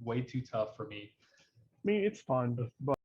way too tough for me. I mean, it's fun, but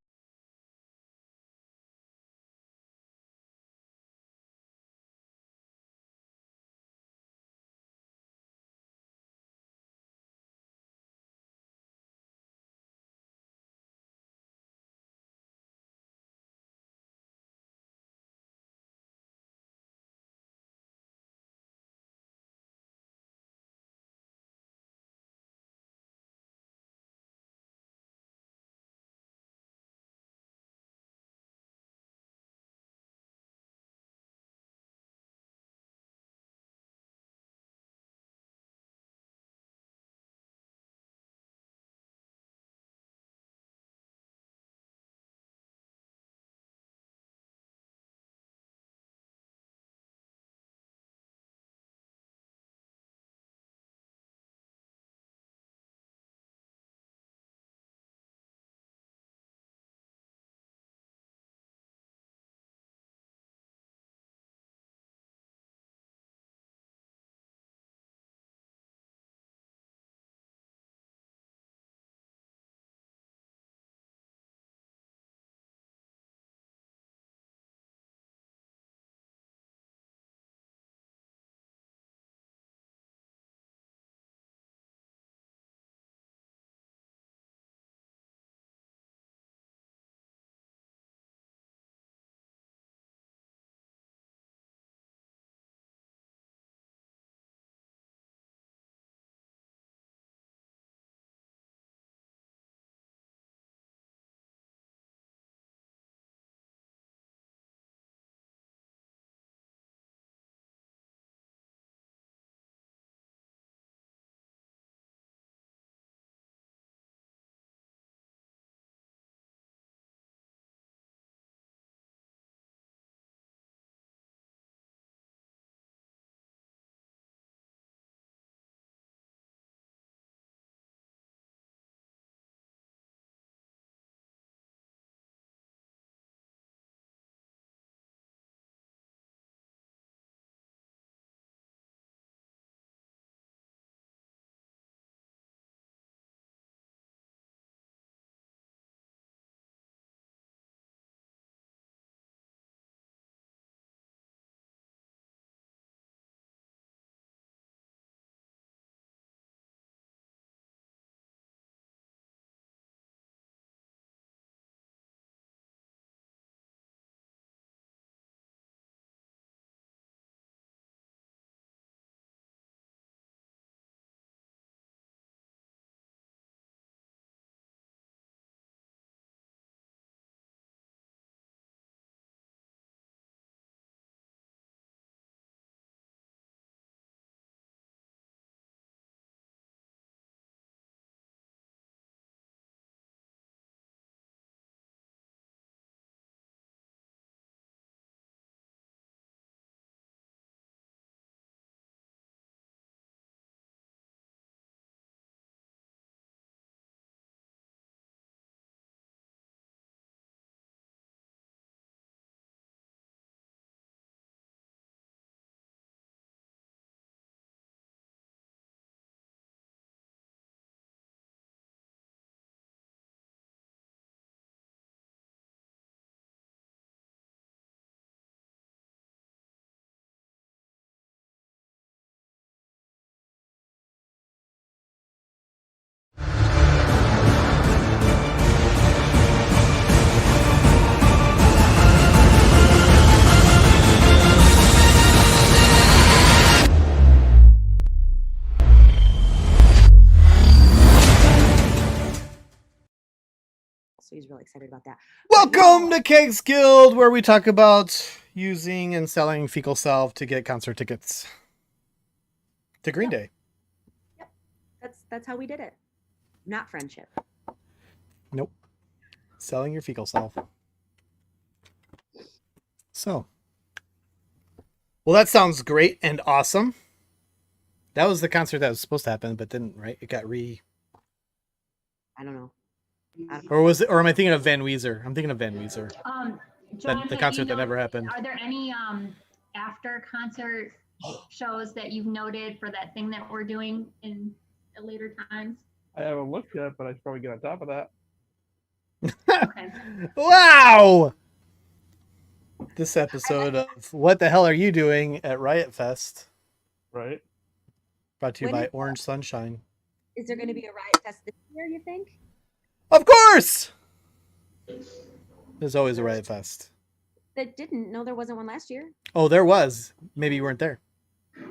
so he's really excited about that. Welcome to Kegs Guild, where we talk about using and selling fecal salve to get concert tickets to Green Day. Yep. That's how we did it. Not friendship. Nope. Selling your fecal salve. So. Well, that sounds great and awesome. That was the concert that was supposed to happen, but didn't, right? It got I don't know. Or was it? Or am I thinking of Van Weezer? I'm thinking of Van Weezer. Jonathan, the concert that never happened. Are there any after concert shows that you've noted for that thing that we're doing in later times? I haven't looked yet, but I should probably get on top of that. Okay. Wow! This episode of What the Hell Are You Doing at Riot Fest? Right? Brought to you When by is- Orange Sunshine. Is there going to be a riot fest this year, you think? Of course! There's always a Riot Fest. That didn't. No, there wasn't one last year. Oh, there was. Maybe you weren't there.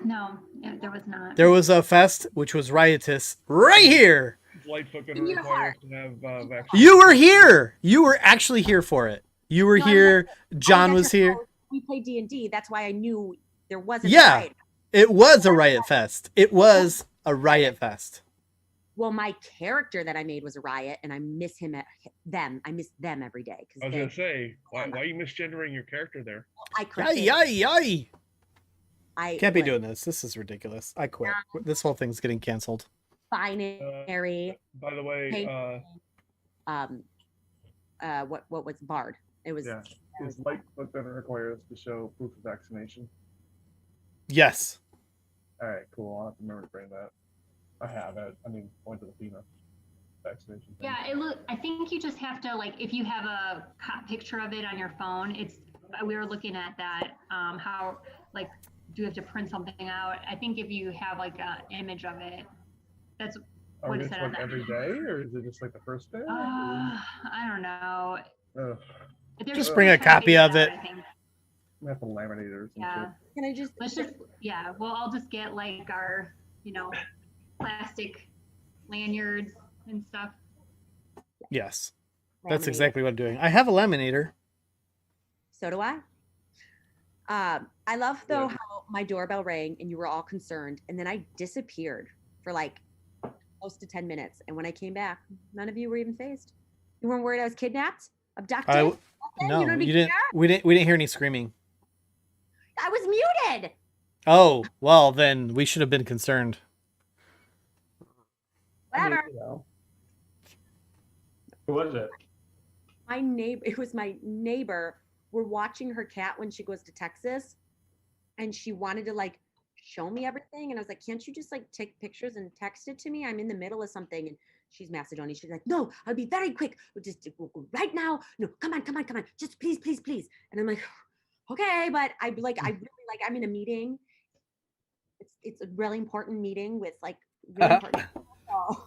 No, there was not. There was a fest which was riotous right here. Is Lightfoot going In to your require heart. us to have vaccines? You were here. You were actually here for it. You were No, I here. John Oh, was that's here. how we played D&D. That's why I knew there wasn't. Yeah. A riot. It was a riot fest. It was a riot fest. Well, my character that I made was a riot, and I miss him at them. I miss them every day I was because going to say, why are you misgendering your character there? I Yay, corrected. yay, yay. I Can't be was doing this. This is ridiculous. I quit. This whole thing's getting canceled. binary. By the way, Hey. What was Bard? It was. yeah, is Lightfoot going to require us to show proof of vaccination? Yes. All right, cool. I'll have to remember to bring that. I have it. I mean, point to the FEMA vaccination thing. Yeah, I think you just have to, like, if you have a picture of it on your phone, we were looking at that, how, like, do you have to print something out? I think if you have, like, an image of it, that's Are what we it just said on like that. every day, or is it just like the first day? I don't know. Ugh, There's Just a bring a way to copy figure of out, it. I think. we have to laminate it or some Yeah. shit. Can I just? Let's just, yeah, well, I'll just get, like, our, plastic lanyards and stuff. Yes. That's laminate? exactly what I'm doing. I have a laminator. So do I. I love though Yeah. how my doorbell rang and you were all concerned, and then I disappeared for like close to 10 minutes. And when I came back, none of you were even phased. You weren't worried I was kidnapped, abducted. I nothing? no, don't you even didn't. care? We didn't hear any screaming. I was muted. Oh well, then we should have been concerned. Whatever. You know, Who was it? My neighbor. It was my neighbor. We're watching her cat when she goes to Texas, and she wanted to like show me everything, and I was like, "Can't you just like take pictures and text it to me? I'm in the middle of something." And she's Macedonian. She's like, "No, I'll be very quick. We'll go right now. No, come on. Just please, please, please." And I'm like, "Okay," but I really like I'm in a meeting. It's a really important meeting with like really important. So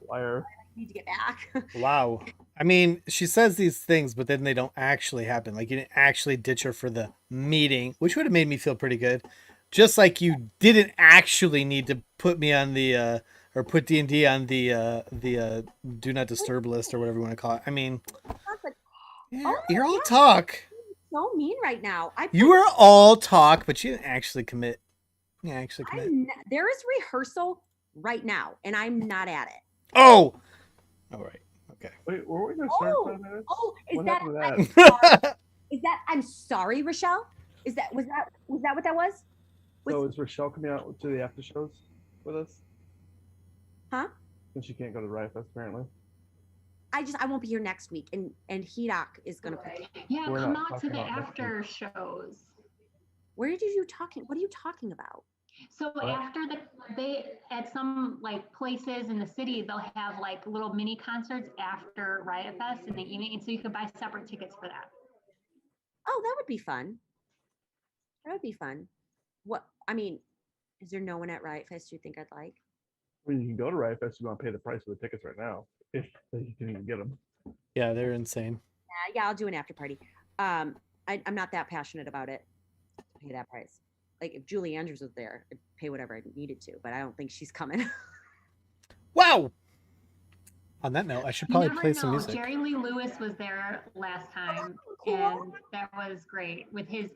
liar. I need to get back. Wow. I mean, she says these things, but then they don't actually happen. Like you didn't actually ditch her for the meeting, which would have made me feel pretty good. Just like you didn't actually need to put me on the or put D&D on the do not disturb list or whatever you want to call it. I mean, you're all talk. So mean right now. You were all talk, but you didn't actually commit. Yeah, actually commit. There is rehearsal right now, and I'm not at it. Oh. All right. Okay. Wait, were we going to start Oh, for a minute? oh, is What that, happened to that? is that? I'm sorry, Rochelle. Was that what that was? So is Rochelle coming out to the after shows with us? Huh? Since she can't go to Riot Fest apparently. I won't be here next week, and Hedok is gonna put. Yeah, We're come not out to talking the about next after shows. Where did you talking? What are you talking about? So after they at some like places in the city, they'll have like little mini concerts after Riot Fest in the evening, and so you could buy separate tickets for that. Oh, that would be fun. That would be fun. What? I mean, is there no one at Riot Fest you think I'd like? I mean, you can go to Riot Fest. You want to pay the price of the tickets right now if you can even get them. Yeah, they're insane. Yeah, I'll do an after party. I'm not that passionate about it. To pay that price. Like if Julie Andrews was there, I'd pay whatever I needed to, but I don't think she's coming. Wow. On that note, I should You probably never play some know. music. Jerry Lee Lewis was there last time, cool. and that was great with his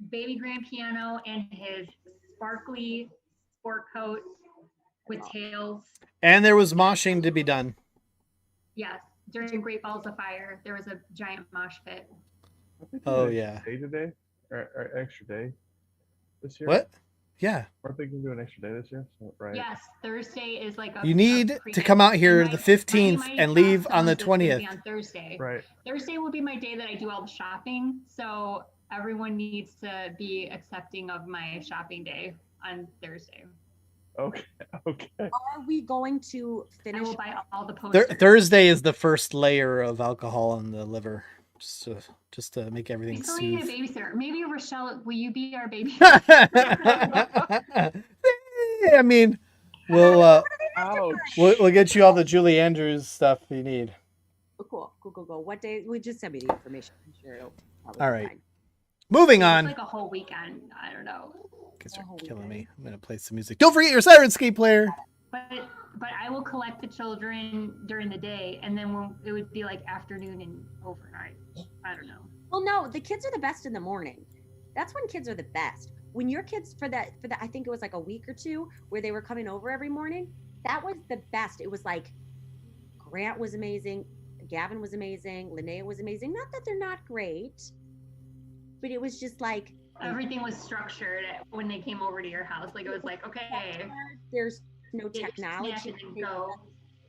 baby grand piano and his sparkly sport coat with tails. And there was moshing to be done. Yes, during Great Balls of Fire, there was a giant mosh pit. I think Oh, they did yeah. Day today or extra day this year. What? Yeah. Aren't they going to do an extra day this year? So, right. Yes, Thursday is like a. You need to come out here the 15th and leave on the 20th. On Thursday. Right. Thursday will be my day that I do all the shopping. So everyone needs to be accepting of my shopping day on Thursday. Okay. Okay. Are we going to I finish? will buy all the posters. Thursday is the first layer of alcohol in the liver, just to make We everything still need a soothe. babysitter. Maybe Rochelle, will you be our baby? I mean, we'll Ouch. we'll get you all the Julie Andrews stuff you need. Oh, cool. What day? We just send me the information. I'm sure it'll probably All be right. fine. Moving It's on. like a whole weekend. I don't know. Kids are killing me. I'm gonna play some music. Don't forget your Syrinscape player. But I will collect the children during the day, and then it would be like afternoon and overnight. I don't know. Well, no, the kids are the best in the morning. That's when kids are the best. When your kids for that, I think it was like a week or two where they were coming over every morning. That was the best. It was like Grant was amazing, Gavin was amazing, Linnea was amazing. Not that they're not great, but it was just like Everything was structured when they came over to your house. Like it was like, okay, there's no get your technology. snack and then go.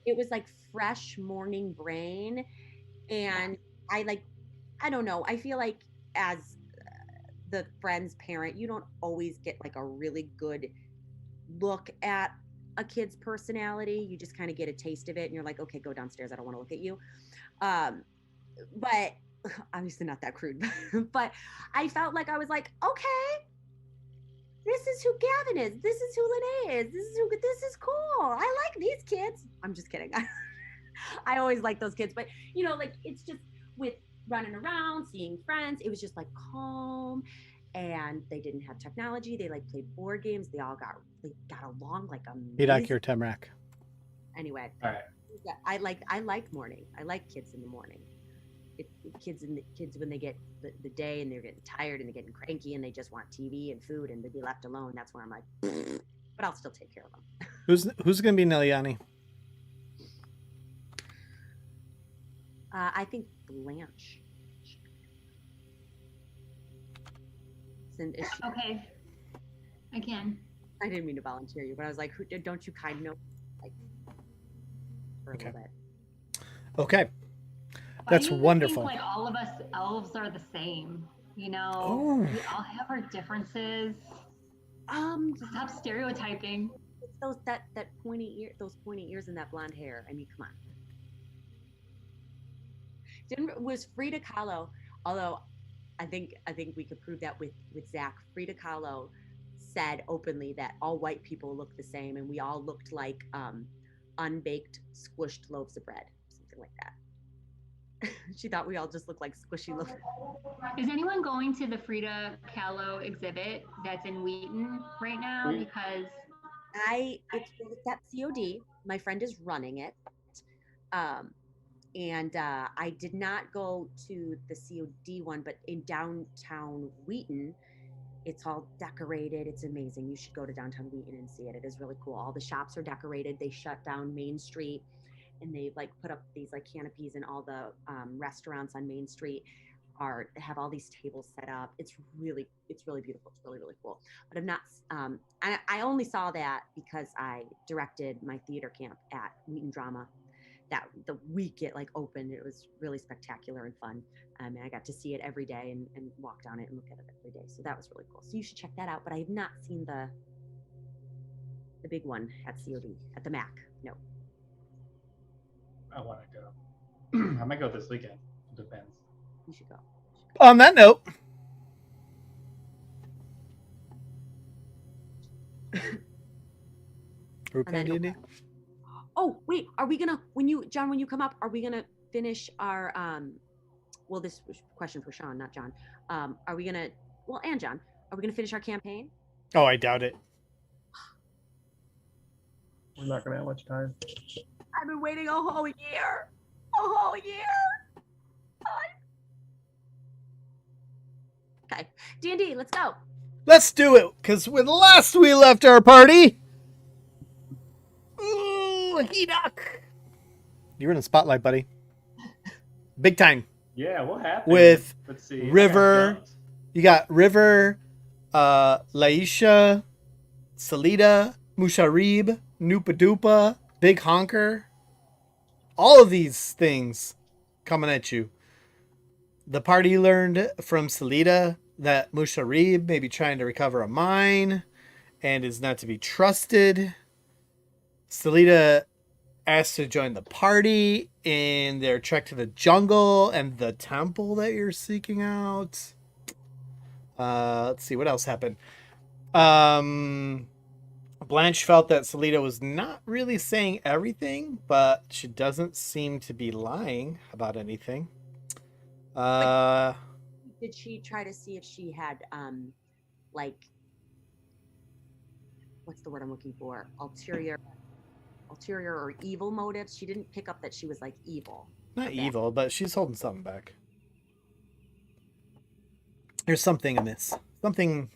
It was like fresh morning brain, and I don't know. I feel like as the friend's parent, you don't always get like a really good look at a kid's personality. You just kind of get a taste of it, and you're like, okay, go downstairs. I don't want to look at you. But obviously not that crude. But I felt like I was like, okay, this is who Gavin is. This is who Linnea is. This is cool. I like these kids. I'm just kidding. I always like those kids, but like it's just with running around, seeing friends. It was just like calm, and they didn't have technology. They like played board games. They got along like amazing. Hidak Temrak. Anyway, All right. I like morning. I like kids in the morning. Kids when they get the day and they're getting tired and they're getting cranky and they just want TV and food and to be left alone. That's where I'm like, but I'll still take care of them. Who's gonna be Neliani? I think Blanche. Okay. Again. I didn't mean to volunteer you, but I was like, don't you kind of know, like, for a Okay. little bit. Okay. I That's used to wonderful. think, like all of us elves are the same. Oh. We all have our differences. Stop stereotyping. It's those those pointy ears and that blonde hair. I mean, come on. Was Frida Kahlo? Although, I think we could prove that with Zach. Frida Kahlo said openly that all white people look the same, and we all looked like unbaked, squished loaves of bread, something like that. She thought we all just looked like squishy loaves. Is anyone going to the Frida Kahlo exhibit that's in Wheaton right now? Because it's at COD. My friend is running it. And I did not go to the COD one, but in downtown Wheaton, it's all decorated. It's amazing. You should go to downtown Wheaton and see it. It is really cool. All the shops are decorated. They shut down Main Street, and they like put up these like canopies, and all the restaurants on Main Street have all these tables set up. It's really beautiful. It's really cool. But I'm not. I only saw that because I directed my theater camp at Wheaton Drama. That the week it like opened, it was really spectacular and fun. And I got to see it every day and walk down it and look at it every day. So that was really cool. So you should check that out. But I have not seen the big one at COD at the MAC. No. I want to go. I might go this weekend. It depends. You should go. On that note, group On that note- D&D? Oh wait, are we gonna when you come up? Are we gonna finish our Well, this question for Sean, not John. Are we gonna? Well, and John, are we gonna finish our campaign? Oh, I doubt it. We're not gonna have much time. I've been waiting a whole year. A whole year. Okay, D&D, let's go. Let's do it, because when last we left our party, ooh, Hidak, you were in the spotlight, buddy. Big time. Yeah, what happened? With Let's see. River, you got River, Laisha, Salida, Musharib, Noopa Doopa, Big Honker. All of these things coming at you. The party learned from Salida that Musharib may be trying to recover a mine, and is not to be trusted. Selita asked to join the party in their trek to the jungle and the temple that you're seeking out. Let's see what else happened. Blanche felt that Selita was not really saying everything, but she doesn't seem to be lying about anything. Did she try to see if she had like, what's the word I'm looking for? Ulterior or evil motives? She didn't pick up that she was like evil. Not evil, but she's holding something back. There's something amiss. Something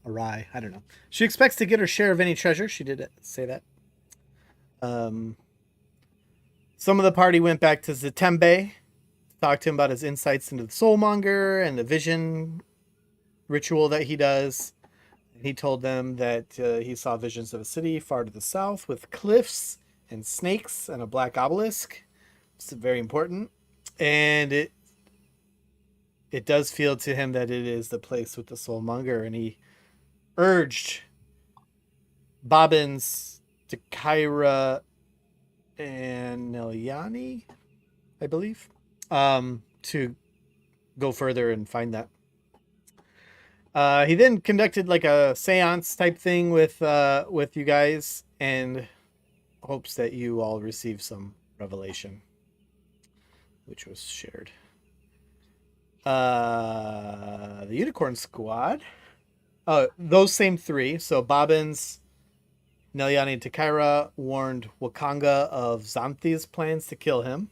awry. I don't know. She expects to get her share of any treasure. She did say that. Some of the party went back to Zatembe, talked to him about his insights into the soulmonger and the vision ritual that he does. He told them that he saw visions of a city far to the south with cliffs and snakes and a black obelisk. It's very important. And it does feel to him that it is the place with the soulmonger. And he urged Bobbins, Kyra, and Nelyani, I believe, to go further and find that. He then conducted like a seance type thing with you guys and hopes that you all receive some revelation, which was shared. The Unicorn Squad. Those same three. So Bobbins, Nelyani, and Takira warned Wakanga of Xanthi's plans to kill him.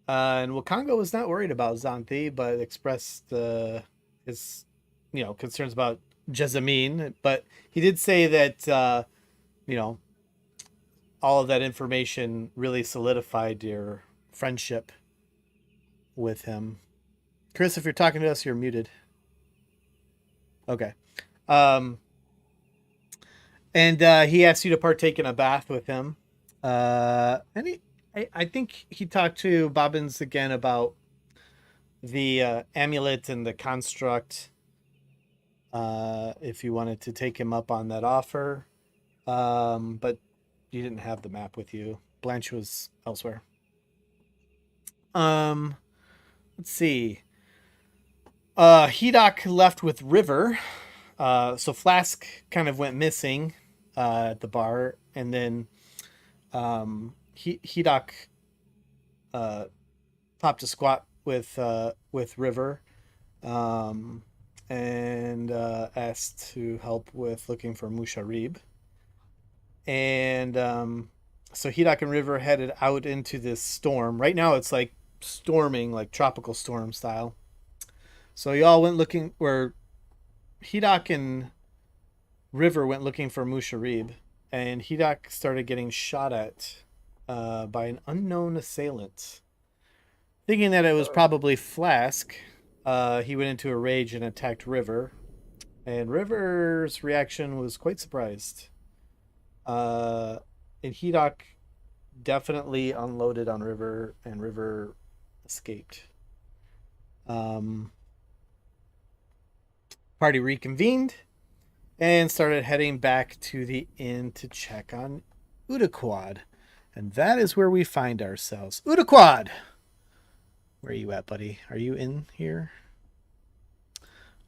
And Wakanga was not worried about Xanthi, but expressed his, concerns about Jessamine. But he did say that, all of that information really solidified your friendship with him. Chris, if you're talking to us, you're muted. Okay. And he asked you to partake in a bath with him. And I think he talked to Bobbins again about the amulet and the construct. If you wanted to take him up on that offer. But you didn't have the map with you. Blanche was elsewhere. Let's see. Hedok left with River. So Flask kind of went missing at the bar, and then Hedok popped a squat with River, and asked to help with looking for Musharib. And so Hedok and River headed out into this storm. Right now it's like storming, like tropical storm style. So y'all went looking, where Hedok and River went looking for Musharib, and Hedok started getting shot at by an unknown assailant. Thinking that it was probably Flask, he went into a rage and attacked River, and River's reaction was quite surprised. And Hedok definitely unloaded on River, and River escaped. Party reconvened and started heading back to the inn to check on Udaquad. And that is where we find ourselves. Udaquad! Where are you at, buddy? Are you in here?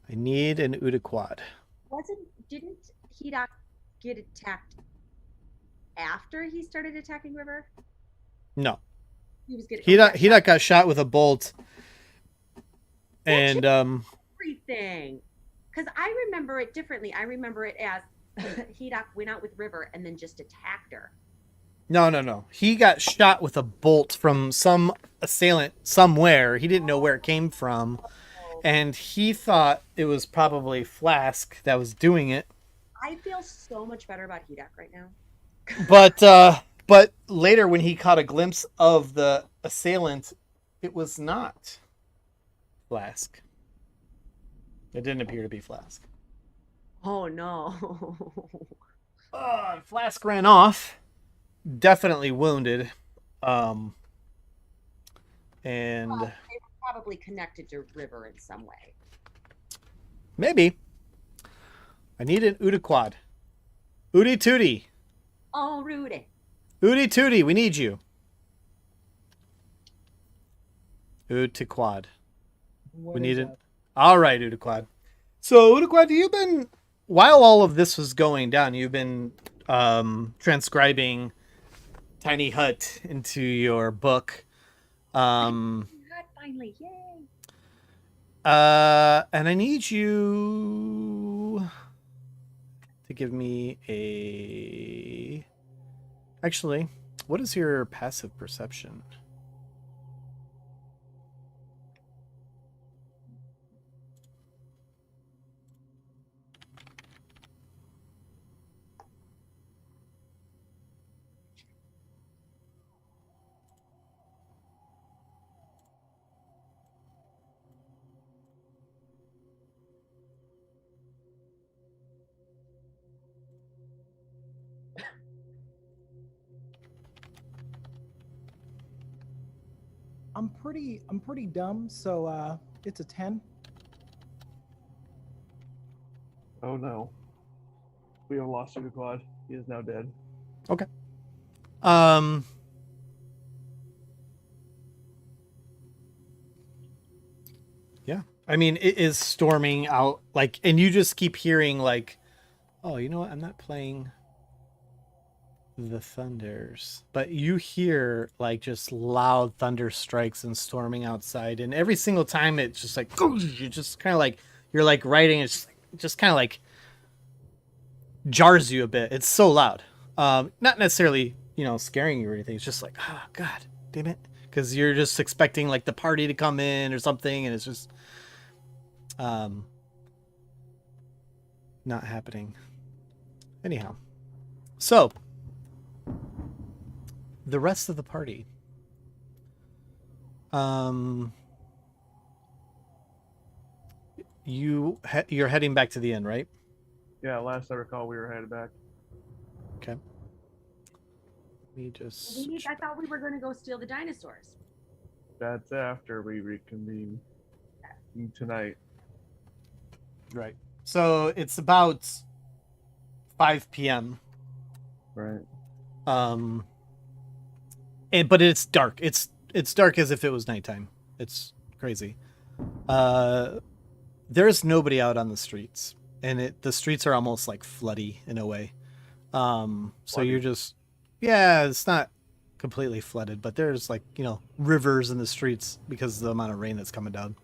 I need an Udaquad. Didn't Hedok get attacked after he started attacking River? No. Hedok got shot with a bolt. And everything. Because I remember it differently. I remember it as Hedok went out with River and then just attacked her. No. He got shot with a bolt from some assailant somewhere. He didn't know where it came from. And he thought it was probably Flask that was doing it. I feel so much better about Hedok right now. But later when he caught a glimpse of the assailant, it was not Flask. It didn't appear to be Flask. Oh no. Flask ran off, definitely wounded. And they were probably connected to River in some way. Maybe. I need an Udaquad. Udi Tootie. Oh, Rudy. Udi Tootie, we need you. Udaquad. We need it. All right, Udaquad. So, Udaquad, you've been, while all of this was going down, you've been transcribing Tiny Hut into your book. Finally, yay. And I need you to give me a... Actually, what is your passive perception? I'm pretty dumb, so it's a 10. Oh no. We have lost Udaquad. He is now dead. Um, yeah. I mean, it is storming out, like, and you just keep hearing, like, oh, you know what? I'm not playing the thunders, but you hear, like, just loud thunder strikes and storming outside. And every single time it's just like, you just kind of like, you're like writing, it's just kind of like jars you a bit. It's so loud. Not necessarily, scaring you or anything. It's just like, oh, God damn it. Because you're just expecting, like, the party to come in or something, and it's just not happening. Anyhow. So, the rest of the party. You're heading back to the inn, right? Yeah, last I recall, we were headed back. Okay. Just... I thought we were going to go steal the dinosaurs. That's after we reconvene tonight. Right. So it's about 5 p.m. Right. But it's dark. It's dark as if it was nighttime. It's crazy. There's nobody out on the streets, and the streets are almost like floody in a way. So you're just, it's not completely flooded, but there's like, rivers in the streets because of the amount of rain that's coming down.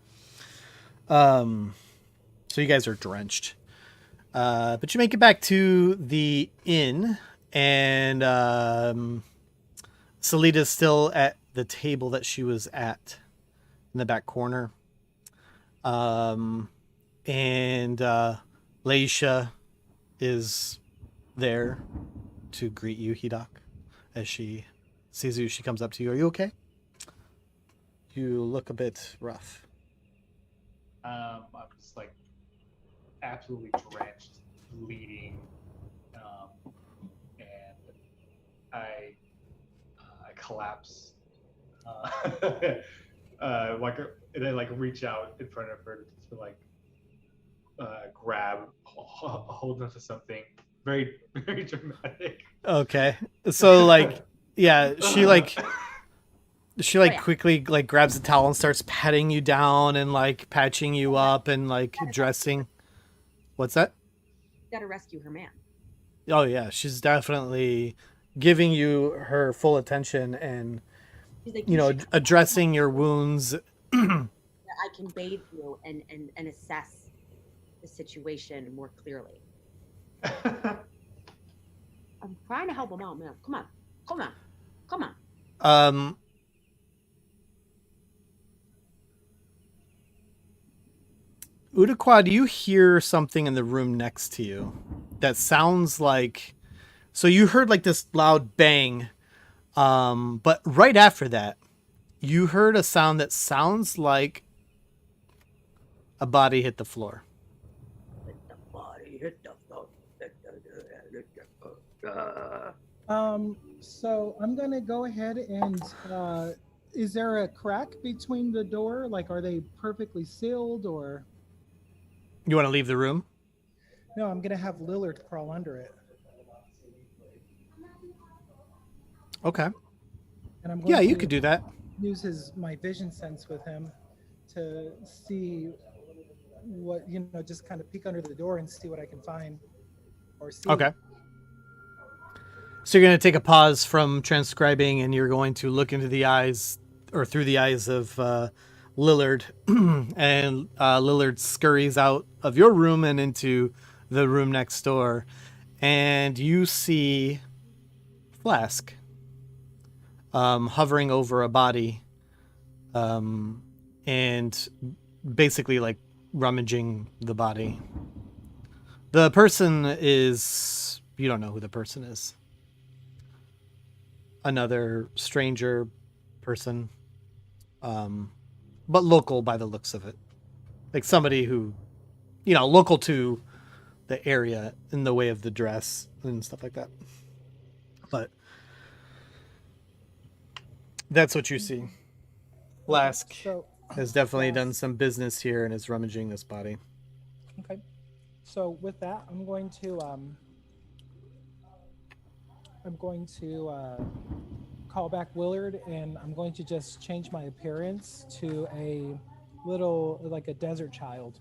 So you guys are drenched. But you make it back to the inn, and Salita's still at the table that she was at in the back corner. And Laisha is there to greet you, Hidok, as she sees you. She comes up to you. Are you okay? You look a bit rough. I'm just like absolutely drenched, bleeding, and I collapse. And I like reach out in front of her to like grab, hold onto something very, very dramatic. Okay, so like, yeah, she quickly like grabs the towel and starts patting you down and like patching you up and like dressing. What's that? Got to rescue her man. Oh yeah, she's definitely giving you her full attention and She's like, addressing your wounds. that I can bathe you and assess the situation more clearly. I'm trying to help him out, man. Come on. Udaquad, do you hear something in the room next to you that sounds like... So you heard like this loud bang, but right after that, you heard a sound that sounds like a body hit the floor. So I'm gonna go ahead and is there a crack between the door? Like, are they perfectly sealed or? You want to leave the room? No, I'm gonna have Lillard crawl under it, Okay. and I'm Yeah, going you to could do that. use my vision sense with him to see what just kind of peek under the door and see what I can find or see. Okay. So you're going to take a pause from transcribing and you're going to look into the eyes or through the eyes of Lillard. And Lillard scurries out of your room and into the room next door. And you see Flask hovering over a body and basically like rummaging the body. The person is, you don't know who the person is. Another stranger person, but local by the looks of it. Like somebody who, local to the area in the way of the dress and stuff like that. But that's what you see. Flask So has definitely Flask- done some business here and is rummaging this body. Okay. So with that, I'm going to call back Willard, and I'm going to just change my appearance to a little like a desert child.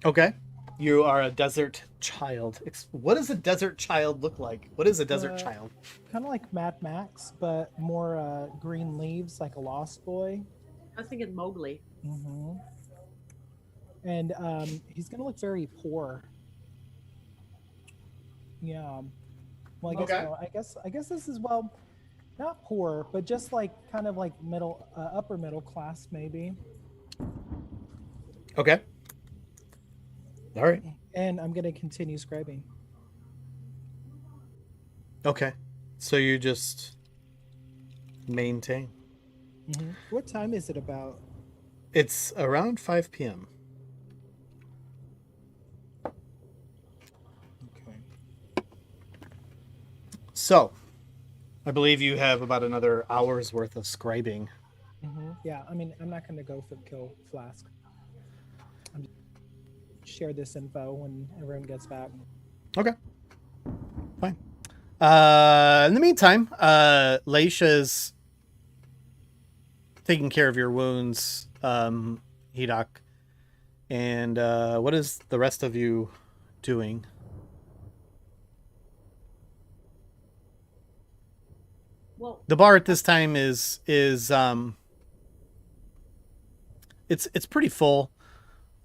Okay. You are a desert child. What does a desert child look like? What is a desert child? Kind of like Mad Max, but more green leaves, like a Lost Boy. I was thinking Mowgli. Mm-hmm. And he's gonna look very poor. Yeah. Well, I guess Okay. no, I guess this is not poor, but just like kind of like middle, upper middle class maybe. Okay. All right. And I'm gonna continue scribing. Okay. So you just maintain. Mm-hmm. What time is it about? It's around 5 p.m. Okay. So, I believe you have about another hour's worth of scribing. Mm-hmm. Yeah, I mean, I'm not gonna go for kill Flask. I'm share this info when everyone gets back. Okay. Fine. In the meantime, Laisha's taking care of your wounds, Hidok. And what is the rest of you doing? Well, The bar at this time is it's pretty full,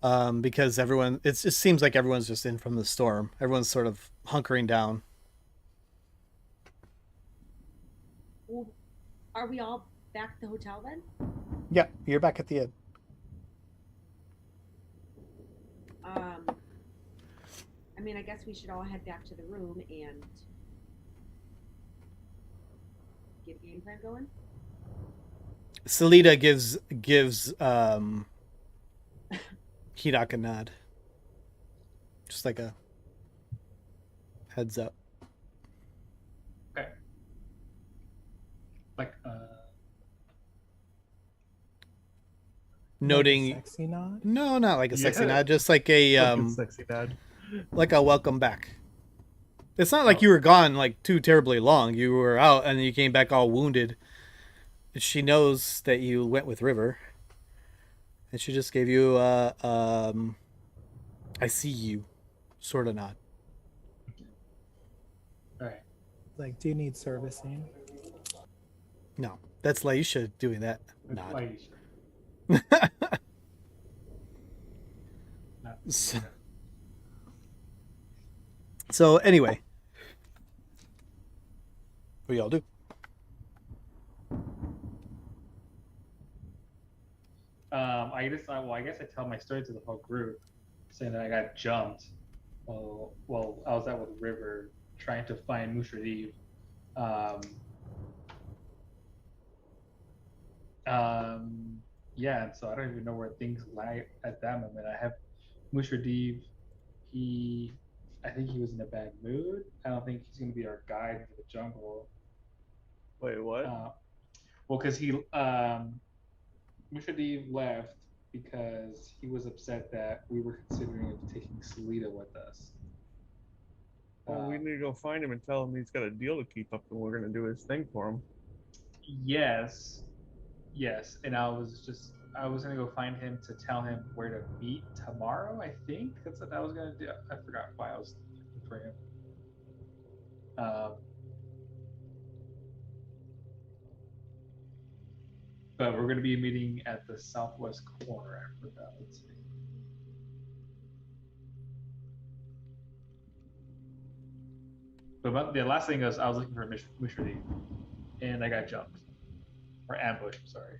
because it just seems like everyone's just in from the storm. Everyone's sort of hunkering down. well, are we all back at the hotel then? Yeah, you're back at the inn. I mean, I guess we should all head back to the room and get a game plan going. Salida gives Hidok a nod, just like a heads up. Okay. Like, Noting, Like a sexy nod. no, not like a sexy Yeah. nod, just like a fucking sexy dad. like a welcome back. It's not like you were gone like too terribly long. You were out and you came back all wounded. She knows that you went with River, and she just gave you I see you sort of nod. All right. Like, do you need servicing? No, that's Laisha doing that That's nod. why you should- So, so anyway, what do y'all do? I guess I tell my story to the whole group, saying that I got jumped. Well, I was out with River trying to find Mushradif. Yeah, and so I don't even know where things lie at that moment. I have Mushradif. I think he was in a bad mood. I don't think he's going to be our guide into the jungle. Wait, what? Well, because Mushradif left because he was upset that we were considering of taking Salida with us. Well, we need to go find him and tell him he's got a deal to keep up, and we're gonna do his thing for him. Yes, and I was gonna go find him to tell him where to meet tomorrow. I think that's what I was gonna do. I forgot why I was looking for him. But we're gonna be meeting at the southwest corner. I forgot. Let's see. But the last thing was I was looking for Mushridi, and I got jumped or ambushed. I'm sorry.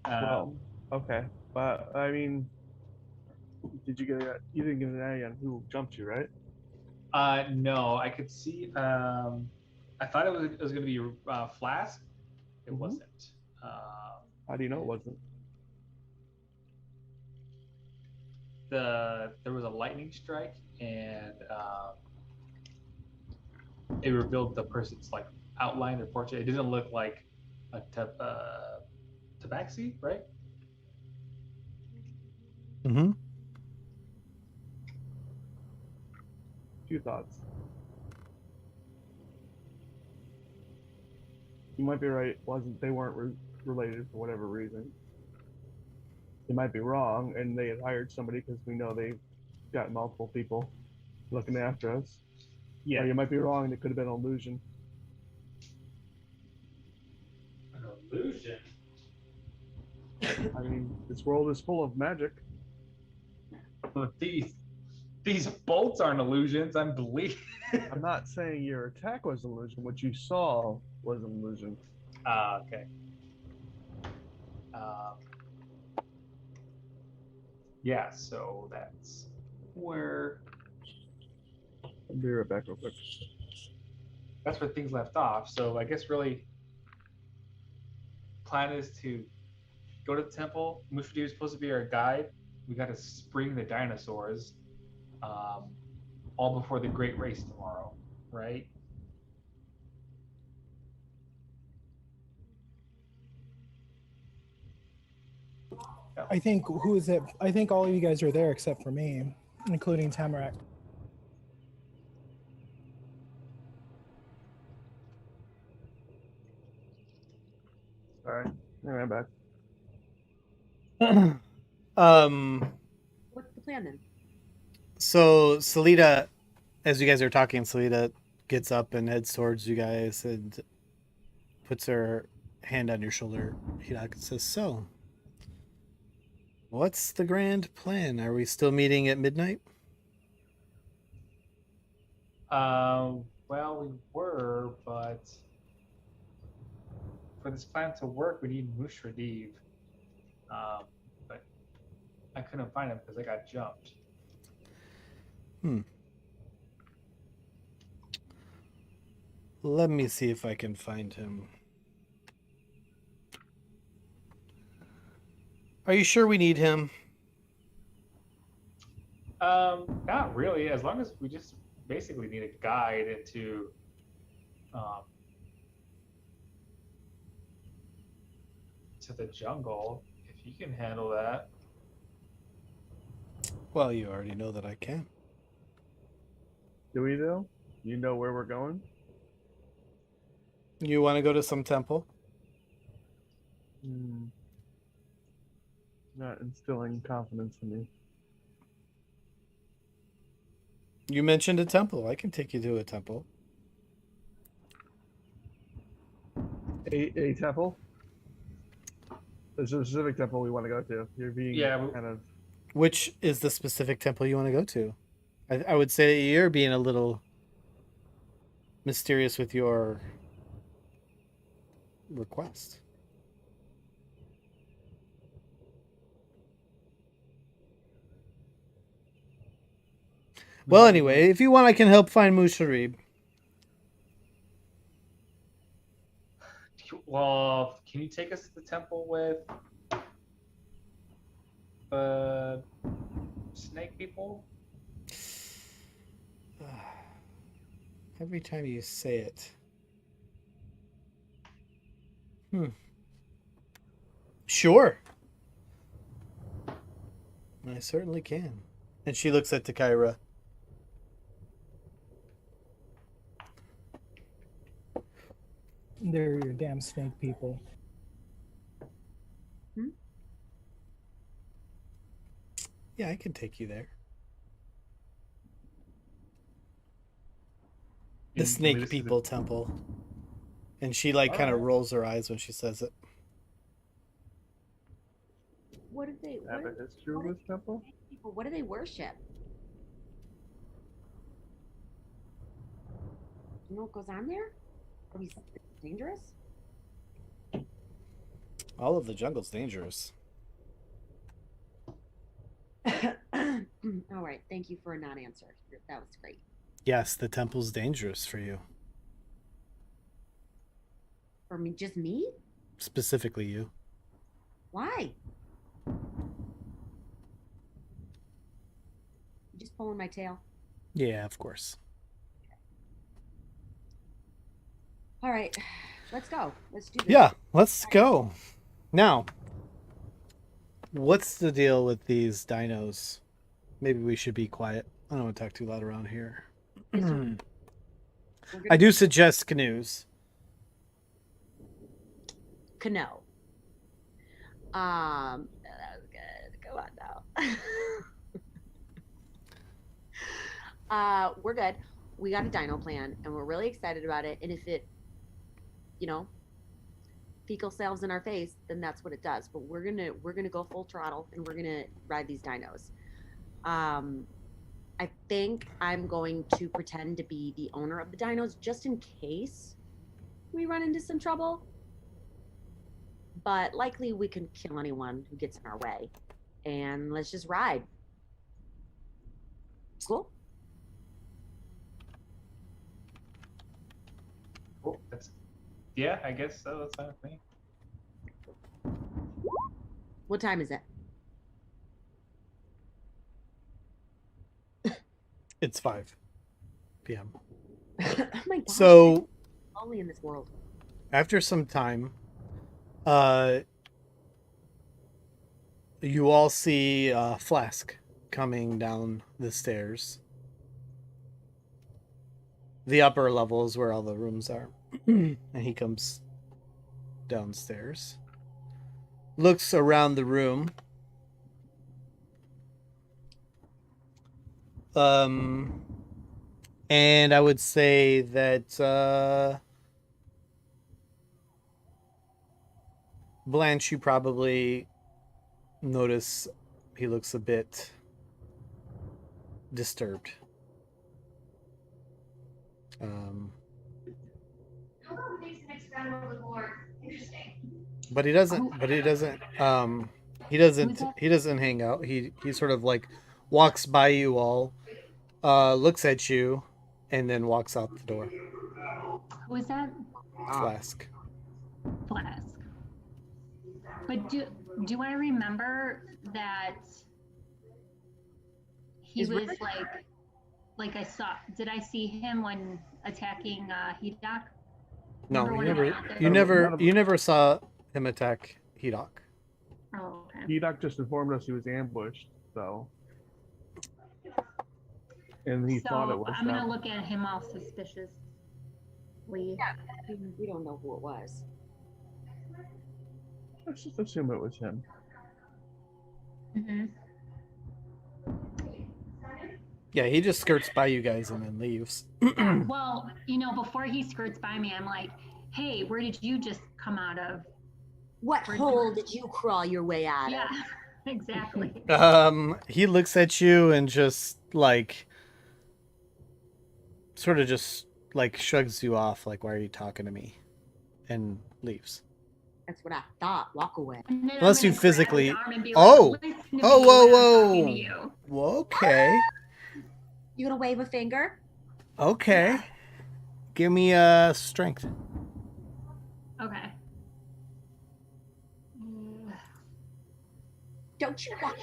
Well, okay, but I mean, you didn't get an eye on who jumped you, right? No, I could see. I thought it was going to be Flask. It Mhm. wasn't. How do you know it wasn't? There was a lightning strike, and it revealed the person's like outline, their portrait. It didn't look like a tabaxi, right? Mm-hmm. Few thoughts. You might be right. They weren't related for whatever reason. You might be wrong, and they had hired somebody because we know they've got multiple people looking after us. Yeah. Or you might be wrong, and it could have been an illusion. An illusion. I mean, this world is full of magic. These bolts aren't illusions. I'm believing. I'm not saying your attack was an illusion. What you saw was an illusion. Okay. Yeah, so that's where I'll be right back real quick. that's where things left off. So I guess really plan is to go to the temple. Mufti is supposed to be our guide. We got to spring the dinosaurs, all before the great race tomorrow, right? I think who is it? I think all of you guys are there except for me, including Tamarack. All right, I'm back. What's the plan then? So Salida, as you guys are talking, Salida gets up and heads towards you guys and puts her hand on your shoulder. Hidak says, "So, what's the grand plan? Are we still meeting at midnight?" Well, we were, but for this plan to work, we need Mushradiv. But I couldn't find him because I got jumped. Let me see if I can find him. Are you sure we need him? Not really. As long as we just basically need a guide into to the jungle. If you can handle that. Well, you already know that I can. Do we though? You know where we're going? You want to go to some temple? Not instilling confidence in me. You mentioned a temple. I can take you to a temple. A temple? There's a specific temple we want to go to. You're being kind of... Which is the specific temple you want to go to? I would say you're being a little mysterious with your request. Well, anyway, if you want, I can help find Musharib. Well, can you take us to the temple with the snake people? Every time you say it. Sure. I certainly can. And she looks at Takaira. They're your damn snake people. Yeah, I can take you there. The Snake People Temple. And she like kind of rolls her eyes when she says it. What do they? Have a history with this temple? People, what do they worship? You know what goes on there? Are we dangerous? All of the jungle's dangerous. All right. Thank you for a non-answer. That was great. Yes, the temple's dangerous for you. For me, just me? Specifically you. Why? You just pulling my tail? Yeah, of course. All right. Let's go. Let's do this. Yeah, let's go. Now, what's the deal with these dinos? Maybe we should be quiet. I don't want to talk too loud around here. I do suggest canoes. Canoe. That was good. Come on now. We're good. We got a dino plan, and we're really excited about it. And if it, fecal selves in our face, then that's what it does. But we're gonna go full throttle, and we're gonna ride these dinos. I think I'm going to pretend to be the owner of the dinos just in case we run into some trouble. But likely we can kill anyone who gets in our way. And let's just ride. Cool? Cool. Yeah, I guess so. That's fine with me. What time is it? It's 5 p.m. Oh my gosh. So, only in this world. after some time, you all see Flask coming down the stairs. The upper level is where all the rooms are. And he comes downstairs. Looks around the room. And I would say that Blanche, you probably notice he looks a bit disturbed. But he doesn't. He doesn't hang out. He sort of like walks by you all, looks at you, and then walks out the door. Who is that? Flask. Flask. But do I remember that he was like I saw? Did I see him when attacking Hedok? No, you never saw him attack Hedok. Oh, okay. Hedok just informed us he was ambushed, so. And he thought it was. I'm gonna look at him all suspiciously. Yeah, we don't know who it was. Let's just assume it was him. Mm-hmm. Yeah, he just skirts by you guys and then leaves. Well, before he skirts by me, I'm like, hey, where did you just come out of? What hole did you crawl your way out of? Yeah, exactly. He looks at you and just like sort of just like shrugs you off, like, why are you talking to me? And leaves. That's what I thought. Walk away. Unless you physically. Whoa. Okay. You gonna wave a finger? Okay. Give me a strength. Okay. Don't you walk.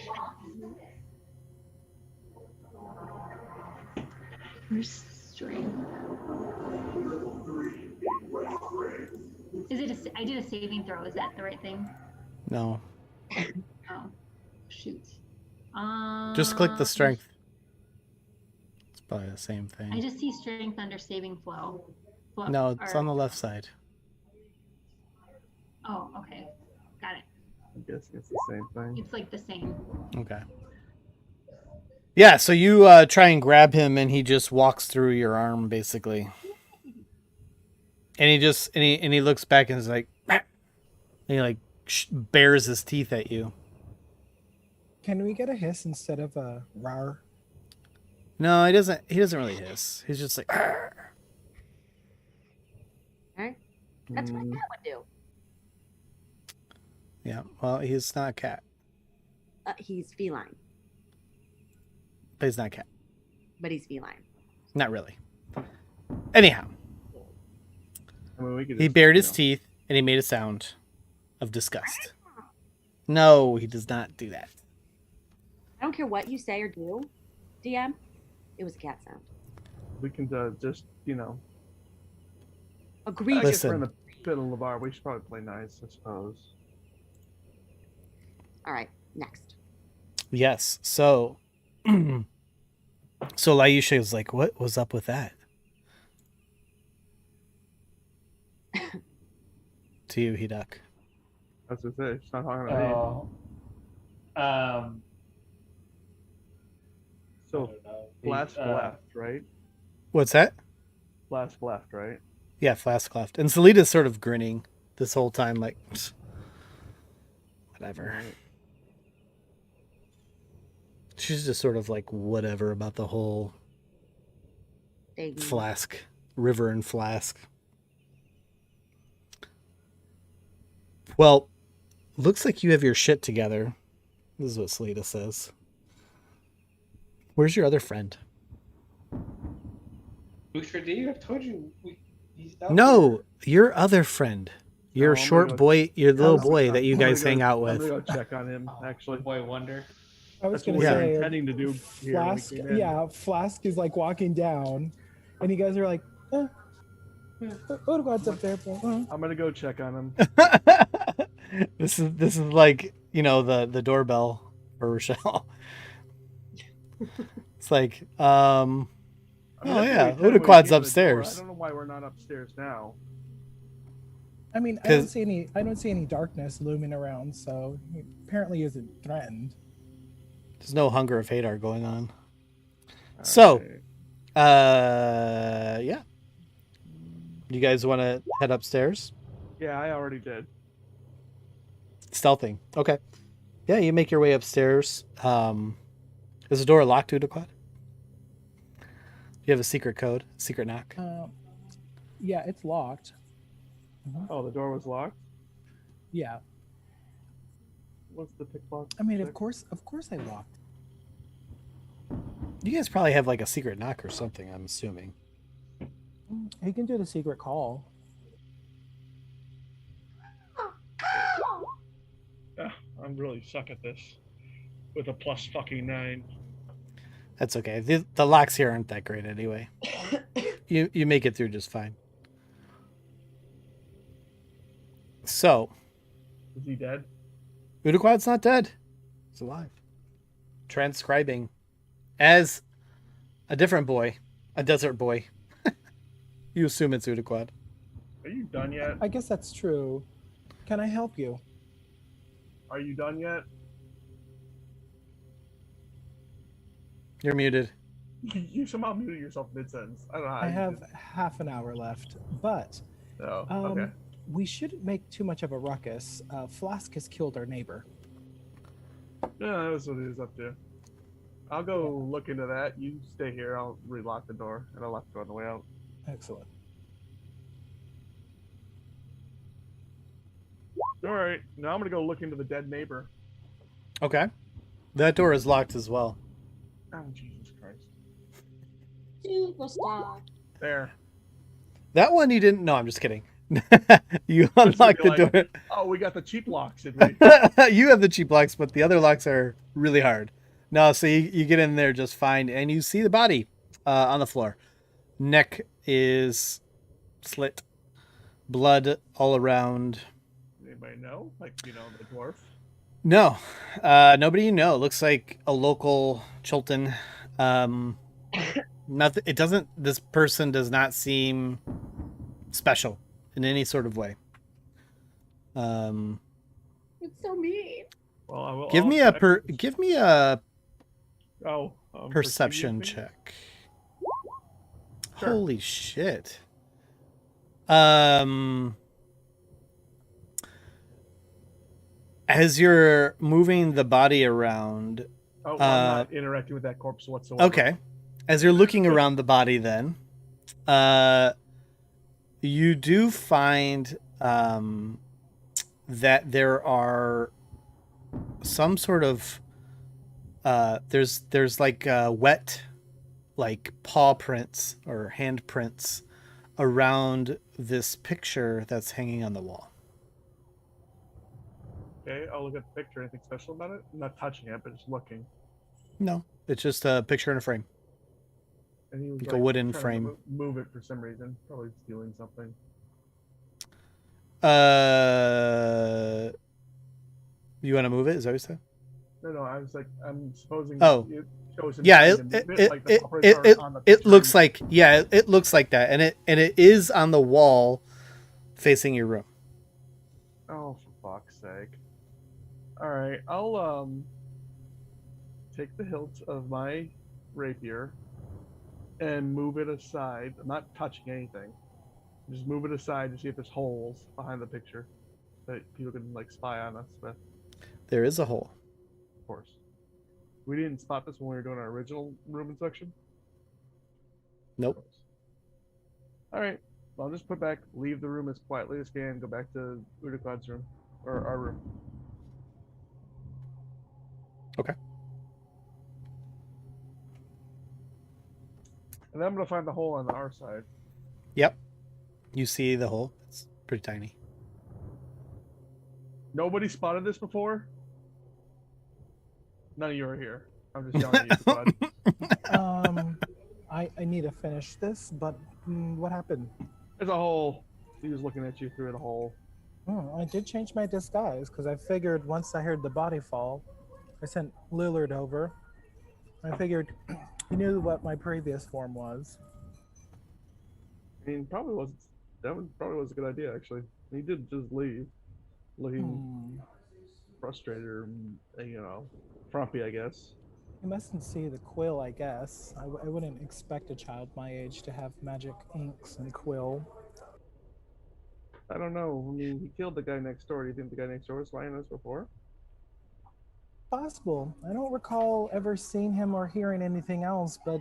Restrain. I did a saving throw. Is that the right thing? No. Oh, shoot. Just click the strength. It's probably the same thing. I just see strength under saving flow. No, it's on the left side. Oh, okay. Got it. I'm guessing it's the same thing. It's like the same. Okay. Yeah, so you try and grab him, and he just walks through your arm, basically. And he just and he looks back and is like, and he like bares his teeth at you. Can we get a hiss instead of a rar? No, he doesn't. He doesn't really hiss. He's just like. Arr. Okay. That's what a cat would do. Yeah. Well, he's not a cat. He's feline, But he's not a cat. but he's feline. Not really. Anyhow, I mean, we could he just, bared you his know, teeth and he made a sound of disgust. No, he does not do that. I don't care what you say or do, DM. It was a cat sound. We can just, you know. Agreed. Listen. We're in the middle of our. We should probably play nice, I suppose. All right, next. Yes. So, so Laisha was like, "What was up with that?" To you, Hidak. That's what it is. She's not talking about me. Oh. So, I don't know. flask left, right? What's that? Flask left, right? Yeah, Flask left. And Selita's sort of grinning this whole time, like, whatever. Right. She's just sort of like, whatever about the whole Thank you. Flask, river and Flask. Well, looks like you have your shit together. This is what Selita says. Where's your other friend? Booster D, I've told you. He's out No, your other friend. Your Oh, I'm gonna short go- boy, your little I'm boy gonna- that you I'm gonna guys go- hang out I'm with. gonna go check on him, there. actually. Boy Wonder. I was That's going what to we were say, intending to do here when we Flask, came in. yeah, Flask is like walking down, and you guys are like, Odegaard's up there, but I'm gonna go check on him. This is like, you know, the doorbell for Rochelle. It's like, I mean, oh that's yeah, what we did when we Udaquad's came in the door. upstairs. I don't know why we're not upstairs now. I mean, I don't see any darkness looming around, so he apparently isn't threatened. There's no Hunger of Hadar going on. So, Alright. yeah. You guys want to head upstairs? Yeah, I already did. Stealthing. Okay. Yeah, you make your way upstairs. Is the door locked, Udaquad? You have a secret code, secret knock. Yeah, it's locked. Oh, the door was locked. Yeah, What's the picklock? I mean, check? of course I locked. You guys probably have like a secret knock or something, I'm assuming. He can do the secret call. I'm really suck at this. With a plus fucking 9. That's okay. The locks here aren't that great anyway. You make it through just fine. So, Is he dead? Udaquad's not dead. He's alive. Transcribing as a different boy, a desert boy. You assume it's Udaquad. Are you done yet? I guess that's true. Can I help you? Are you done yet? You're muted. You somehow muted yourself mid-sentence. I don't know how I you have did. half an hour left, but Oh, okay. we shouldn't make too much of a ruckus. Flask has killed our neighbor. Yeah, that's what he was up to. I'll go look into that. You stay here. I'll relock the door, and I'll lock the door on the way out. Excellent. All right. Now I'm gonna go look into the dead neighbor. Okay. That door is locked as well. Oh, Jesus Christ. Superstar. There. That one you didn't. No, I'm just kidding. You unlocked the like- door. Oh, we got the cheap locks, did we? You have the cheap locks, but the other locks are really hard. No, so you get in there just fine, and you see the body on the floor. Neck is slit. Blood all around. Anybody know? Like, the dwarf? No, nobody you know. Looks like a local Chultan. Nothing. It doesn't. This person does not seem special in any sort of way. It's so mean. Well, I will. Give me a Oh, perception check. check. Sure. Holy shit. As you're moving the body around. Oh, well, I'm not interacting with that corpse whatsoever. Okay. As you're looking around the body, then, you do find that there are some sort of there's like wet, like paw prints or hand prints around this picture that's hanging on the wall. Okay, I'll look at the picture. Anything special about it? I'm not touching it, but just looking. No, it's just a picture in a frame. And he was Like a wooden trying to frame. Move it for some reason. Probably stealing something. You want to move it? Is that what you said? No, I was like, I'm supposing. Oh. It shows him Yeah, trying to move like the operators are on the it picture. looks like it looks like that, and it is on the wall facing your room. Oh, for fuck's sake! All right, I'll take the hilt of my rapier and move it aside. I'm not touching anything. Just move it aside to see if there's holes behind the picture that people can like spy on us with. There is a hole. Of course. We didn't spot this when we were doing our original room inspection. Nope. All right. Well, I'll just put back, leave the room as quietly as can, go back to Udakad's room, or our room. Okay. And then I'm going to find the hole on our side. Yep. You see the hole. It's pretty tiny. Nobody spotted this before? None of you are here. I'm just yelling at you, bud. I need to finish this, but what happened? There's a hole. He was looking at you through the hole. Oh, I did change my disguise because I figured once I heard the body fall, I sent Lillard over. I figured he knew what my previous form was. I mean, that one probably was a good idea, actually. He did just leave, looking frustrated or, frumpy, I guess. You mustn't see the quill, I guess. I wouldn't expect a child my age to have magic inks and quill. I don't know. I mean, he killed the guy next door. Do you think the guy next door was flying us before? Possible. I don't recall ever seeing him or hearing anything else, but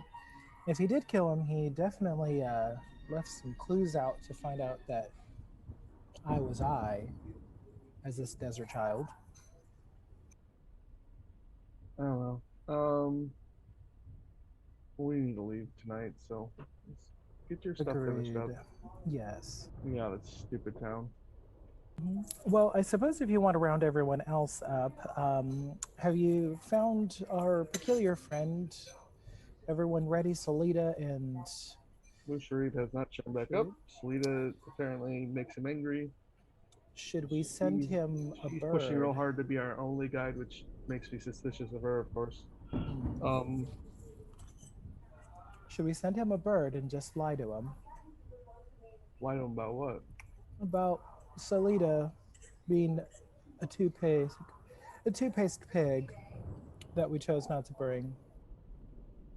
if he did kill him, he definitely left some clues out to find out that I was as this desert child. I don't know. We need to leave tonight, so let's get your stuff finished up. Yes. Yeah, that stupid town. Well, I suppose if you want to round everyone else up, have you found our peculiar friend? Everyone ready? Salida and... Blue Sharif has not shown back up. Salida apparently makes him angry. Should we send him a She's bird? pushing real hard to be our only guide, which makes me suspicious of her, of course. Should we send him a bird and just lie to him? Lie to him about what? About Salida being a two-paced pig that we chose not to bring.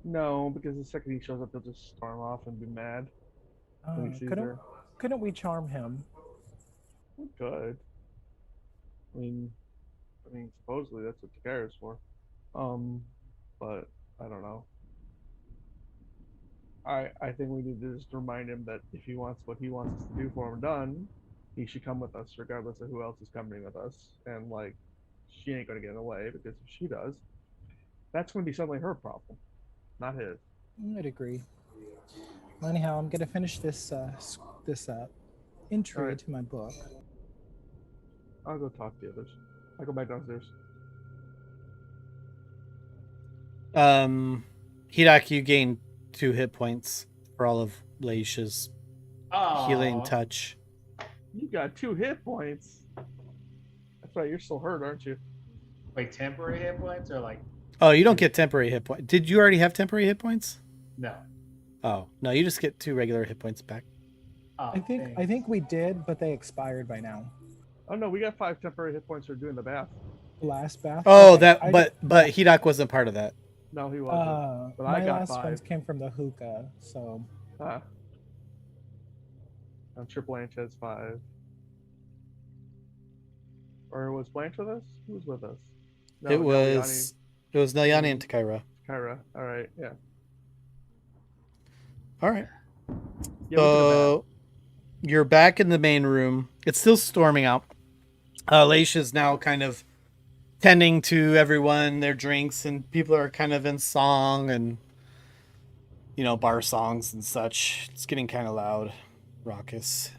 No, because the second he shows up, he'll just storm off and be mad when he sees her. Couldn't we charm him? We could. I mean, supposedly that's what the car is for. But I don't know. I think we need to just remind him that if he wants what he wants us to do for him done, he should come with us, regardless of who else is coming with us. And like, she ain't gonna get in the way, because if she does, that's gonna be suddenly her problem, not his. I'd agree. Anyhow, I'm gonna finish this entry to my book. I'll go talk to the others. I'll go back downstairs. Hidak, you gain 2 hit points for all of Leisha's Oh, healing touch. You got 2 hit points. That's right. You're still hurt, aren't you? Wait, temporary hit points or like Oh, you don't get temporary hit points. Did you already have temporary hit points? no? Oh, no, you just get 2 regular hit points back. Oh, I think we did, but they expired by now. Oh no, we got 5 temporary hit points for doing the bath. The last bath. Oh, Okay, that I but got- Hidok wasn't part of that. No, he wasn't. But I my got last 5. ones came from the hookah, so I'm sure Blanche has 5. Or was Blanche with us? Who was with us? No, it was Nayani and Takira. Kyra. All right, yeah. All right. Yeah, we did the So you're back in the main room. It's still storming out. Leisha's now kind of tending to everyone, their drinks, and people are kind of in song and, bar songs and such. It's getting kind of loud, raucous.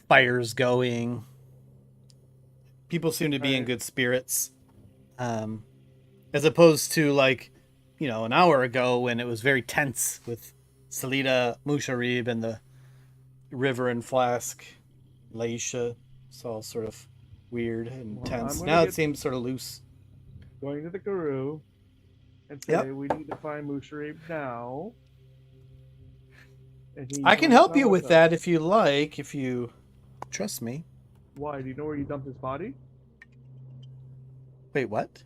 Fire's going. People seem to be in good spirits. As opposed to an hour ago when it was very tense with Salida, Musharib, and the River and Flask, Leisha. It's all sort of weird and Well, tense. I'm Now gonna it seems sort of loose. going to the guru and say we need to find Musharib now. And I can help you with that if you like, if you trust me. Why? Do you know where you dumped his body? Wait, what?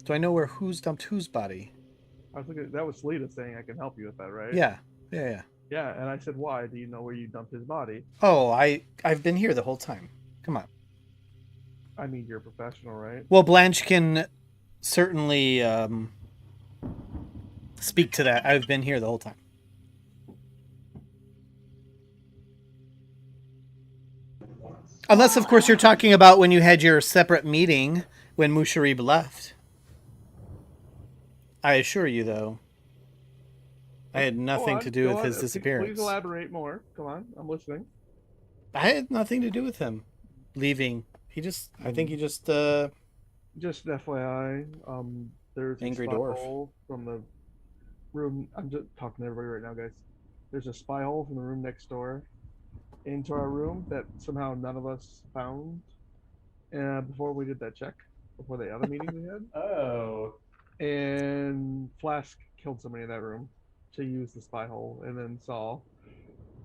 Do I know where who's dumped whose body? I was looking. That was Lita saying I can help you with that, right? Yeah. Yeah, and I said, why? Do you know where you dumped his body? Oh, I've been here the whole time. Come on. I mean, you're a professional, right? Well, Blanche can certainly speak to that. I've been here the whole time. Unless, of course, you're talking about when you had your separate meeting when Musharib left. I assure you, though, I had nothing to do with his disappearance. Please elaborate more. Come on, I'm listening. I had nothing to do with him leaving. I think he just Just FYI, there's Angry a spy dwarf. hole from the room. I'm just talking to everybody right now, guys. There's a spy hole from the room next door into our room that somehow none of us found before we did that check, before the other meeting we had. Oh. And Flask killed somebody in that room to use the spy hole, and then saw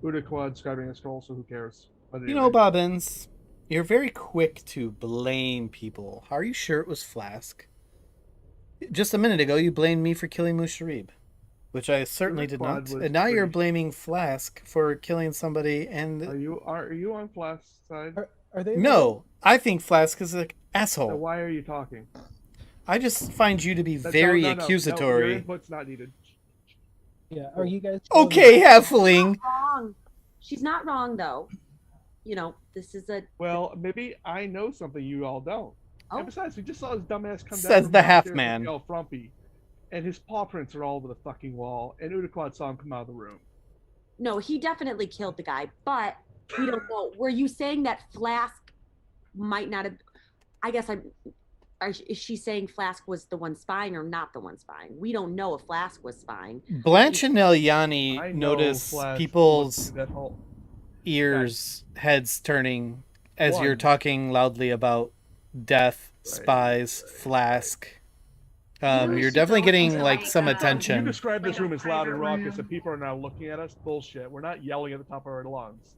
Udaquad scribing a scroll, so who cares? But anyway. Bobbins, you're very quick to blame people. Are you sure it was Flask? Just a minute ago, you blamed me for killing Musharib, which I certainly did not. And now you're blaming Flask for killing somebody. And Are you on Flask's side? are they? no, I think Flask is an So asshole. why are you talking? I just find you to be very No, accusatory. your input's not needed. Yeah. Are you guys? Okay, halfling. Wrong. She's not wrong though. This is a Well, maybe I know something you all don't. Oh. And besides, we just saw his dumbass come down. Says from the half downstairs man. and yell frumpy, and his paw prints are all over the fucking wall. And Udaquad saw him come out of the room. no. He definitely killed the guy, but we don't know. Were you saying that Flask might not have? I guess is she saying Flask was the one spying or not the one spying? We don't know if Flask was spying. Blanche and I Eliani know notice Flask people's looked through that whole. ears, heads turning as One. you're talking loudly about death, Right. spies, Flask. Maybe You're she definitely goes getting into, like some you You attention. described this Like a room as loud and private raucous, room. and people are now looking at us. Bullshit. We're not yelling at the top of our lungs.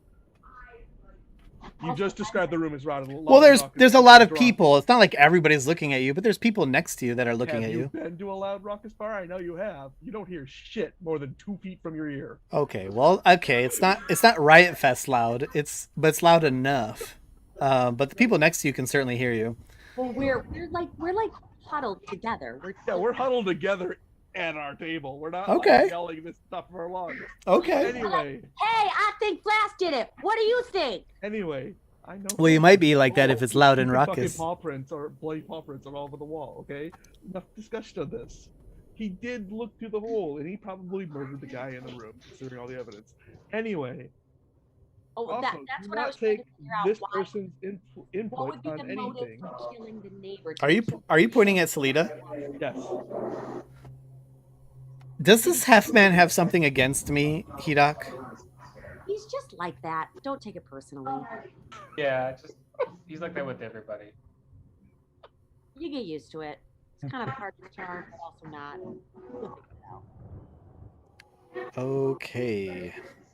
You just described the room as loud and raucous. Well, there's a lot of Drunk. people. It's not like everybody's looking at you, but there's people next to you that are looking Have at you. been to a loud raucous bar? I know you have. You don't hear shit more than 2 feet from your ear. Okay, well, okay, it's not Riot Fest loud. But it's loud enough. But the people next to you can certainly hear you. Well, we're like huddled together. We're huddled together at our table. We're not Okay. like, yelling this stuff of our lungs. Okay. Anyway, Hey, I think Flask did it. What do you think? I know. Well, you might be like that if it's loud and Fucking raucous. paw prints or bloody paw prints are all over the wall. Okay, enough discussion of this. He did look through the hole, and he probably murdered the guy in the room, considering all the evidence. Anyway, Oh, also, that's do what I not was trying take to figure out. this Why, person's what input would be on the motive anything. for killing the neighbor? Are you pointing at Salida? Yes. Does this half man have something against me, Hidok? He's just like that. Don't take it personally. Yeah, just he's like that with everybody. You get used to it. It's kind of hard to charm, but also not. You'll figure it out. Okay.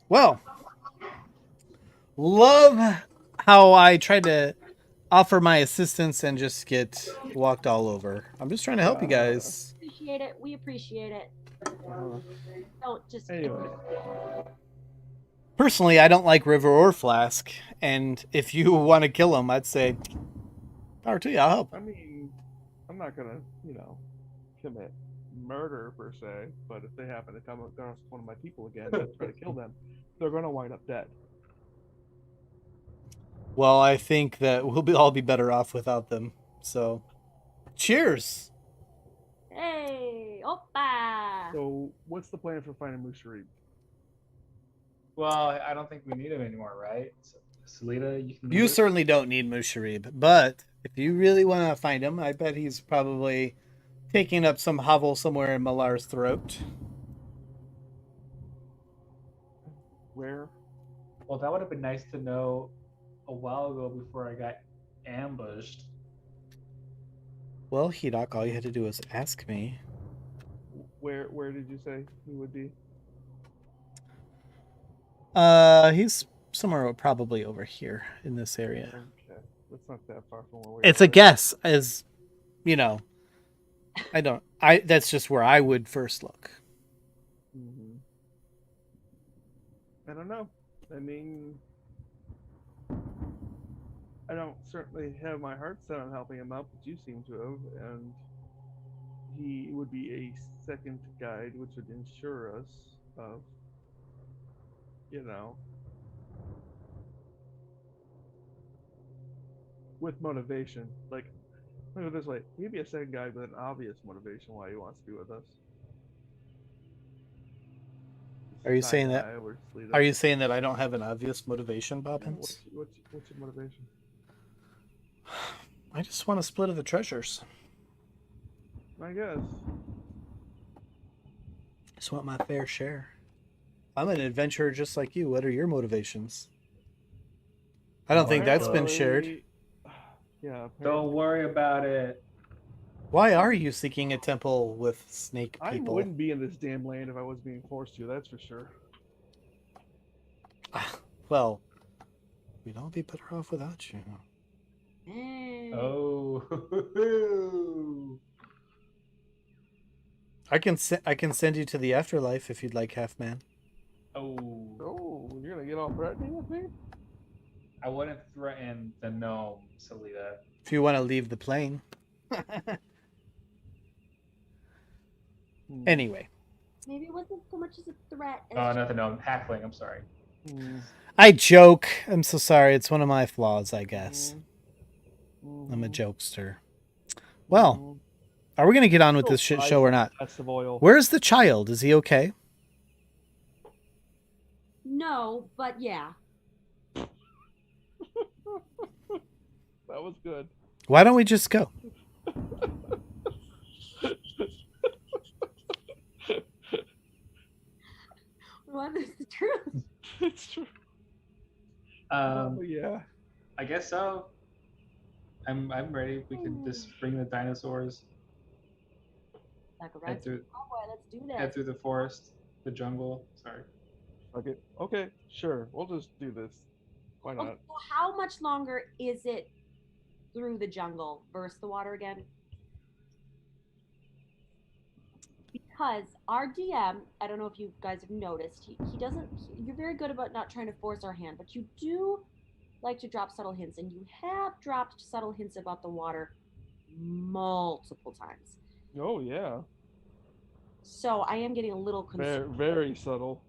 Well, love how I tried to offer my assistance and just get walked all over. I'm just trying to help you guys. Appreciate it. We appreciate it. Don't just. Anyway. Personally, I don't like River or Flask, and if you want to kill him, I'd say, power to you, I'll help. I mean, I'm not gonna, commit murder per se, but if they happen to come across one of my people again and try to kill them, they're gonna wind up dead. Well, I think that we'll all be better off without them. So, cheers. Hey, oppa! So, what's the plan for finding Musharib? Well, I don't think we need him anymore, right? Salita, you can. You certainly don't need Musharib, but if you really want to find him, I bet he's probably taking up some hovel somewhere in Malar's throat. Where? Well, that would have been nice to know a while ago before I got ambushed. Well, Hidok, all you had to do was ask me. Where did you say he would be? He's somewhere probably over here in this area. Okay, that's not that far from where we It's are. a guess, as that's just where I would first look. Mm-hmm. I don't know. I mean, I don't certainly have my heart set on helping him out, but you seem to have, and he would be a second guide, which would ensure us of, with motivation. Like, look at it this way: he'd be a second guide with an obvious motivation why he wants to be with us. Are you saying that? Or Sleeta. Are you saying that I don't have an obvious motivation, Bobbins? What's your motivation? I just want a split of the treasures. I guess. Just want my fair share. I'm an adventurer just like you. What are your motivations? I don't think that's been shared. Yeah. Apparently. Don't worry about it. Why are you seeking a temple with snake people? I wouldn't be in this damn land if I was being forced to, that's for sure. Well, we'd all be better off without you. Oh. I can send you to the afterlife if you'd like, half man. Oh. You're gonna get all threatening with me? I wouldn't threaten the gnome, Salita. If you want to leave the plane. Anyway. Maybe it wasn't so much as a threat. Oh, not the gnome. Halfling, I'm sorry. I joke. I'm so sorry. It's one of my flaws, I guess. I'm a jokester. Well, are we going to get on with this shit show or not? Where's the child? Is he okay? No, but yeah. That was good. Why don't we just go? What is the truth? It's true. Yeah. I guess so. I'm ready. We can just bring the dinosaurs. Head through, let's do this. head through the forest, the jungle. Sorry. Okay, sure. We'll just do this. Why not? Okay, well, how much longer is it through the jungle versus the water again? Because our DM, I don't know if you guys have noticed, he doesn't, you're very good about not trying to force our hand, but you do like to drop subtle hints, and you have dropped subtle hints about the water multiple times. Oh, yeah. So I am getting a little concerned. Very subtle.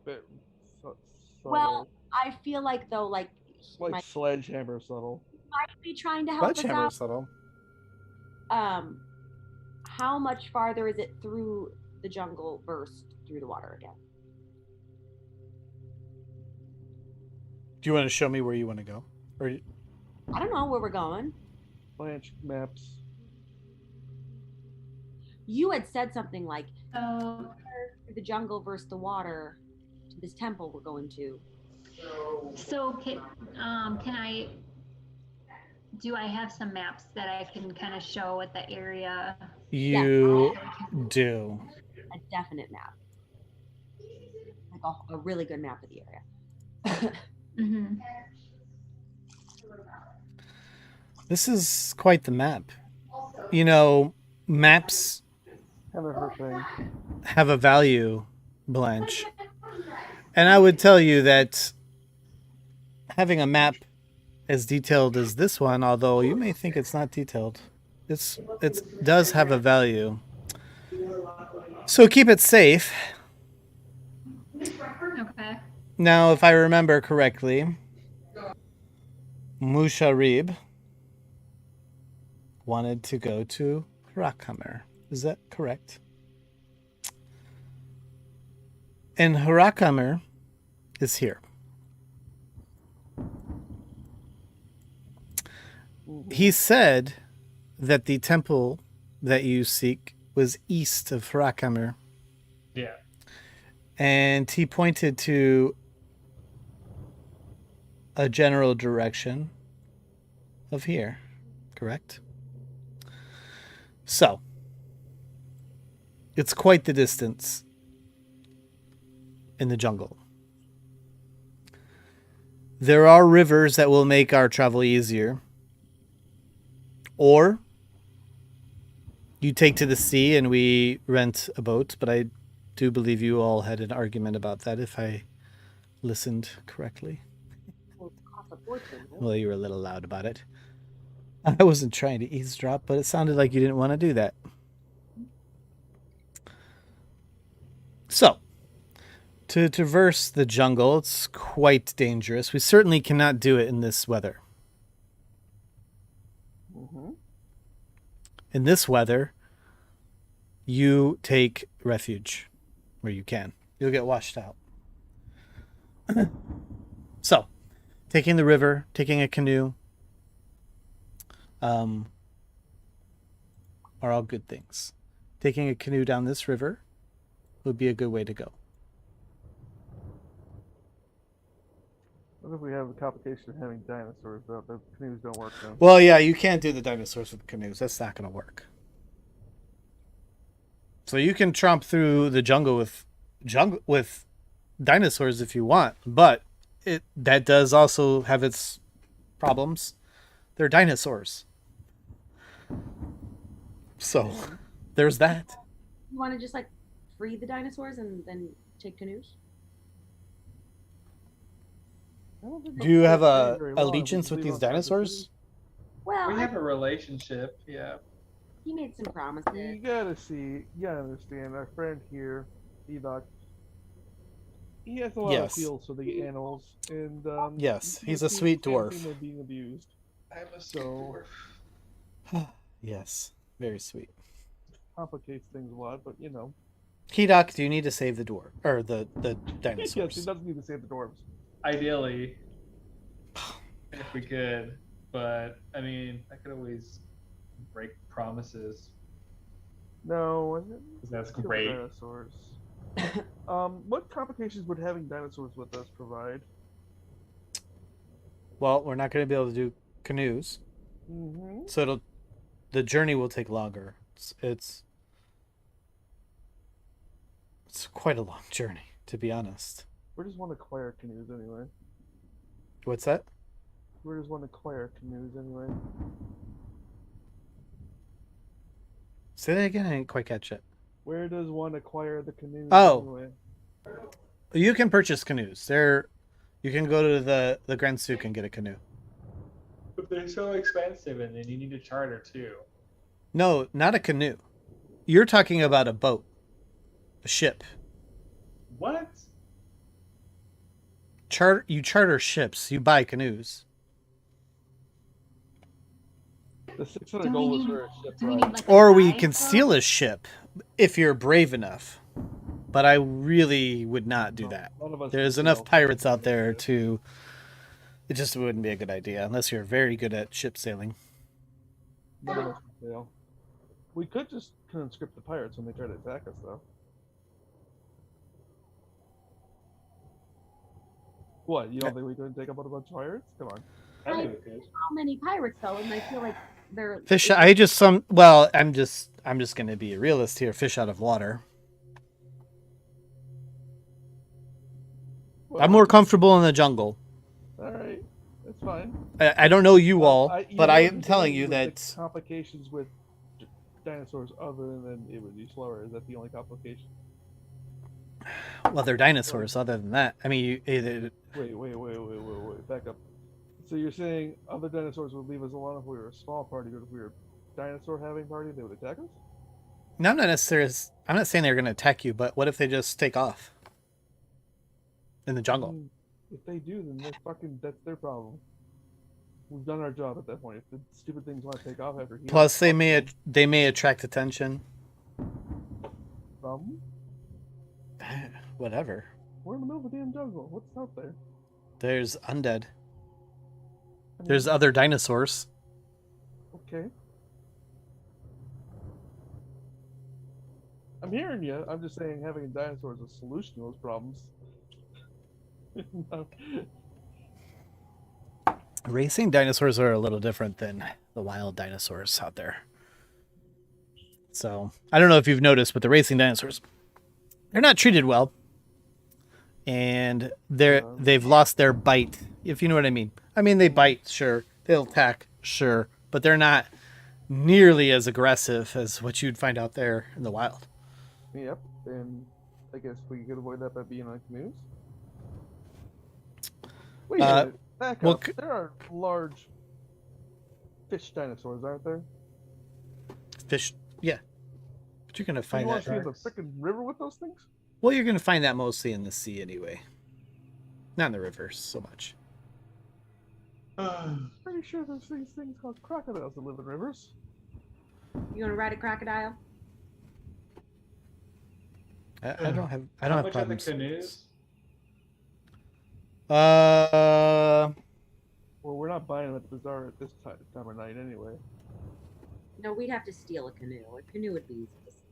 Subtle. Well, I feel like, though, like sledgehammer subtle. Might be trying to help us out. Subtle. How much farther is it through the jungle versus through the water again? Do you want to show me where you want to go? Or I don't know where we're going. Blanche maps. You had said something like So, the jungle versus the water to this temple we're going to. so can I? Do I have some maps that I can kind of show what the area? You do. A definite map, like a really good map of the area. Mm-hmm. This is quite the map. You know, maps Kind of her thing. have a value, Blanche. And I would tell you that having a map as detailed as this one, although you may think it's not detailed, it does have a value. So keep it safe. Okay. Now, if I remember correctly, Musharib wanted to go to Harakammer. Is that correct? And Harakammer is here. He said that the temple that you seek was east of Harakammer. Yeah. And he pointed to a general direction of here, correct? So, it's quite the distance in the jungle. There are rivers that will make our travel easier. Or you take to the sea and we rent a boat, but I do believe you all had an argument about that if I listened correctly. Well, you were a little loud about it. I wasn't trying to eavesdrop, but it sounded like you didn't want to do that. So, to traverse the jungle, it's quite dangerous. We certainly cannot do it in this weather. Mm-hmm. In this weather, you take refuge where you can. You'll get washed out. So, taking the river, taking a canoe, are all good things. Taking a canoe down this river would be a good way to go. What if we have the complication of having dinosaurs, though? The canoes don't work then. Well, yeah, you can't do the dinosaurs with canoes. That's not going to work. So you can tromp through the jungle with dinosaurs if you want, but that does also have its problems. They're dinosaurs. So there's that. You want to just like free the dinosaurs and then take canoes? Do you have a allegiance with these dinosaurs? Well, We have a relationship, yeah. he made some promises. You gotta understand, our friend here, Enoch, he has a lot of feels for the animals, and Yes, he's a sweet dwarf. They're being abused. I'm a so dwarf. Yes, very sweet. Complicates things a lot, but you know. Hedok, do you need to save the dwarf or the dinosaurs? Yes, he doesn't need to save the dwarves. ideally, if we could, but I mean, I could always break promises. No, Because that's kill great. Dinosaurs. What complications would having dinosaurs with us provide? Well, we're not going to be able to do canoes, Mm-hmm. so the journey will take longer. It's quite a long journey, to be honest. Where does one acquire canoes anyway? What's that? Where does one acquire canoes anyway? Say that again. I didn't quite catch it. Where does one acquire the canoes Oh. anyway? You can purchase canoes. You can go to the Grand Souk and get a canoe. But they're so expensive, and then you need a charter too. No, not a canoe. You're talking about a boat, a ship. What? You charter ships. You buy canoes. The 600 Do we gold is need- for a ship Do we ride. need like a Or we guide, can though? steal a ship if you're brave enough. But I really would not do that. None of us There's can enough sail. pirates out there to. It just wouldn't be a good idea unless you're very good at ship sailing. None of us can sail. We could just conscript the pirates when they try to attack us, though. What? You don't think we could take up a bunch of pirates? Come on. I think we could. How many pirates though? And I feel like they're Fish. I just some. Well, I'm just gonna be a realist here. Fish out of water. Well, I'm more comfortable in the jungle. All right, that's fine. I don't know you all, but I am you're telling saying you with the that complications with dinosaurs other than it would be slower. Is that the only complication? well, they're dinosaurs. Other than that, I mean, you either Wait. Back up. So you're saying other dinosaurs would leave us alone if we were a small party, but if we were a dinosaur having party, they would attack us? no, not necessarily. I'm not saying they're going to attack you, but what if they just take off in the jungle? If they do, then that's their problem. We've done our job at that point. If the stupid things want to take off after Plus, they may attract attention. From? Whatever. We're in the middle of the damn jungle. What's out there? There's undead. I mean, There's other dinosaurs. Okay. I'm hearing you. I'm just saying having a dinosaur is a solution to those problems. No. Racing dinosaurs are a little different than the wild dinosaurs out there. So, I don't know if you've noticed, but the racing dinosaurs, they're not treated well. And they've lost their bite, if you know what I mean. I mean, they bite, sure. They'll attack, sure. But they're not nearly as aggressive as what you'd find out there in the wild. Yep. And I guess we could avoid that by being on canoes. Wait a minute. Back well, up. There are large fish dinosaurs, aren't there? Fish, yeah. But you're going to find you want that. to see the freaking river with those things? Well, you're going to find that mostly in the sea anyway. Not in the rivers so much. Pretty sure there's these things called crocodiles that live in rivers. You gonna ride a crocodile? I don't have How much are the problems. canoes? Well, we're not buying them at the bazaar at this time of night anyway. No, we'd have to steal a canoe. A canoe would be easy to steal.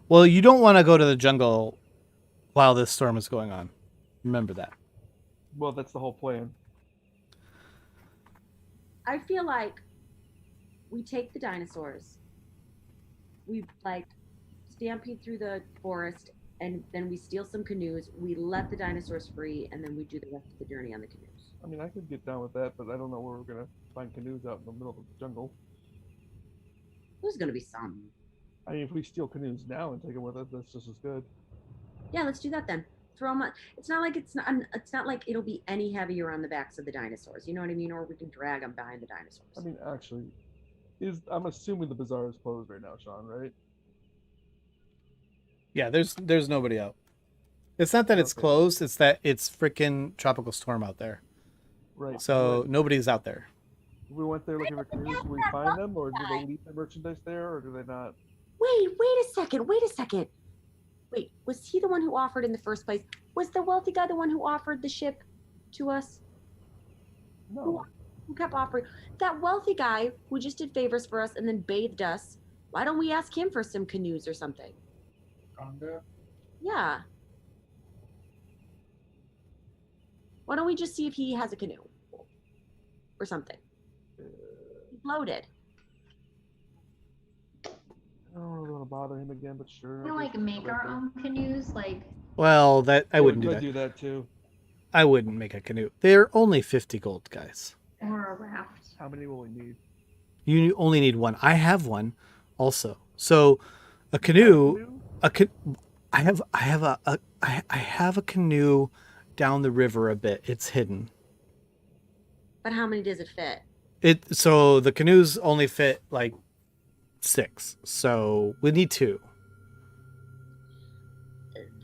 Well, you don't want to go to the jungle while this storm is going on. Remember that. Well, that's the whole plan. I feel like we take the dinosaurs, we like stampede through the forest, and then we steal some canoes. We let the dinosaurs free, and then we do the rest of the journey on the canoes. I mean, I could get down with that, but I don't know where we're gonna find canoes out in the middle of the jungle. There's gonna be some. I mean, if we steal canoes now and take them with us, that's just as good. Yeah, let's do that then. Throw them. It's not like it's not like it'll be any heavier on the backs of the dinosaurs. You know what I mean? Or we can drag them behind the dinosaurs. I mean, actually, I'm assuming the bazaar is closed right now, Sean, right? Yeah, there's nobody out. It's not that it's Okay. closed, it's that it's freaking tropical storm out there. Right. So Right. nobody's out there. We went there looking for canoes. Do we find them, or do they leave their merchandise there, or do they not? Wait a second. Wait, was he the one who offered in the first place? Was the wealthy guy the one who offered the ship to us? No. Who kept offering? That wealthy guy who just did favors for us and then bathed us. Why don't we ask him for some canoes or something? Conga? Yeah. Why don't we just see if he has a canoe or something? He's loaded. I don't really want to bother him again, but sure. We can like make our own canoes, like Well, that I wouldn't do Could that. do that too. I wouldn't make a canoe. They're only 50 gold, guys. or a raft. How many will we need? You only need one. I have one also. So a canoe, I have a canoe down the river a bit. It's hidden. But how many does it fit? So the canoes only fit like 6. So we need 2.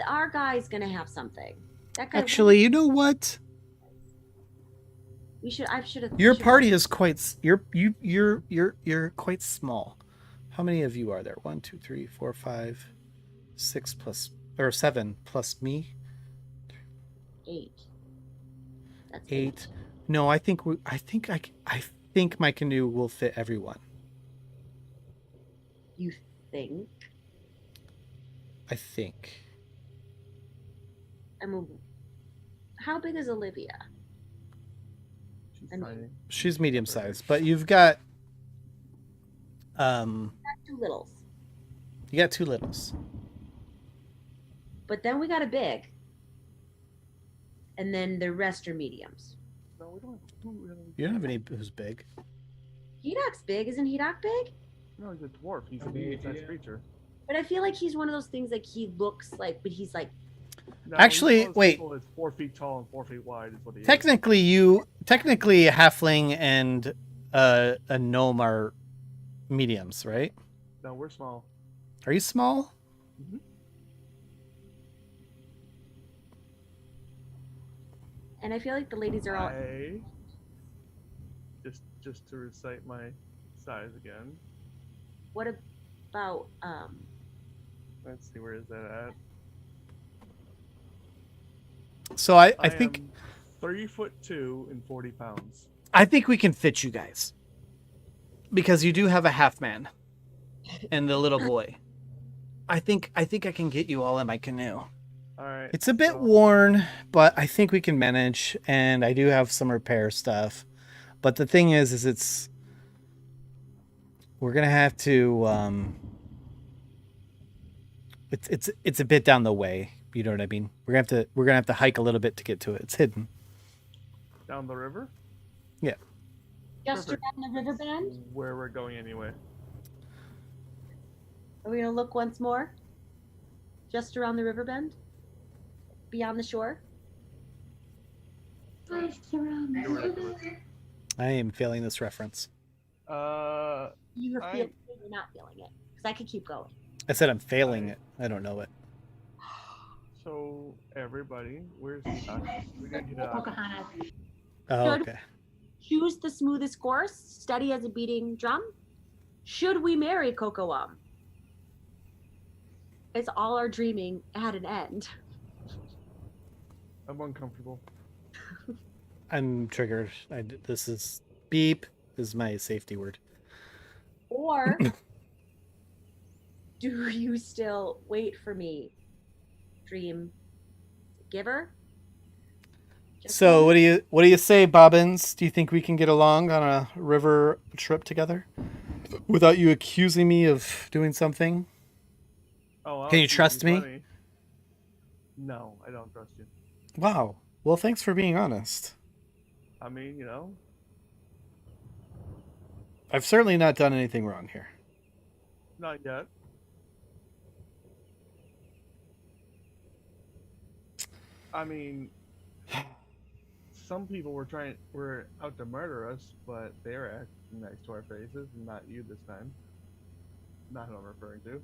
Our guy's gonna have something. That guy. Actually, you know what? I should have. Your party is quite you're quite small. How many of you are there? 1, 2, 3, 4, 5, 6 plus or 7 plus me? 8. That's 8. No, I think I think my canoe will fit everyone. You think? I think. I mean, how big is Olivia? She's I mean- tiny. She's medium sized, but you've got Two littles. you got two littles. But then we got a big. And then the rest are mediums. No, we don't. We don't You don't have any who's big. Hedoc's big. Isn't Hedoc big? no, he's a dwarf. He's a I mean, medium-sized yeah. creature. But I feel like he's one of those things like he looks like, but he's like, No, Actually, he's one of those wait. people that's 4 feet tall and 4 feet wide is what he is. Technically, a halfling and a gnome are mediums, right? No, we're small. Are you small? and I feel like the ladies are all. Just to recite my size again. What about Let's see, where is that at? So I think am 3'2" and 40 pounds. I think we can fit you guys. Because you do have a half man and the little boy. I think I can get you all in my canoe. All right. It's a bit so- worn, but I think we can manage, and I do have some repair stuff. But the thing is we're gonna have to it's a bit down the way, you know what I mean? We're gonna have to hike a little bit to get to it. It's hidden. Down the river? just Perfect. around the river bend? Where we're going anyway. Are we gonna look once more? Just around the river bend? Beyond the shore? I am failing this reference. You're I- feeling it, you're not feeling it. Because I could keep going. I said I'm failing it. I don't know it. So everybody, where's Hedok? We gotta get out. Pocahontas. Oh, Good. okay. Choose the smoothest course, steady as a beating drum. Should we marry Cocoam? It's all our dreaming at an end. I'm uncomfortable. I'm triggered. This is beep. This is my safety word. Or do you still wait for me, dream giver? Just So one? what do you say, Bobbins? Do you think we can get along on a river trip together without you accusing me of doing something? Oh, Can you I'll trust keep you me? funny. No, I don't trust you. Wow. Well, thanks for being honest. I mean, you know, I've certainly not done anything wrong here. not yet. I mean, some people were out to murder us, but they're acting nice to our faces, and not you this time. Not who I'm referring to.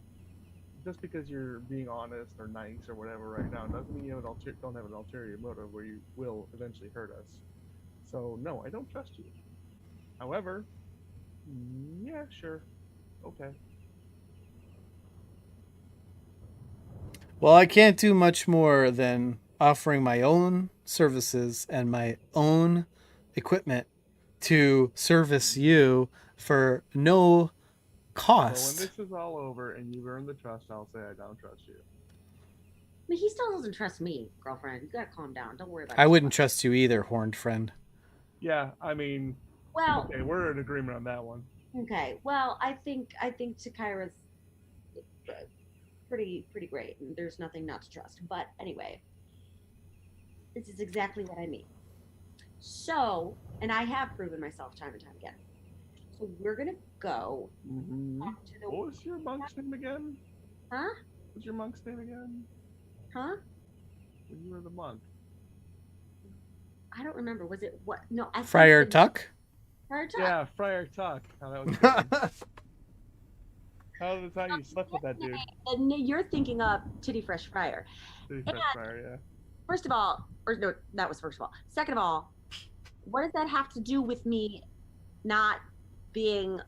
Just because you're being honest or nice or whatever right now doesn't mean you have don't have an ulterior motive where you will eventually hurt us. So no, I don't trust you. However, yeah, sure, okay. Well, I can't do much more than offering my own services and my own equipment to service you for no So when cost. this is all over and you've earned the trust, I'll say I don't trust you. I mean, he still doesn't trust me, girlfriend. You gotta calm down. Don't worry about it. I wouldn't trust you either, horned friend. Yeah, I mean, Well, okay, we're in agreement on that one. okay. Well, I think Takira's pretty great, and there's nothing not to trust. But anyway, this is exactly what I mean. So, and I have proven myself time and time again. So we're gonna go Mm-hmm. back to the What was your monk's name again? huh? What's your monk's name again? Huh? When you were the monk. I don't remember. Was it what? No, I think Friar the- Tuck? Friar Tuck. Yeah, Friar Tuck. How that was good. How the time you slept with that dude? And you're thinking of Titty Fresh Friar. Pretty Yeah. fresh Friar, yeah. First of all, or no, that was first of all. Second of all, what does that have to do with me not being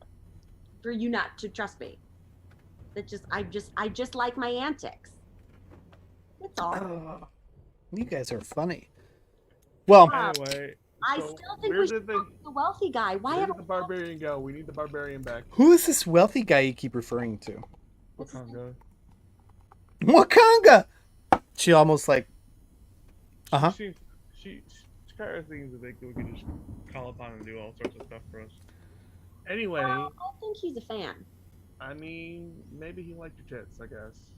for you not to trust me? That I just like my antics. That's all. You guys are funny. Well, Wow. Anyway, I So, still think where we did should they? talk to the wealthy guy. Why Where have did the barbarian go? We need the barbarian back. Who is this wealthy guy you keep referring to? Wakanga. Wakanga. She almost like. Uh-huh. She kind of thinks that we can just call upon and do all sorts of stuff for us. Anyway, Well, I think he's a fan. I mean, maybe he liked your tits, I guess.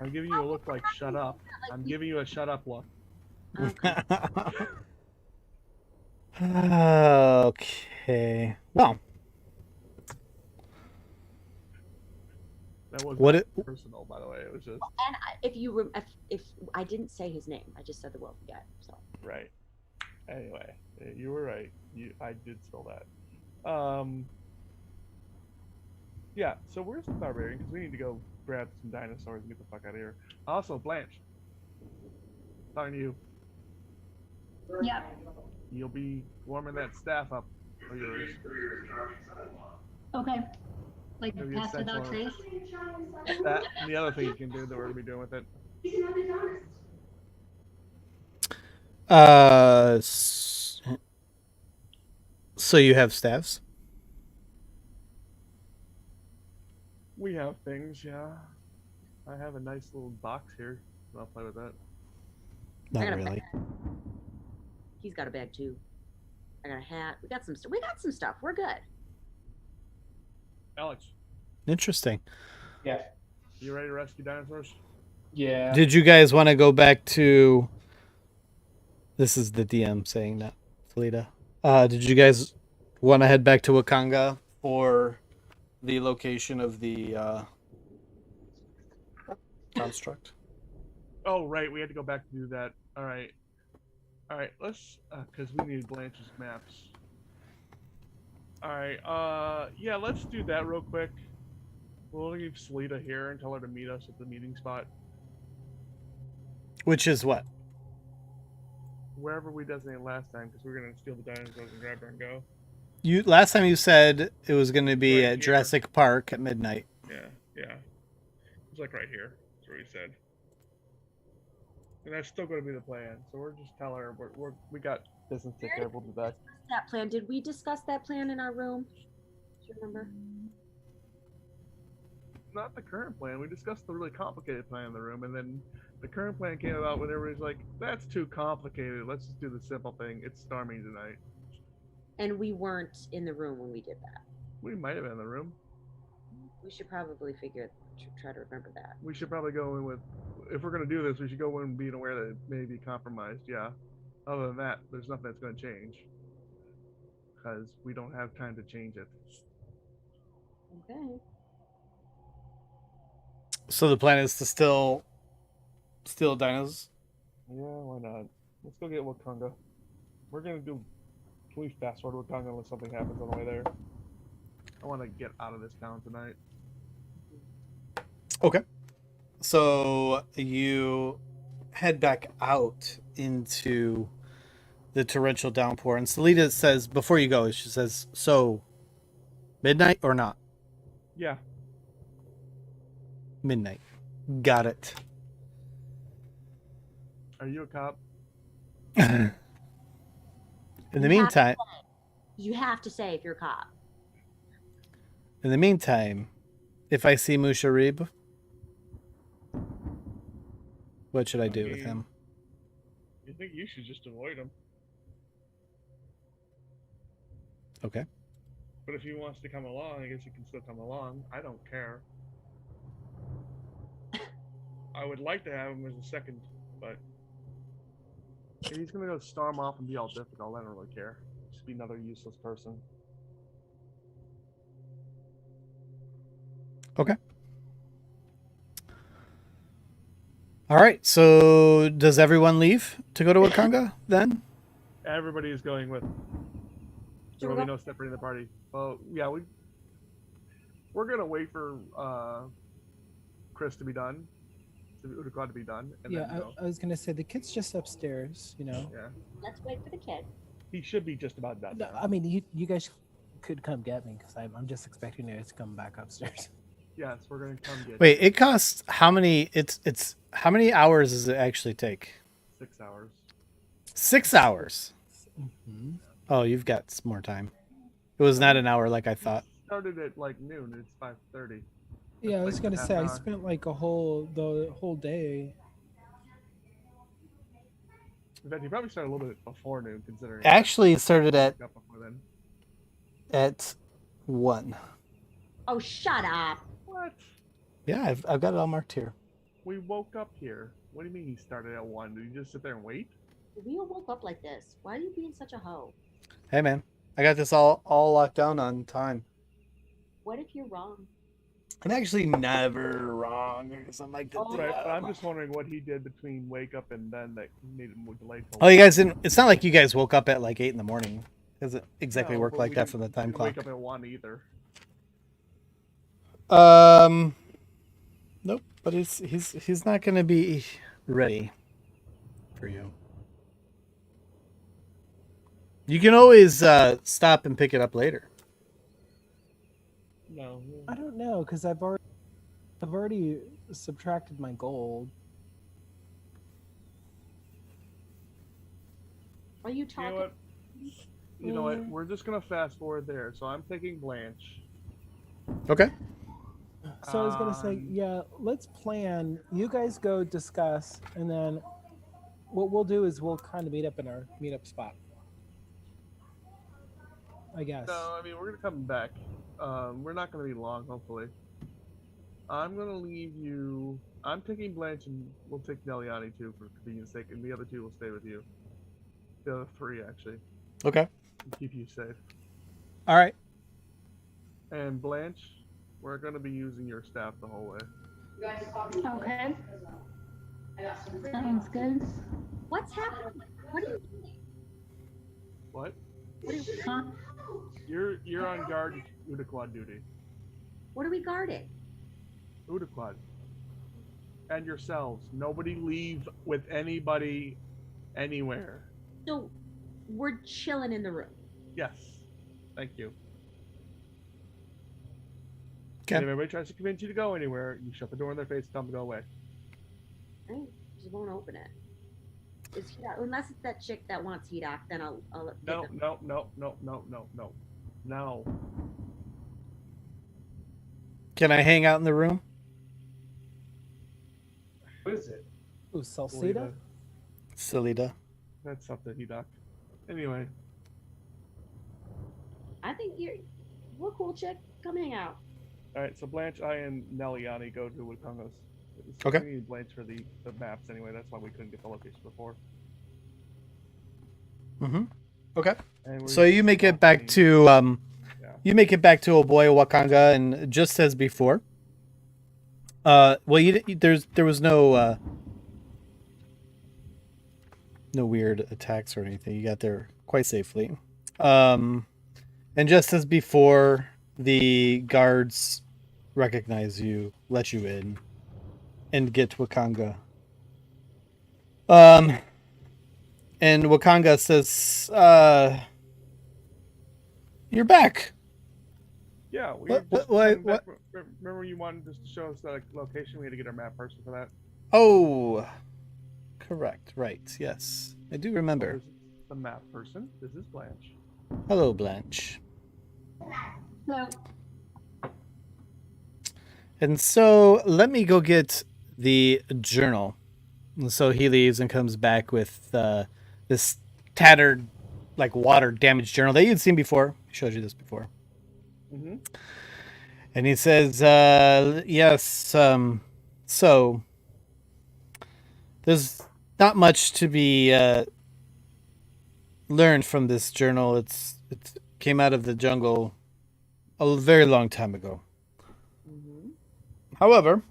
I'm giving you a look like shut up. I'm giving you a shut up look. Okay. Okay. Well, That was What not it- personal, by the way. It was just And if I didn't say his name, I just said the wealthy guy. So right. Anyway, you were right. I did spill that. Yeah. So where's the barbarian? Because we need to go grab some dinosaurs and get the fuck out of here. Also, Blanche. Talking to you. Yep. You'll be warming that staff up of yours. Okay. Like Maybe pass without essential. trace. That and the other thing you can do that we're gonna be doing with it. So you have staffs? We have things, yeah. I have a nice little box here. I'll play with that. I Not got a really. he's got a bag too. I got a hat. We got some stuff. We got some stuff. We're good. Alex, Interesting. Yeah. you ready to rescue dinosaurs? Yeah. Did you guys want to go back to? This is the DM saying that, Felita. Did you guys want to head back to Wakanga for the location of the construct? Oh, right. We had to go back to do that. All right. All right. Let's, because we need Blanche's maps. All right. Yeah, let's do that real quick. We'll leave Selita here and tell her to meet us at the meeting spot. Which is what? Wherever we designated last time, because we're going to steal the dinosaurs and grab her and go. You last time you said it was going to be Right at here. Jurassic Park at midnight. Yeah. It's like right here. That's what he said. And that's still going to be the plan. So we're just telling her we got business to take care of. We'll be back. That plan. Did we discuss that plan in our room? Do you remember? Not the current plan. We discussed the really complicated plan in the room, and then the current plan came about when everybody's like, "That's too complicated. Let's just do the simple thing. It's storming tonight." And we weren't in the room when we did that. We might have been in the room. We should probably try to remember that. We should probably go in with, if we're going to do this, we should go in being aware that it may be compromised. Yeah. Other than that, there's nothing that's going to change because we don't have time to change it. Okay. So the plan is to still steal dinos. Yeah, why not? Let's go get Wakanga. We're going to do. Can we fast forward to Wakanga unless something happens on the way there? I want to get out of this town tonight. Okay. So you head back out into the torrential downpour, and Selita says, before you go, she says, "So, midnight or not?" Yeah. Midnight. Got it. Are you a cop? In the meantime, You have to say if you're a cop. if I see Musharib, what should I do with mean, him? You think you should just avoid him. Okay. But if he wants to come along, I guess he can still come along. I don't care. I would like to have him as a second, but if he's gonna go storm off and be all difficult, I don't really care. Just be another useless person. Okay. All right. So does everyone leave to go to Wakanga then? Everybody is going with. There will be no separating the party. Well, yeah, we're gonna wait for Chris to be done, Utakon to be done, and Yeah, then go. I was gonna say the kid's just upstairs. You know. Yeah, Let's wait for the kid. he should be just about done. No, I mean, you guys could come get me because I'm just expecting you to come back upstairs. Yes, we're gonna come get. Wait, it costs how many? It's how many hours does it actually take? 6 hours. 6 hours. Mm-hmm. Oh, you've got more time. It was not an hour like I thought. Started at like noon. It's 5:30. Yeah, I was like gonna half say an I hour. spent like the whole day. In fact, you probably started a little bit before noon, considering. Actually, it started I woke up before then. at 1. Oh, shut up. What? Yeah, I've got it all marked here. We woke up here. What do you mean he started at 1? Did you just sit there and wait? We all woke up like this. Why are you being such a hoe? Hey man, I got this all locked down on time. What if you're wrong? I'm actually never wrong because I'm like the Oh. Right, but I'm just wondering what he did between wake up and then that made him delayed. Oh, you guys didn't. It's not like you guys woke up at like 8 in the morning. It doesn't exactly No, work but like we that didn't- from the we time didn't clock. Wake up at 1 either. Nope. But he's not gonna be ready for you. You can always stop and pick it up later. No. I don't know because I've already subtracted my gold. Are you You talking? know what? You know what? We're just gonna fast forward there. So I'm taking Blanche. Okay. So I was gonna say, yeah, let's plan. You guys go discuss, and then what we'll do is we'll kind of meet up in our meetup spot. I guess. No, I mean we're gonna come back. We're not gonna be long, hopefully. I'm gonna leave you. I'm taking Blanche, and we'll take Neliani too for convenience sake, and the other 2 will stay with you. The other 3 actually, Okay. to keep you safe. All right. And Blanche, we're gonna be using your staff the whole way. Okay. Sounds good. What's happening? What are you doing? What? Huh? You're on guard Udaquad duty. What are we guarding? Udaquad. And yourselves. Nobody leave with anybody anywhere. So we're chilling in the room. Yes. Thank you. Okay. And if everybody tries to convince you to go anywhere, you shut the door in their face and tell them to go away. I just won't open it. Unless it's that chick that wants Hedok, then I'll No, get them. no. No. Can I hang out in the room? What is it? Ooh, Salsita? Salida. That's something he doc. Anyway, I think we're cool, chick. Come hang out. alright, so Blanche, I, and Neliani go to Wakanga's. Okay. We need Blanche for the maps anyway, that's why we couldn't get the location before. Mm-hmm. Okay. And we're So you make it back to you make it back to Oboya Wakanga, and just as before. Well, there was no weird attacks or anything. You got there quite safely. And just as before, the guards recognize you, let you in, and get Wakanga. And Wakanga says, "You're back." Yeah, we What- were just what- coming back remember you wanted us to show us the location? We had to get our map person for that. Oh, correct. Right. Yes, I do remember. This is the map person. This is Blanche. Hello, Blanche. So, And so let me go get the journal. And so he leaves and comes back with this tattered, like water damaged journal that you'd seen before. He showed you this before. Mm-hmm. And he says, yes, so there's not much to be learned from this journal. It came out of the jungle a very long time ago. Mm-hmm. However,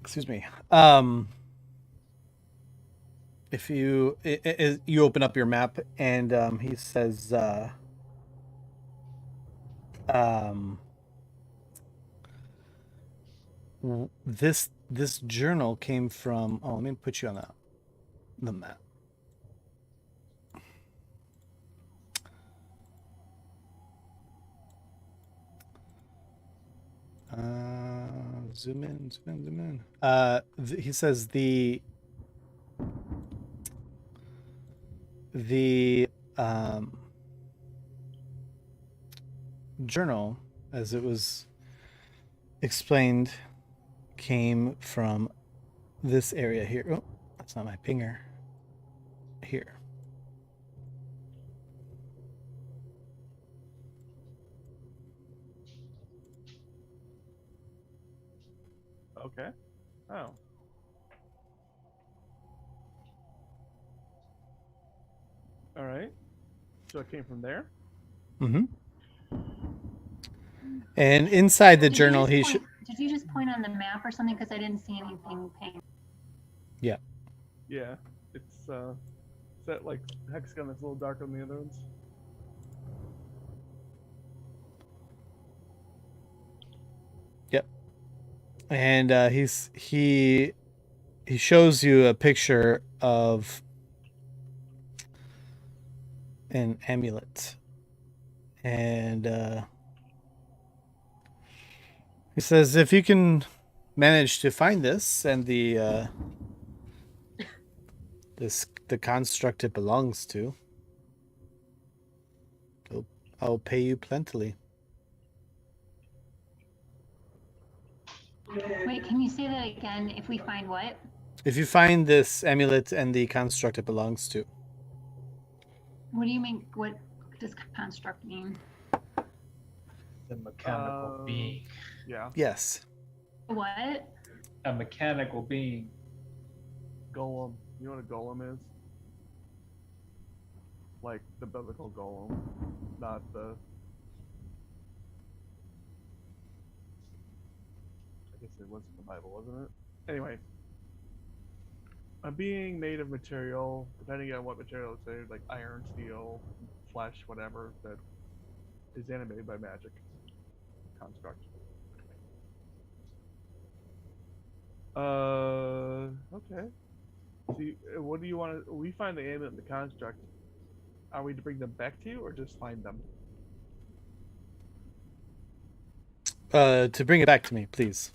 excuse me, if you open up your map and he says, this journal came from. Oh, let me put you on the map. Zoom in. He says the journal, as it was explained, came from this area here. Oh, that's not my pinger. Here. Okay. Oh. All right. So it came from there? Mm-hmm. And inside the Did you journal, just did you just point on the map or something? Because I didn't see anything pink. Yeah. Yeah. It's set like hexagon that's a little darker than the other ones. Yep. And he shows you a picture of an amulet, and he says, if you can manage to find this and the the construct it belongs to, I'll pay you plentifully. Wait, can you say that again? If we find what? If you find this amulet and the construct it belongs to. What do you mean? What does construct mean? The mechanical being. Yeah. Yes. What? A mechanical being. Golem. You know what a golem is? Like the biblical golem, not the. I guess it was in the Bible, wasn't it? Anyway, a being made of material, depending on what material it's made, like iron, steel, flesh, whatever, that is animated by magic. Construct. Okay. See, what do you want to? We find the amulet and the construct. Are we to bring them back to you, or just find them? To bring it back to me, please.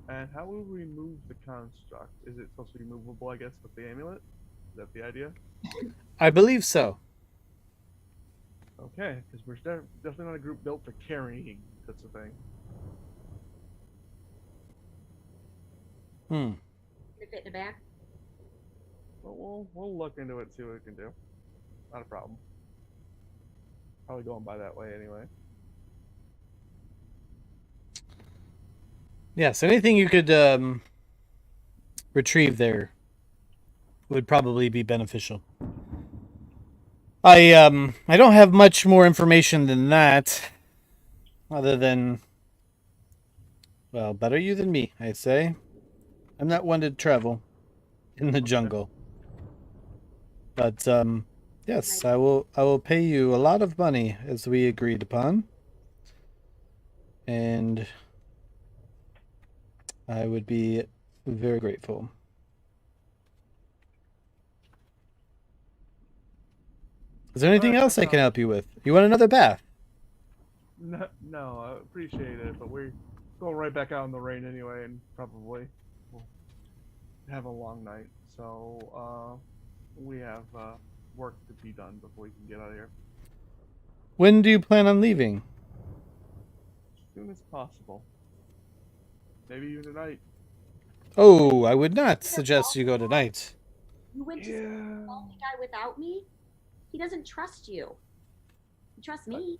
And how will we remove the construct? Is it supposed to be movable, I guess, with the amulet? Is that the idea? I believe so. Okay, because we're definitely not a group built for carrying such a thing. Can it fit in the back? But we'll look into it, see what we can do. Not a problem. Probably going by that way anyway. Yes, anything you could retrieve there would probably be beneficial. I don't have much more information than that, other than, well, better you than me, I'd say. I'm not one to travel in the jungle, but yes, I will pay you a lot of money as we agreed upon, and I would be very grateful. Is there anything else I can help you with? You want another bath? No, I appreciate it, but we're going right back out in the rain anyway, and probably we'll have a long night. So we have work to be done before we can get out of here. When do you plan on leaving? As soon as possible. Maybe even tonight. Oh, I would not suggest you go tonight. You went to see the wealthy guy without me? He doesn't trust you. He trusts me.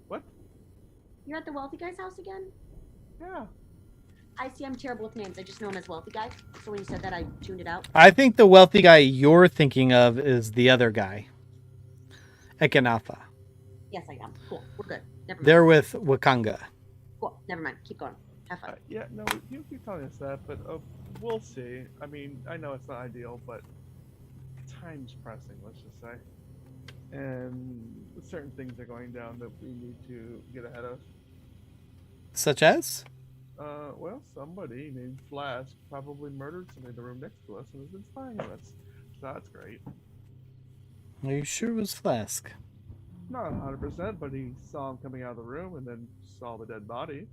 What? You're at the wealthy guy's house again? Yeah. I see I'm terrible with names. I just know him as wealthy guy. So when you said that, I tuned it out. I think the wealthy guy you're thinking of is the other guy. Ekanafa. Yes, I am. Cool. We're good. Never mind. They're with Wakanga. Cool. Never mind. Keep going. Have fun. Yeah, no, you keep telling us that, but we'll see. I mean, I know it's not ideal, but time's pressing, let's just say. And certain things are going down that we need to get ahead of. Such as? Well, somebody named Flask probably murdered somebody in the room next to us and has been spying on us. So that's great. Are you sure it was Flask? Not 100%, but he saw him coming out of the room and then saw the dead body.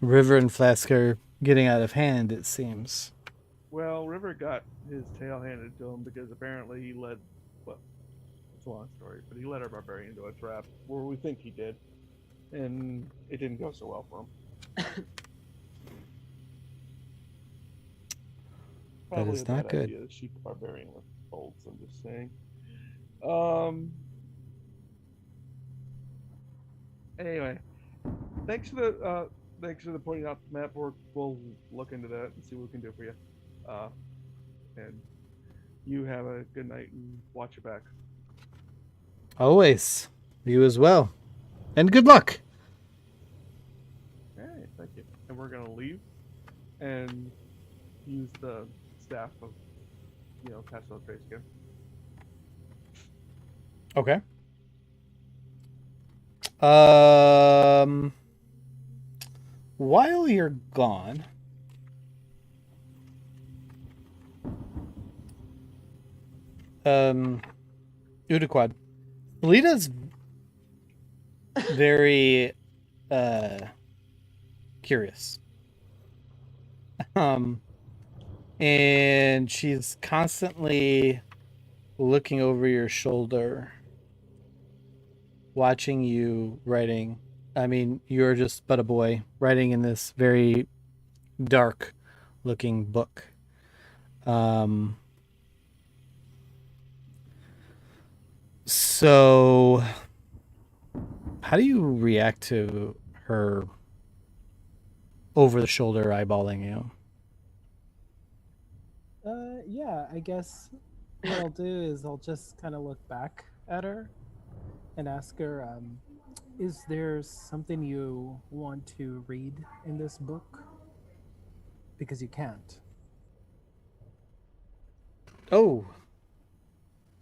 River and Flask are getting out of hand, it seems. Well, River got his tail handed to him because apparently he led. Well, it's a long story, but he led our barbarian into a trap, or we think he did, and it didn't go so well for him. That Probably is a bad not good. idea to shoot the barbarian with bolts. I'm just saying. Anyway, thanks for the pointing out the map. We'll look into that and see what we can do for you. And you have a good night and watch your back. Always. You as well. And good luck. All right, thank you. And we're gonna leave and use the staff of, Pastoral Trace again. Okay. While you're gone, Udaquad, Lita's very curious. And she's constantly looking over your shoulder, watching you writing. I mean, you're just but a boy writing in this very dark looking book. So how do you react to her over the shoulder eyeballing you? Yeah, I guess what I'll do is I'll just kind of look back at her and ask her, is there something you want to read in this book? Because you can't. Oh,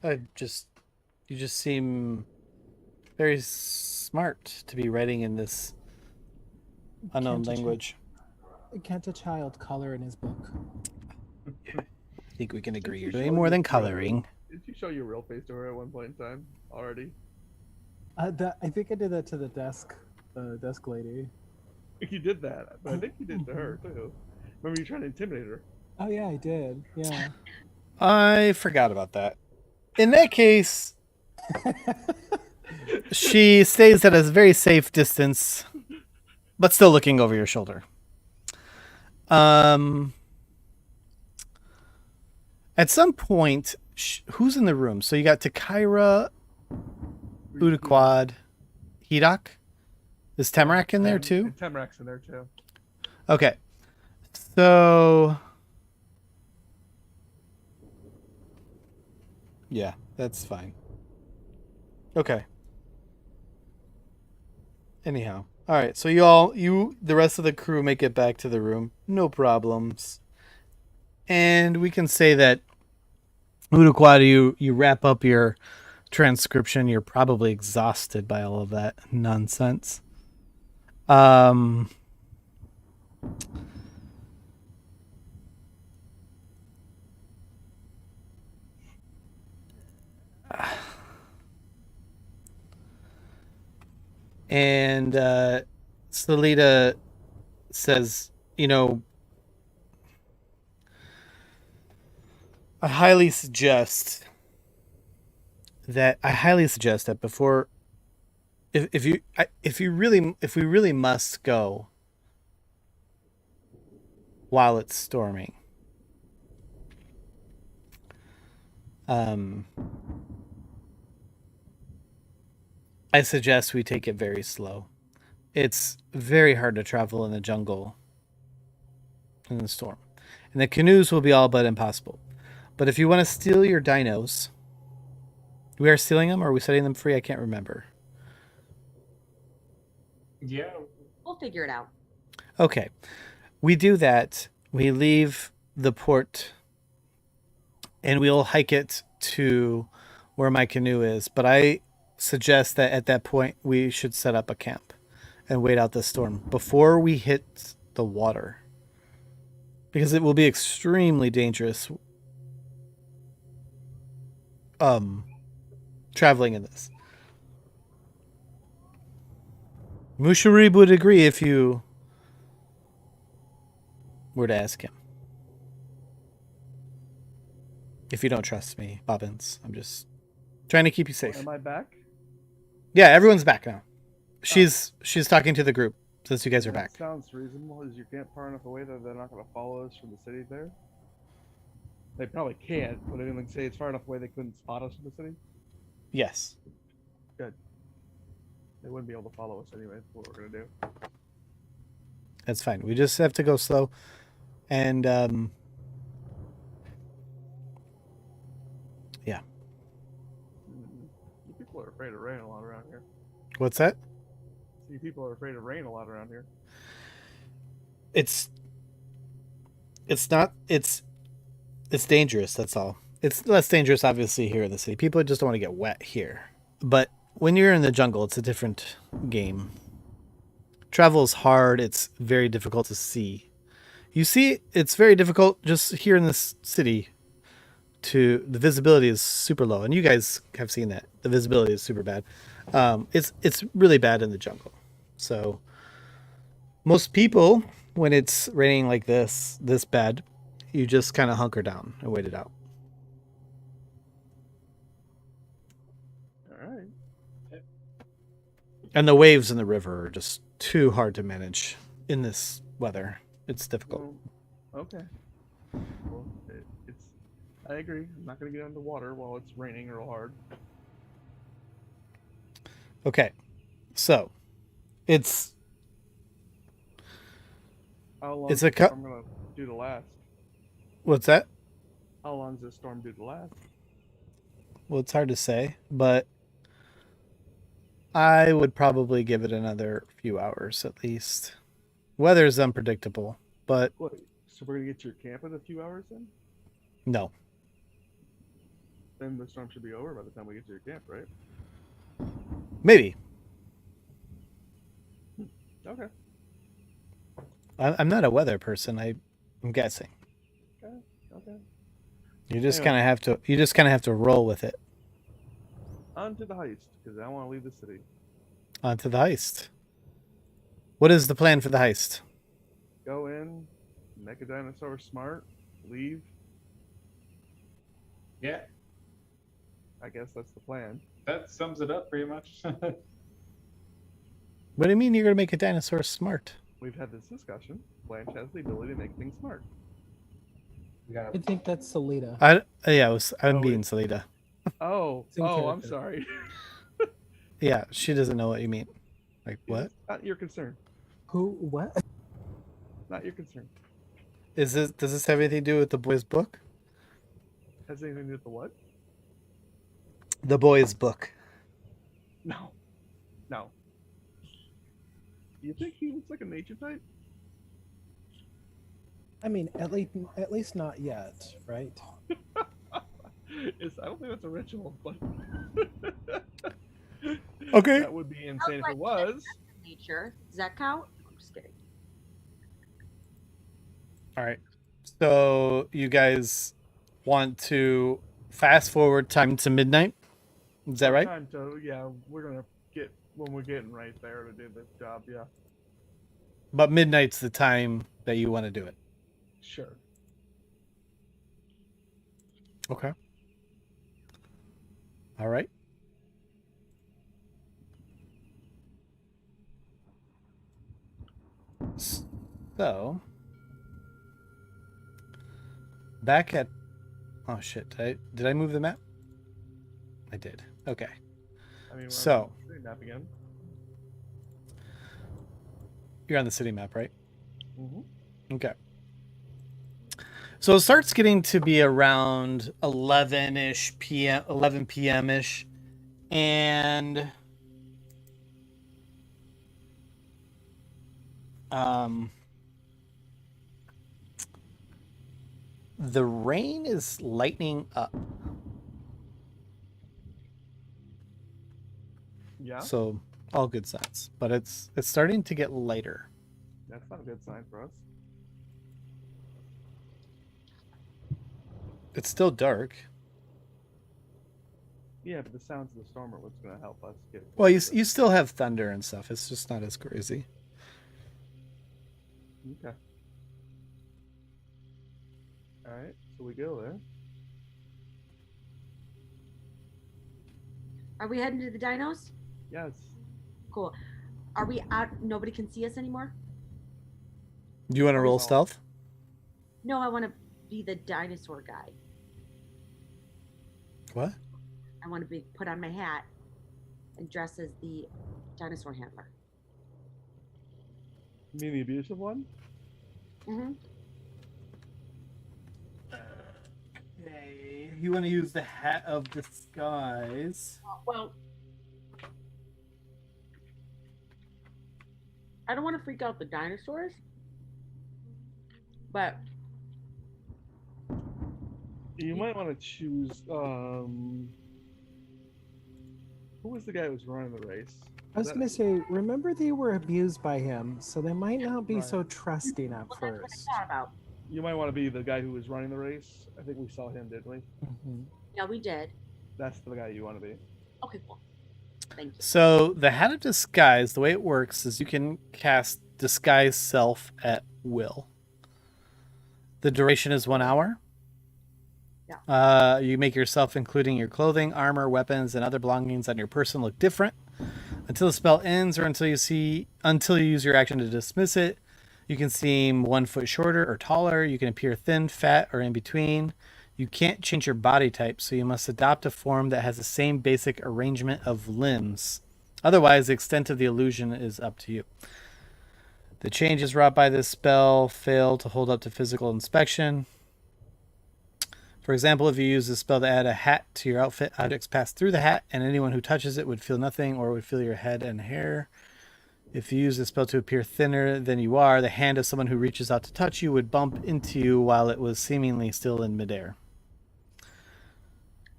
you just seem very smart to be writing in this unknown language. Can't a child color in his book? I think we can agree you're doing more than coloring. Did you show your real face to her at one point in time already? I think I did that to the desk lady. You did that, but I think you did it to her too. Remember you trying to intimidate her? Oh yeah, I did. Yeah. I forgot about that. In that case, she stays at a very safe distance, but still looking over your shoulder. At some point, who's in the room? So you got Takira, Udaquad, Hidak. Is Temrak in there too? Temrak's in there too. Okay. So yeah, that's fine. Okay. Anyhow. All right. So the rest of the crew make it back to the room. No problems. And we can say that Udaquad, you wrap up your transcription. You're probably exhausted by all of that nonsense. And Salita says, I highly suggest that before, if we really must go while it's storming, I suggest we take it very slow. It's very hard to travel in the jungle in the storm, and the canoes will be all but impossible. But if you want to steal your dinos, we are stealing them, or are we setting them free? I can't remember. Yeah. We'll figure it out. Okay. We do that. We leave the port and we'll hike it to where my canoe is. But I suggest that at that point we should set up a camp and wait out the storm before we hit the water, because it will be extremely dangerous traveling in this. Musharib would agree if you were to ask him. If you don't trust me, Bobbins, I'm just trying to keep you safe. Am I back? Yeah, everyone's back now. She's talking to the group since you guys are That back. sounds reasonable. Is your camp far enough away that they're not going to follow us from the city there? They probably can't, but I mean, say it's far enough away they couldn't spot us from the city? Yes. Good. They wouldn't be able to follow us anyway. That's what we're going to do. That's fine. We just have to go slow. And, yeah. You people are afraid of rain a lot around here. What's that? You people are afraid of rain a lot around here. It's dangerous, that's all. It's less dangerous, obviously, here in the city. People just don't want to get wet here. But when you're in the jungle, it's a different game. Travel is hard. It's very difficult to see. You see, it's very difficult just here in this city. The visibility is super low, and you guys have seen that. The visibility is super bad. It's really bad in the jungle. So most people, when it's raining like this bad, you just kind of hunker down and wait it out. All right. And the waves in the river are just too hard to manage in this weather. It's difficult. Well, okay. Well, I agree. I'm not going to get under water while it's raining real hard. Okay. So, it's How long It's is a the storm going to do to last? what's that? How long is this storm due to last? Well, it's hard to say, but I would probably give it another few hours at least. Weather's unpredictable, but What? So we're going to get to your camp in a few hours then? no. Then the storm should be over by the time we get to your camp, right? Maybe. Okay. I'm not a weather person. I'm guessing. Okay. You just Anyway. kind of have to roll with it. On to the heist, because I want to leave the city. On to the heist. What is the plan for the heist? Go in, make a dinosaur smart, leave. Yeah, I guess that's the plan. that sums it up pretty much. What do you mean you're going to make a dinosaur smart? We've had this discussion. Blanche has the ability to make things smart. We gotta I think that's Salita. I'm Oh, being wait. Salita. Oh, It's in I'm character. sorry. Yeah, she doesn't know what you mean. Like what? Not your concern. Who? What? Not your concern. Does this have anything to do with the boys' book? Has anything to do with the what? The boys' book. No. No. Do you think he looks like a nature type? I mean, at least not yet, right? I don't think that's a ritual, but Okay. that would be insane if it was. Nature. Does that count? I'm just kidding. All right. So you guys want to fast forward time to midnight? Is that right? Time to, yeah, we're gonna get when we're getting right there to do this job. Yeah, But midnight's the time that you want to do it. sure. Okay. All right. So, back at oh shit, did I move the map? I did. Okay. I mean, we're So- on the city map again. You're on the city map, right? Mm-hmm. Okay. So it starts getting to be around 11-ish p.m., 11 p.m.-ish. And the rain is lightening up. Yeah, So all good signs. But it's starting to get lighter. that's not a good sign for us. It's still dark. Yeah, but the sounds of the storm are what's going to help us get. Well, you still have thunder and stuff. It's just not as crazy. Okay. Alright, so we go there. Are we heading to the dinos? Yes. Cool. Are we out? Nobody can see us anymore? Do you want to roll so. stealth? No, I want to be the dinosaur guy. What? I want to be put on my hat and dress as the dinosaur handler. You mean the abusive one? Mm-hmm. Okay. You want to use the hat of disguise? Well, I don't want to freak out the dinosaurs, but You might want to choose. Who was the guy who was running the race? I was going to say, remember they were abused by him, so they might not be Right. so trusting at well, that's what first. I thought about. You might want to be the guy who was running the race. I think we saw him, didn't we? Mhm. Yeah, we did. That's the guy you want to be. Okay, cool. Thank you. So the hat of disguise, the way it works is you can cast disguise self at will. The duration is 1 hour. Yeah. You make yourself, including your clothing, armor, weapons, and other belongings on your person, look different until the spell ends, or until you use your action to dismiss it. You can seem 1 foot shorter or taller. You can appear thin, fat, or in between. You can't change your body type, so you must adopt a form that has the same basic arrangement of limbs. Otherwise, the extent of the illusion is up to you. The changes wrought by this spell fail to hold up to physical inspection. For example, if you use this spell to add a hat to your outfit, objects pass through the hat, and anyone who touches it would feel nothing or would feel your head and hair. If you use this spell to appear thinner than you are, the hand of someone who reaches out to touch you would bump into you while it was seemingly still in midair.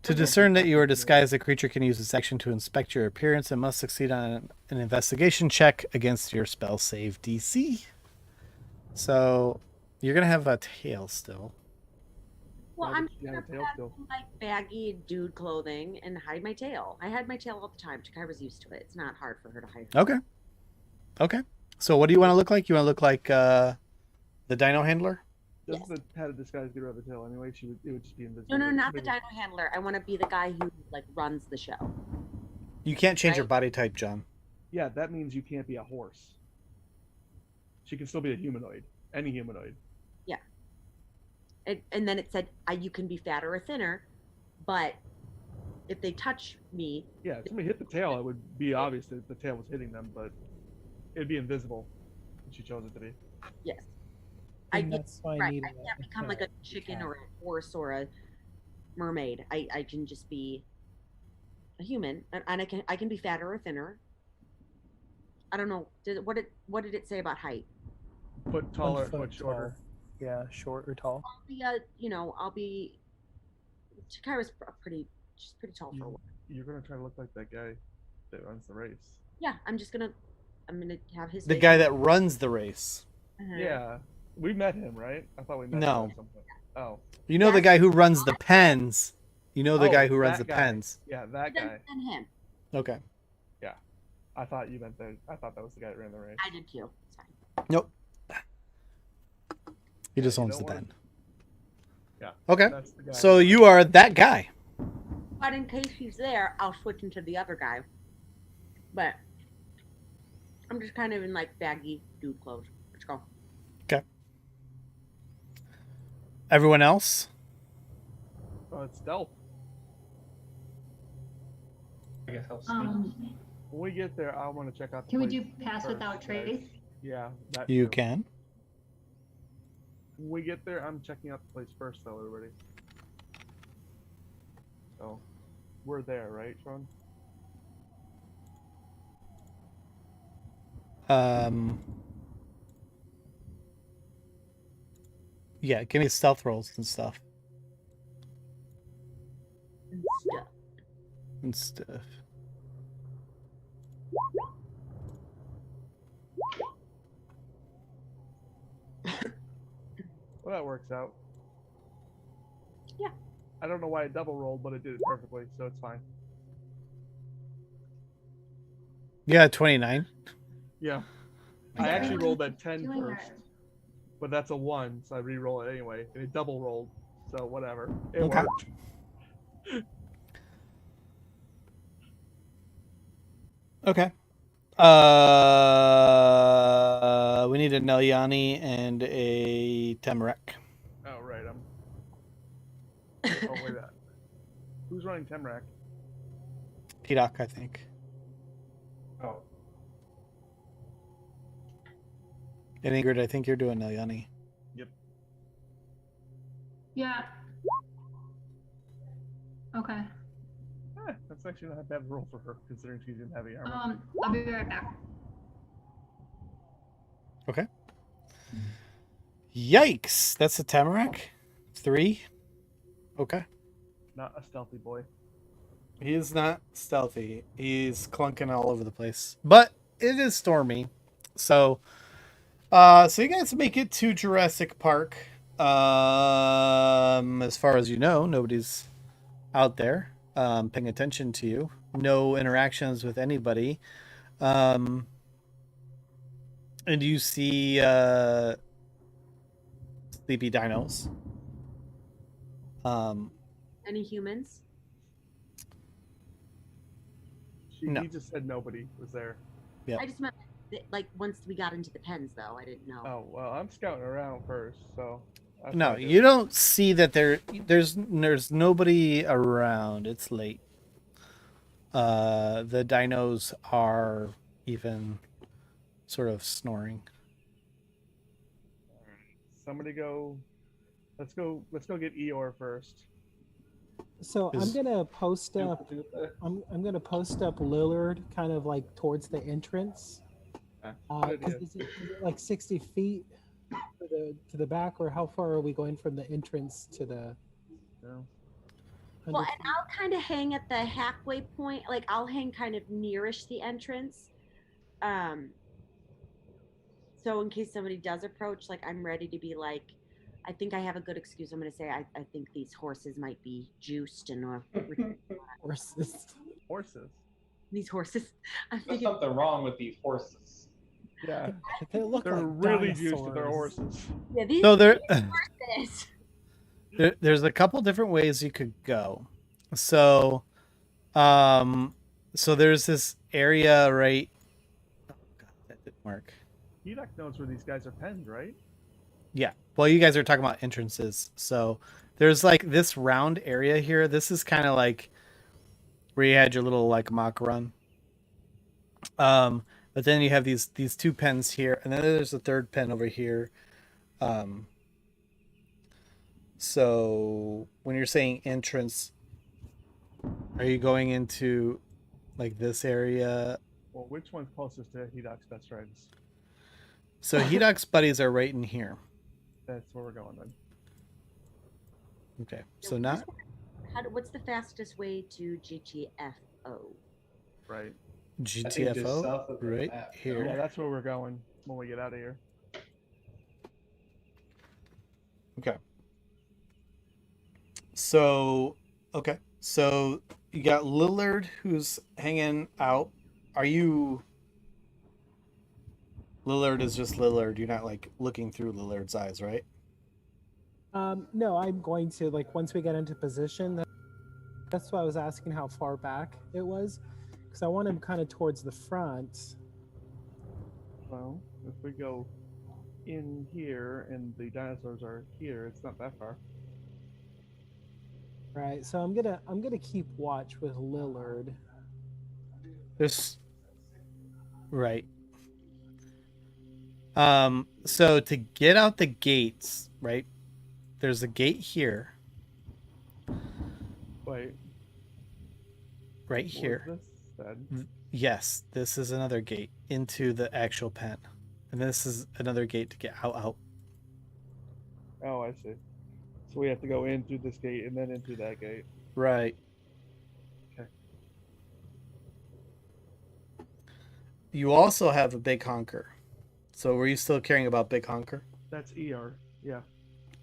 To discern that you are disguised, the creature can use this action to inspect your appearance and must succeed on an investigation check against your spell save DC. So you're going to have a tail still. Well, Why I'm would you gonna have a tail put still? on some, like baggy dude clothing and hide my tail. I had my tail all the time. Kyra's used to it. It's not hard for her to hide. Okay. Okay. So what do you want to look like? You want to look like the dino handler? Doesn't the hat of disguise get rid of the tail anyway? It would just be invisible. No, not the Maybe- dino handler. I want to be the guy who like runs the show. You can't change your Right. body type, John. Yeah, that means you can't be a horse. She can still be a humanoid. Any humanoid. And then it said you can be fatter or thinner, but if they touch me, Yeah, if somebody hit the tail, it would be obvious that the tail was hitting them, but it'd be invisible. If she chose it to be. yes, And that's why I right. need I can't become like a chicken or a horse or a mermaid. I can just be a human, and I can be fatter or thinner. I don't know. What did it say about height? Foot 1 taller, foot foot shorter. tall. Yeah, short or tall. I'll be. Kyra's she's pretty tall for a woman. You're gonna try to look like that guy that runs the race. Yeah, I'm gonna have his. The face. guy that runs the race. Uh-huh. Yeah, we met him, right? I thought we met No. him at some point. Oh, You know the guy who runs the pens. You know the Oh, guy who runs that the guy. pens. yeah, that Then, guy. then him. Okay. I thought you meant that. I thought that was the guy that ran the race. I did too. It's fine. Nope. He just you owns the don't wanna- pen. Yeah. Okay. That's the guy. So you are that guy. But in case he's there, I'll switch into the other guy. But I'm just kind of in like baggy dude clothes. Let's go. Everyone else? Oh, it's stealth. I guess I'll sneak. When we get there, I want to check out. The Can we place do pass first, without guys. trace? Yeah, that You too. can. When we get there, I'm checking out the place first, though, everybody. So, we're there, right, Sean? Yeah, give me stealth rolls and stuff. And stuff. And stuff. Well, that works out. Yeah. I don't know why it double rolled, but it did it perfectly, so it's fine. Yeah, 29. Yeah. Is I actually everyone rolled that 10 doing first, or- but that's a 1, so I re-roll it anyway, and it double rolled. so whatever. It Okay. worked. Okay. We need a Nelyani and a Temrek. Oh right, oh wait, who's running Temrak? P-Doc, I think. Oh, And Ingrid, I think you're doing Nelyani. Yep. Yeah. Okay. That's actually not a bad roll for her, considering she's in heavy armor. I'll be right back. Okay. Yikes! That's a Tamarack. 3. Okay. Not a stealthy boy. He is not stealthy. He's clunking all over the place. But it is stormy. So you guys make it to Jurassic Park. As far as you know, nobody's out there paying attention to you. No interactions with anybody. And you see sleepy dinos. Any humans? No. He just said nobody was there. Yep. I just meant like once we got into the pens, though. I didn't know. Oh well, I'm scouting around first, so. that's No, what I did. you don't see that there's nobody around. It's late. The dinos are even sort of snoring. Somebody go. Let's go get Eeyore first. So I'm Is- gonna post up. I'm gonna post up Lillard, kind of like towards the entrance. Good idea. Is it like 60 feet to the back, or how far are we going from the entrance to the? No. Well, and I'll kind of hang at the halfway point. Like I'll hang kind of nearish the entrance. So in case somebody does approach, like I'm ready to be like, I think I have a good excuse. I'm going to say I think these horses might be juiced and horses. Horses. these horses. I'm there's thinking, something wrong with these horses. Yeah, They look they're like really juiced with their dinosaurs. horses. yeah, these So horses. there's a couple different ways you could go. So there's this area right. Oh God, that didn't work. Edok knows where these guys are penned, right? Yeah. Well, you guys are talking about entrances. So there's like this round area here. This is kind of like where you had your little like mock run. But then you have these 2 pens here, and then there's a 3rd pen over here. So when you're saying entrance, are you going into like this area? Well, which one's closest to Hedok's best friends? So Hedok's buddies are right in here. That's where we're going then. Okay. So not What's the fastest way to GTFO? Right. I think just GTFO south of the right map. here. Yeah, that's where we're going when we get out of here. Okay. So you got Lillard who's hanging out. Are you? Lillard is just Lillard. You're not like looking through Lillard's eyes, right? No, I'm going to like once we get into position. That's why I was asking how far back it was, because I want him kind of towards the front. Well, if we go in here and the dinosaurs are here, it's not that far. Right. So I'm gonna keep watch with Lillard. There's right. So to get out the gates, right? There's a gate here, Wait. right what was here. this then? Yes, this is another gate into the actual pen. And this is another gate to get out. Oh, I see. So we have to go in through this gate and then into that gate. Right. Okay. You also have a big honker. So were you still caring about big honker? That's Eeyore. Yeah.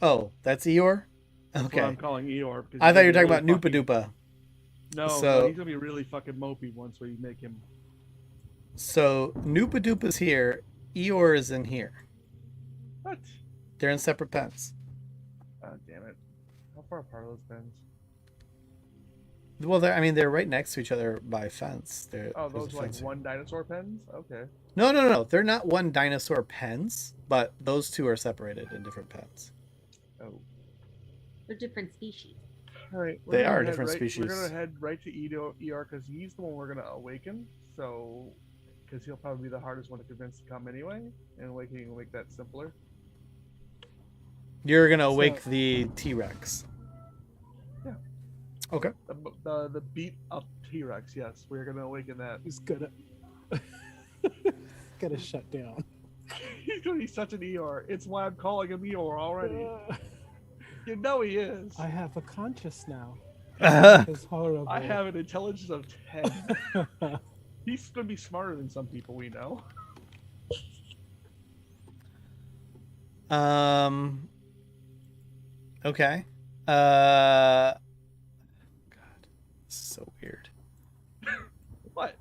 Oh, that's Eeyore? That's Okay. what I'm calling Eeyore. because I he's thought you were gonna talking be about really Noopa fucking- Doopa. No, So- he's gonna be really fucking mopey once we make him. So Noopa Doopa's here. Eeyore is in here. What? They're in separate pens. Oh, damn it. far apart are those pens? Well, they're right next to each other by a fence. Oh, there's a those are like fence here. one dinosaur pens? Okay. No. They're not one dinosaur pens, but those two are separated in different pens. Oh. They're different species. All right. They are different species. We're gonna head right to ER because he's the one we're gonna awaken. So, because he'll probably be the hardest one to convince to come anyway, and awakening will make that simpler. You're gonna awake the T-Rex. Yeah. Okay. The beat up T-Rex. Yes, we're gonna awaken that. He's gonna gotta shut down. He's gonna be such an ER. It's why I'm calling him ER already. You know he is. I have a conscience now. Uh-huh. It's horrible. I have an intelligence of 10. He's gonna be smarter than some people we know. Okay. God, this is so weird. What?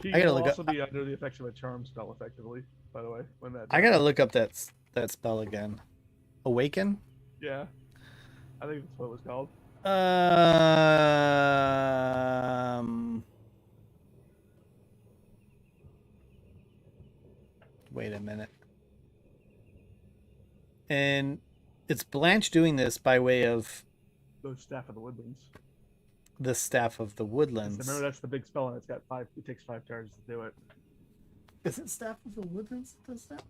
He I gotta will look also up. be under the effects of a charm spell, effectively. By the way, when that. I gotta look up that spell again. Awaken. Yeah, I think that's what it was called. Wait a minute. And it's Blanche doing this by way of The Staff of the Woodlands. the Staff of the Woodlands. Remember, that's the big spell, and it's got 5. It takes 5 charges to do it. Is it Staff of the Woodlands that does that?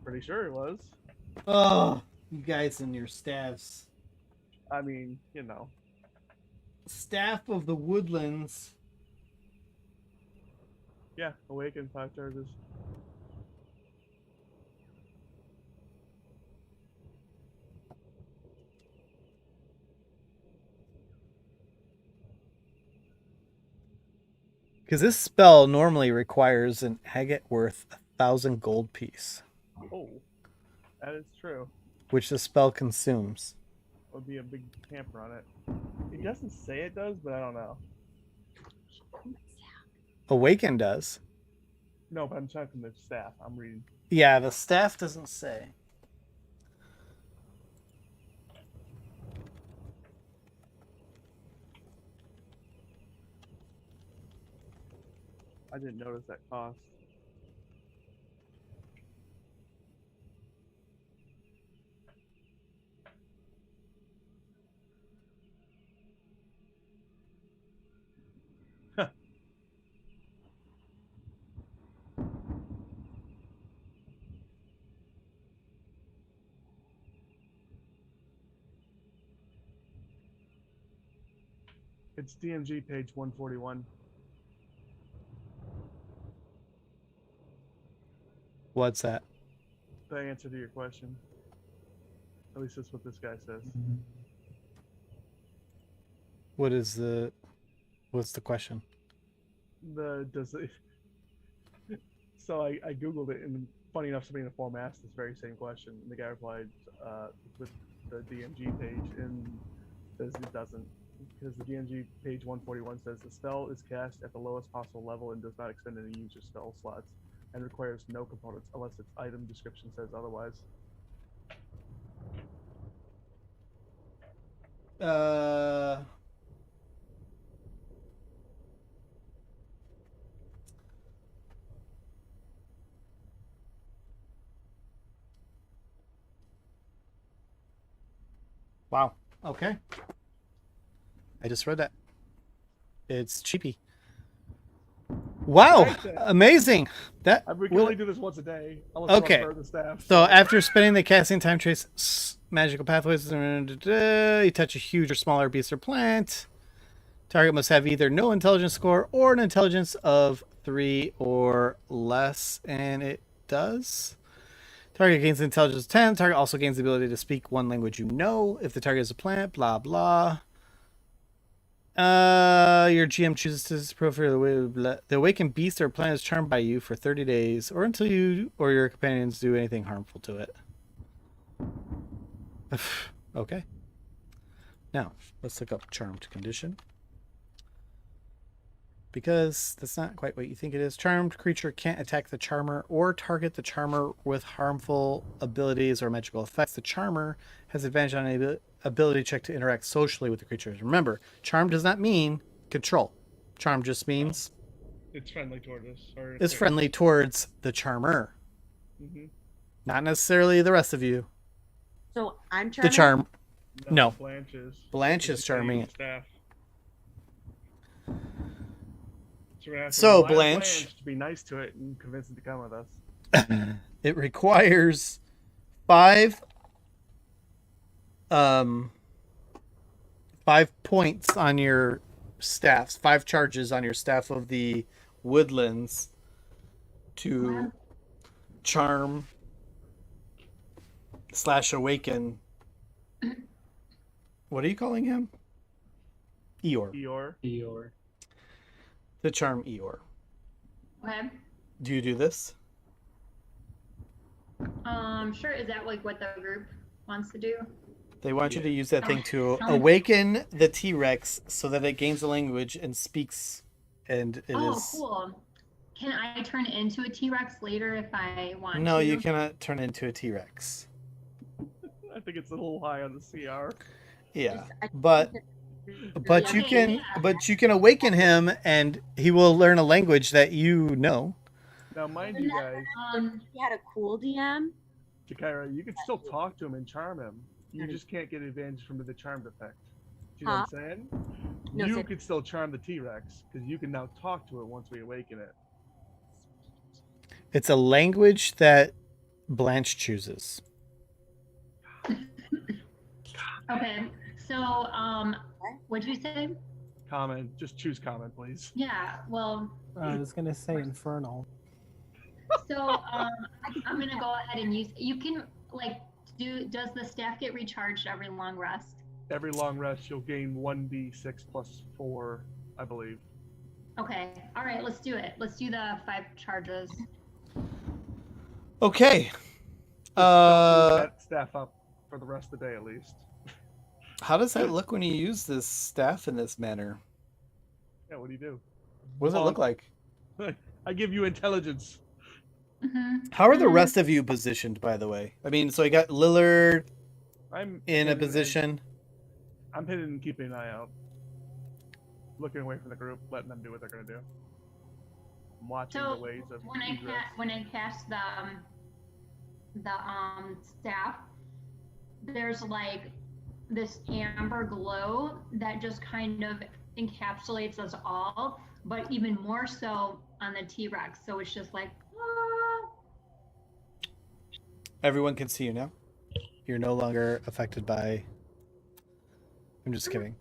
Pretty sure it was. Oh, you guys and your staffs. I mean, you know. Staff of the Woodlands. Yeah, awaken 5 charges. Because this spell normally requires an agate worth 1,000 gold piece, Oh, that is true. which the spell consumes. Would be a big hamper on it. It doesn't say it does, but I don't know. Awaken does. No, but I'm checking the staff. I'm reading. Yeah, the staff doesn't say. I didn't notice that cost. It's DMG page 141. What's that? The answer to your question. At least that's what this guy says. What's the question? So I googled it, and funny enough, somebody in the forum asked this very same question, and the guy replied with the DMG page, and says it doesn't, because the DMG page 141 says the spell is cast at the lowest possible level and does not extend any user spell slots, and requires no components unless its item description says otherwise. Wow. Okay. I just read that. It's cheapy. Wow. Right then. Amazing. We can only do this once a day. Okay. For the staff. So after spending the casting time trace magical pathways, you touch a huge or smaller beast or plant. Target must have either no intelligence score or an intelligence of 3 or less, and it does. Target gains intelligence of 10. Target also gains the ability to speak one language you know. If the target is a plant, blah blah. Your GM chooses to profile the awakened beast or plant is charmed by you for 30 days, or until you or your companions do anything harmful to it. Okay. Now let's look up charmed condition. because that's not quite what you think it is. Charmed creature can't attack the charmer or target the charmer with harmful abilities or magical effects. The charmer has advantage on an ability check to interact socially with the creatures. Remember, charm does not mean control. Charm just means It's friendly toward us. Or it's friendly towards the charmer, Mm-hmm. not necessarily the rest of you. So I'm The charm. No. Blanche is. Blanche is She's charming it. Staff. So, we're gonna have to So, rely on Blanche- to be nice to it and convince it to come with us. It requires 5 points on your staffs, 5 charges on your staff of the woodlands to charm / awaken. What are you calling him? Eeyore. Eeyore. To charm Eeyore. Okay. Do you do this? Sure. Is that like what the group wants to do? They want you to use that thing to awaken the T-Rex so that it gains a language and speaks, and it is. Cool. Can I turn into a T-Rex later if I want No, to? you cannot turn into a T-Rex. I think it's a little high on the CR. Yeah, I but you can Yeah. but you can awaken him, and he will learn a language that you know. Now, mind you guys, he had a cool DM. Jakira, you can still talk to him and charm him. You just can't get advantage from the charmed effect. Do you know what I'm saying? No, you say- could still charm the T-Rex because you can now talk to it once we awaken it. It's a language that Blanche chooses. Okay. So, what'd you say? Common, just choose common, please. Yeah. Well, I was gonna say infernal. so I'm gonna go ahead and use. You can like do. Does the staff get recharged every long rest? Every long rest, you'll gain 1d6 plus 4, I believe. Okay. All right. Let's do it. Let's do the 5 charges. Okay. Just don't leave that staff up for the rest of the day at least. How does that look when you use this staff in this manner? Yeah, what do you do? What does it look like? I give you intelligence. Mm-hmm. How are the rest of you positioned, by the way? I mean, so I got Lillard I'm in a hidden position. I'm hidden and keeping an eye out. Looking away from the group, letting them do what they're gonna do. I'm watching So the ways of when egress. I cast the staff, there's like this amber glow that just kind of encapsulates us all, but even more so on the T-Rex. So it's just like, ah. Everyone can see you now. You're no longer affected by. I'm just kidding.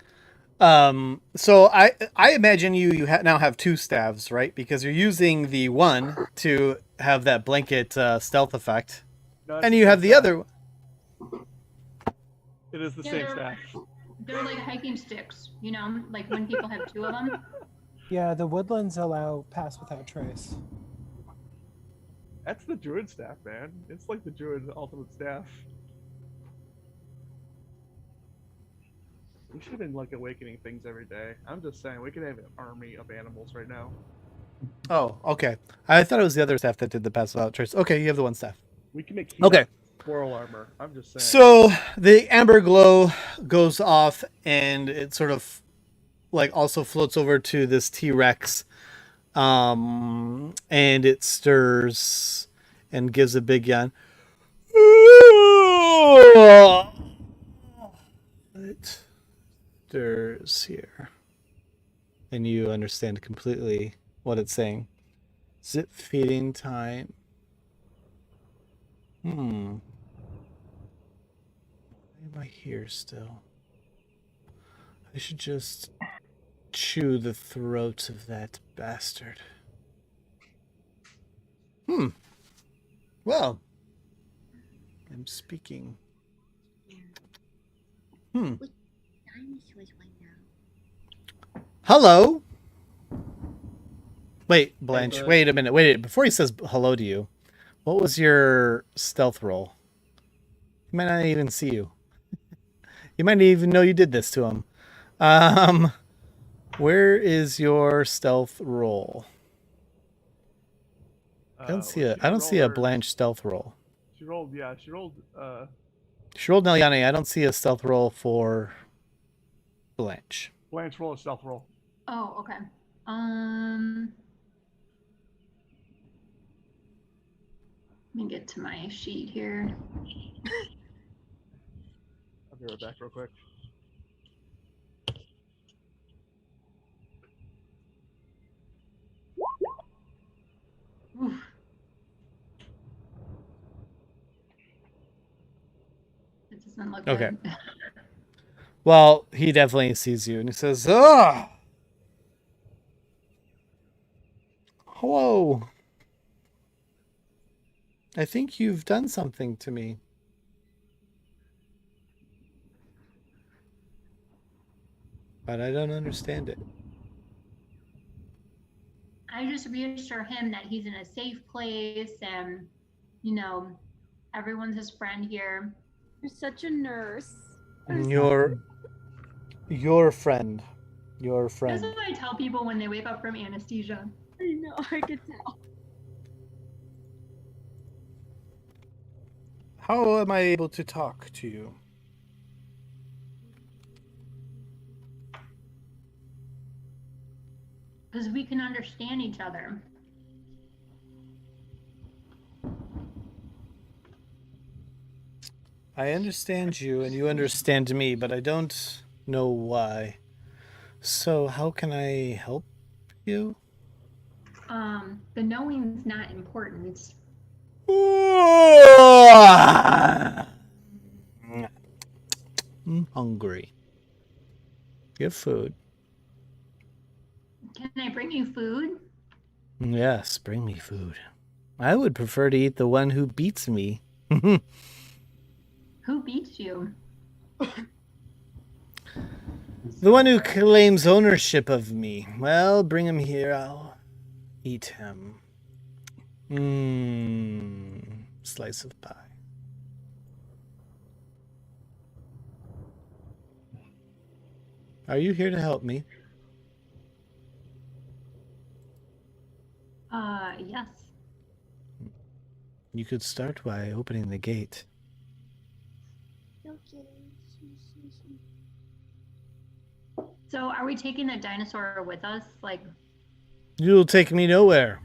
So I imagine you now have 2 staves, right? Because you're using the one to have that blanket stealth effect, No, and it's you the have same the staff. other. It is the Yeah, same they're- staff. They're like hiking sticks, you know, like when people have 2 of them. Yeah, the woodlands allow pass without trace. That's the druid staff, man. It's like the druid ultimate staff. We should have been like awakening things every day. I'm just saying, we could have an army of animals right now. Oh, okay. I thought it was the other staff that did the pass without trace. Okay, you have the one staff. We can make Okay. floral armor. I'm just saying. So the amber glow goes off, and it sort of like also floats over to this T-Rex, and it stirs and gives a big yawn. It stirs here, and you understand completely what it's saying. Is it feeding time? Why am I here still? I should just chew the throat of that bastard. Well, I'm speaking. Dinosaurs right now. Hello. Wait, Blanche. bud. Wait a minute. Wait. Before he says hello to you, what was your stealth roll? He might not even see you. You might not even know you did this to him. Where is your stealth roll? I don't see Well, I don't see a rolled her- Blanche stealth roll. She rolled, yeah, she rolled, She rolled Naliani. I don't see a stealth roll for Blanche. Blanche roll a stealth roll. Oh, okay. Let me get to my sheet here. I'll be right back real quick. Oof. It doesn't look Okay. good. Well, he definitely sees you and he says, "Ah, hello. I think you've done something to me." But I don't understand it. I just reassure him that he's in a safe place and, you know, everyone's his friend here. You're such a nurse. Your friend. Your That's friend. what I tell people when they wake up from anesthesia. I know, I could tell. How am I able to talk to you? Because we can understand each other. I understand you and you understand me, but I don't know why. So how can I help you? The knowing's not important. I'm hungry. Get food. Can I bring you food? Yes, bring me food. I would prefer to eat the one who beats me. Who beats you? The one who claims ownership of me. Well, bring him here. I'll eat him. Slice of pie. Are you here to help me? Yes. You could start by opening the gate. Okay. So are we taking the dinosaur with us? Like, You'll take me nowhere.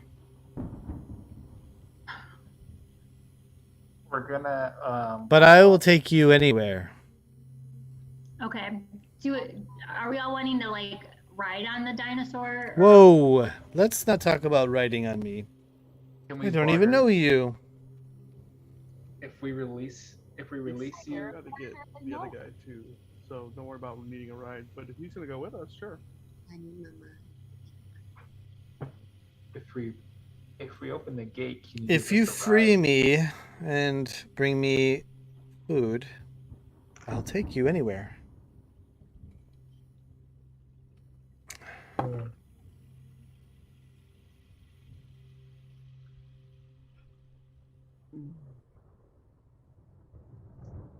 We're gonna. But I will take you anywhere. okay. Are we all wanting to like ride on the dinosaur? Whoa! Let's not talk about riding on me. Can I don't even know you. If we release you, I gotta get the other guy too, so don't worry about needing a ride. But if he's gonna go with us, sure. I need mama. if we open the gate, can you If give you us a free ride? me and bring me food, I'll take you anywhere.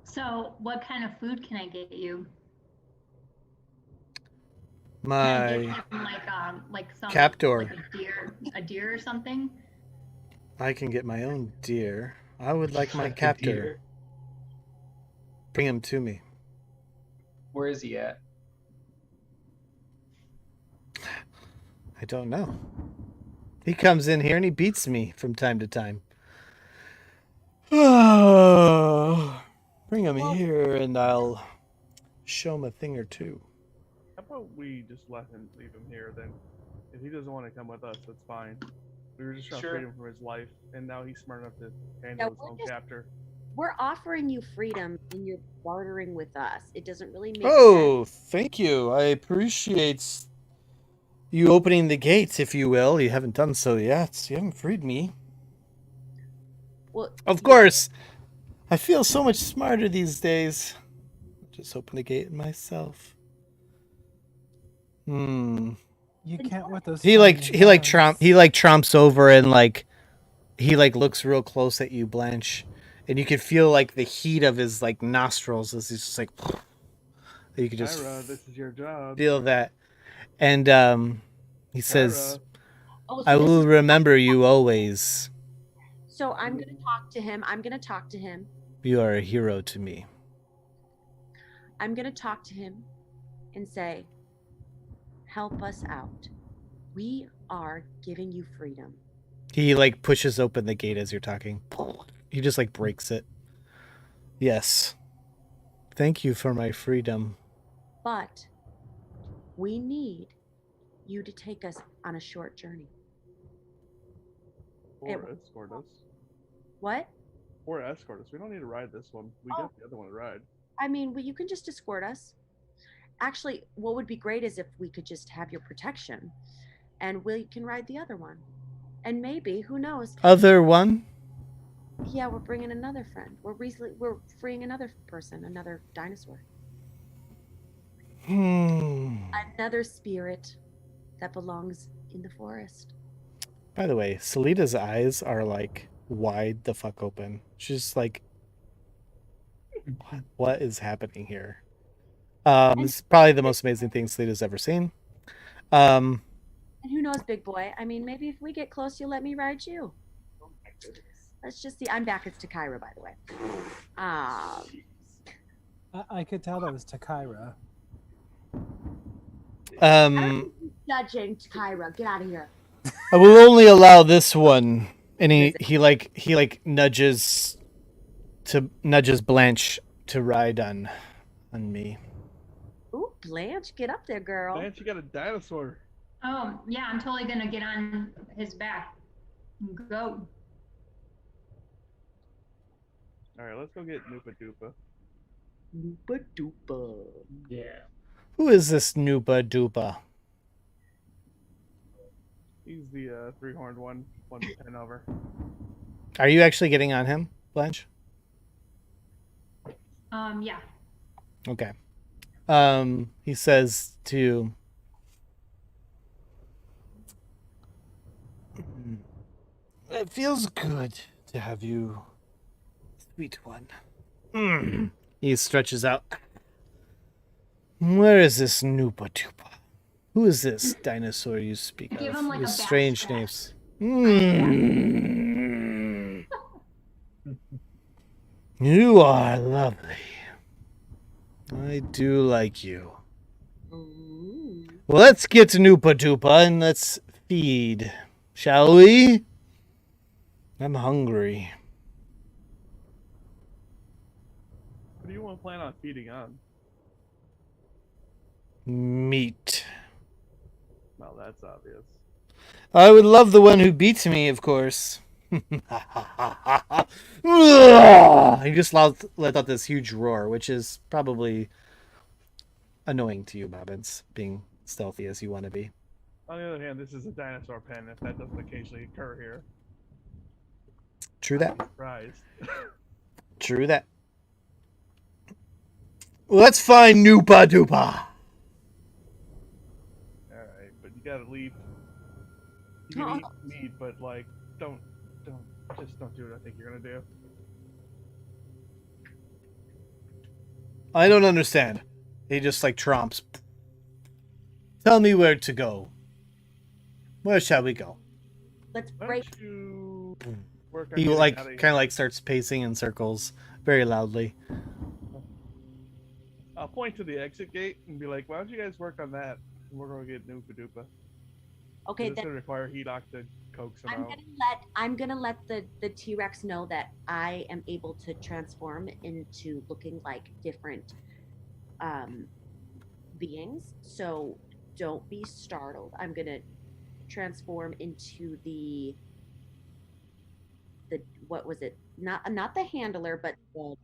So what kind of food can I get you? Can I My get him like some captor. like a deer or something? I can get my own deer. I would like my Like a captor. deer. Bring him to me. Where is he at? I don't know. He comes in here and he beats me from time to time. Bring him here and I'll show him a thing or two. How about we just leave him here then? If he doesn't want to come with us, that's fine. We were just trying to free him from his life, and now he's smart enough to handle his own captor. We're offering you freedom and you're bartering with us. It doesn't really make Oh, sense. thank you. I appreciate you opening the gates, if you will. You haven't done so yet. You haven't freed me. Well, Of course. I feel so much smarter these days. Just open the gate myself. You can't with those. He trumps over and he looks real close at you, Blanche, and you could feel like the heat of his like nostrils as he's just like. You could just Ira, this is your job. feel that, And he says, Kara, Oh, I so this will is remember you always. so I'm gonna talk to him. I'm gonna talk to him. You are a hero to me. I'm gonna talk to him and say, help us out. We are giving you freedom. He like pushes open the gate as you're talking. He just like breaks it. Yes. Thank you for my freedom. But we need you to take us on a short journey. or escort us. What? Or escort us. We don't need to ride this one. We got the other one to ride. I mean, well, you can just escort us. Actually, what would be great is if we could just have your protection and we can ride the other one. And maybe, who knows? Other one? Yeah, we're bringing another friend. We're freeing another person, another dinosaur. Another spirit that belongs in the forest. By the way, Selena's eyes are like wide the fuck open. She's like, what is happening here? This is probably the most amazing thing Selena's ever seen. And who knows, big boy? I mean, maybe if we get close, you'll let me ride you. Let's just see. I'm back. It's Takira, by the way. I could tell that was Takira. Judging Takira. Get out of here. I will only allow this one. And he nudges Blanche to ride on me. Ooh, Blanche, get up there, girl. Blanche, you got a dinosaur. Oh, yeah, I'm totally gonna get on his back. Go. All right, let's go get Noopa Doopa. Noopa Doopa. Yeah. Who is this Noopa Doopa? He's the three-horned one, 110 over. Are you actually getting on him, Blanche? Yeah. Okay. He says to... It feels good to have you, sweet one. He stretches out. Where is this Noopa Doopa? Who is this dinosaur you speak Give of? him, like, With a strange backstrap. names. You are lovely. I do like you. Ooh. Well, let's get to Noopa Doopa and let's feed, shall we? I'm hungry. What do you want to plan on feeding on? Meat. Well, that's obvious. I would love the one who beats me, of course. He just let out this huge roar, which is probably annoying to you, Bobbins, being stealthy as you want to be. On the other hand, this is a dinosaur pen. If that doesn't occasionally occur here, True that. I'm surprised. True that. Let's find Noopa Doopa. Alright, but you gotta leave. You can eat meat, but like, don't do what I think you're gonna do. I don't understand. He just like tromps. Tell me where to go. Where shall we go? Let's Why break. don't you work on He getting like out of kind of like starts pacing in circles very loudly. I'll point to the exit gate and be like, why don't you guys work on that? And we're gonna get Noopa Doopa. Okay, It's then gonna require Hedok to coax him out. I'm gonna let the T-Rex know that I am able to transform into looking like different beings. So don't be startled. I'm gonna transform into the what was it? Not the handler, but the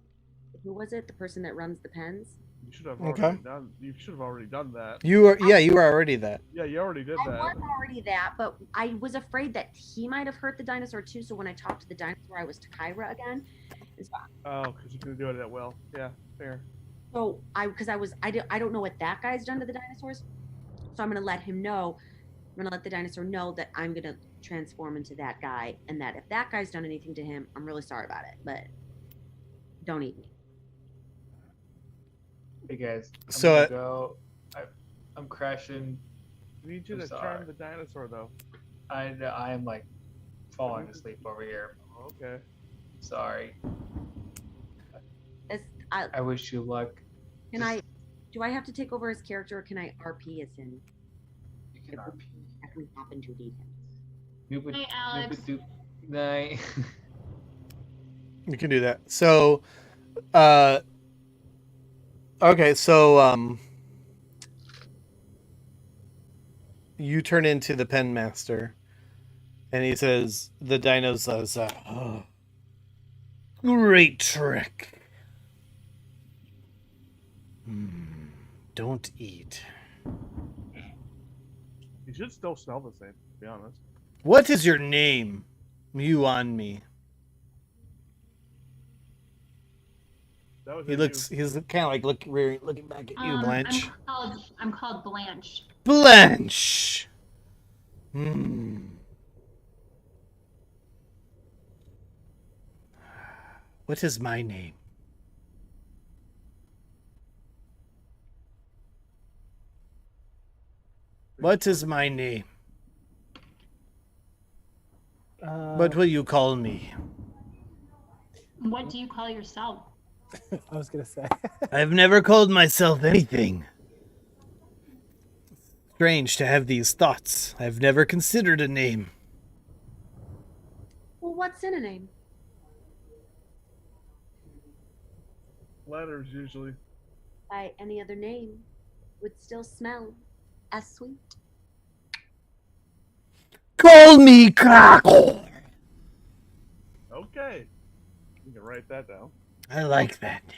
who was it? The person that runs the pens. You should have Okay. already done. You should have already done that. You were already that. Yeah, you already did I that. was already that, but I was afraid that he might have hurt the dinosaur too. So when I talked to the dinosaur, I was Takira again. Oh, because you couldn't do it that well. Yeah, fair. So I don't know what that guy's done to the dinosaurs. So I'm gonna let him know. I'm gonna let the dinosaur know that I'm gonna transform into that guy, and that if that guy's done anything to him, I'm really sorry about it, but don't eat me. Hey guys, So, I'm crashing We need you I'm to sorry. charm the dinosaur, though. I am like falling asleep over here. Okay. Sorry. I, I wish you luck. can I? Do I have to take over his character, or can I RP as him You can RP. if we happen to need him? Hey, Alex. Night. You can do that. So, okay, so you turn into the pen master, and he says, the dino says, oh, great trick. Don't eat. You should still smell the same, to be honest. What is your name? You on me. That was He in looks. you. He's kind of like looking back at you, Blanche. I'm called Blanche. Blanche. What is my name? What is my name? What will you call me? What do you call yourself? I was gonna say. I've never called myself anything. Strange to have these thoughts. I've never considered a name. Well, what's in a name? Letters, usually. By any other name would still smell as sweet. Call me Crackle. Okay. You can write that down. I like that name.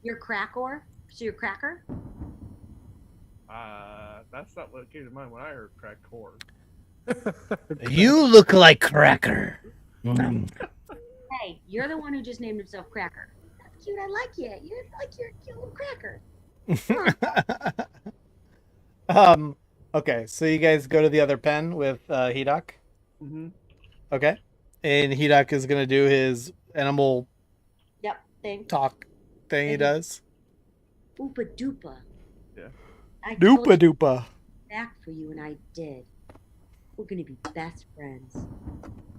You're Crackor? So you're Cracker? That's not what came to mind when I heard crack core. You look like Cracker. Hey, you're the one who just named himself Cracker. That's cute. I like you. You're a cute little cracker. Okay, so you guys go to the other pen with Hedok. Mm-hmm. Okay. And Hedok is gonna do his animal Thing. talk thing he does. Oopa doopa. Yeah. I Doopa told you doopa. back for you, and I did. We're gonna be best friends.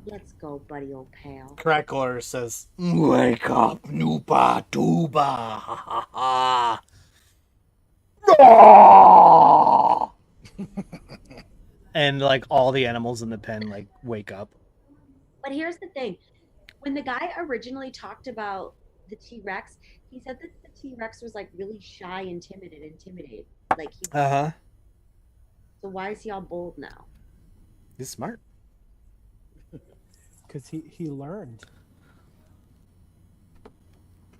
Let's go, buddy, old pal. Crackler says, "Wake up, Noopa Dooba." And like all the animals in the pen like wake up. But here's the thing: when the guy originally talked about the T-Rex, he said that the T-Rex was like really shy and intimidated. Like he. So why is he all bold now? He's smart. Because he learned.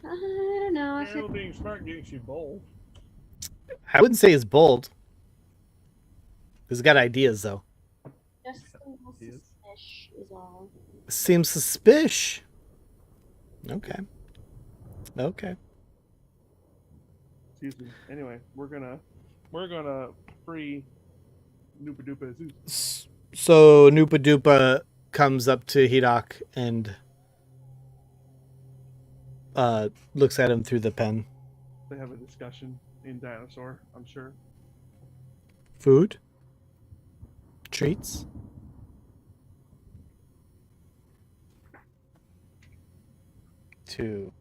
I don't know. I feel being smart makes you bold. I wouldn't say he's bold. He's got ideas though. just a little suspicious is all. Seems suspicious. Okay. Okay. Excuse me. Anyway, we're gonna free Noopa Doopa Zeus. So Noopa Doopa comes up to Hedok and looks at him through the pen. They have a discussion in Dinosaur, I'm sure. Food? Treats? To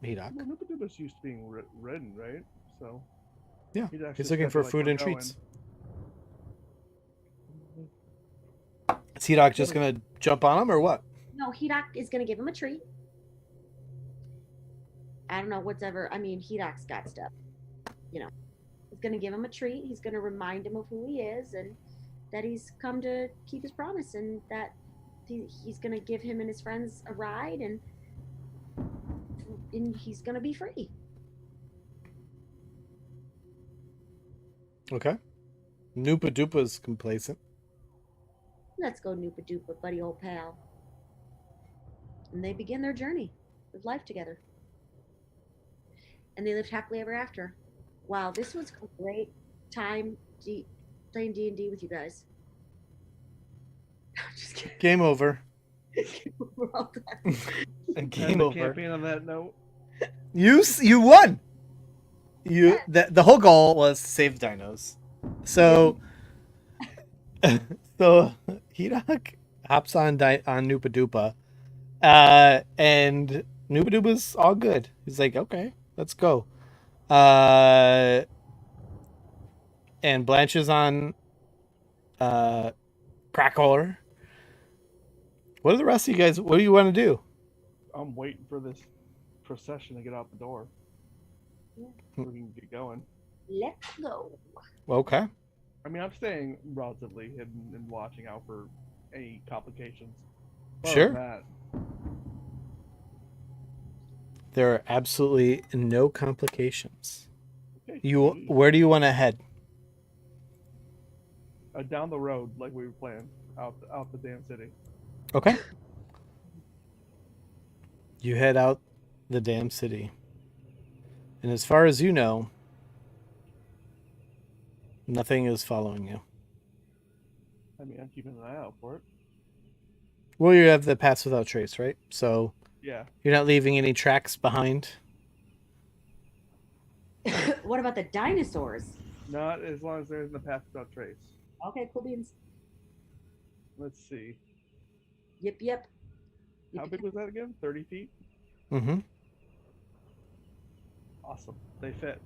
Hedok. Well, Noopa Doopa's used to being ridden, right? So Yeah, he's he's looking for food and treats. Is Hedok just gonna jump on him or what? No, Hedok is gonna give him a treat. I don't know whatever. I mean, Hedok's got stuff. You know, he's gonna give him a treat. He's gonna remind him of who he is and that he's come to keep his promise, and that he's gonna give him and his friends a ride, and he's gonna be free. Okay. Noopa Doopa's complacent. Let's go, Noopa Doopa, buddy, old pal. And they begin their journey of life together. And they lived happily ever after. Wow, this was a great time playing D&D with you guys. I'm just kidding. Game over. We're all done. And game over. Campaign on that note. You won. The whole goal was to save dinos. So So Hedok hops on on Noopa Doopa, and Noopa Doopa's all good. He's like, okay, let's go. And Blanche is on Crackler. What do the rest of you guys? What do you want to do? I'm waiting for this procession to get out the door. Yeah. So we can get going. Let's go. Okay. I mean, I'm staying relatively hidden and watching out for any complications. Sure. That, There are absolutely no complications. okay, Where do you want to head? down the road like we were planning, out the damn city. Okay. You head out the damn city. And as far as you know, nothing is following you. I mean, I'm keeping an eye out for it. Well, you have the pass without trace, right? So Yeah. you're not leaving any tracks behind. What about the dinosaurs? Not as long as there's no path without trace. Okay, cool beans. Let's see. Yep. How big was that again? 30 feet? Mm-hmm. Awesome. They fit.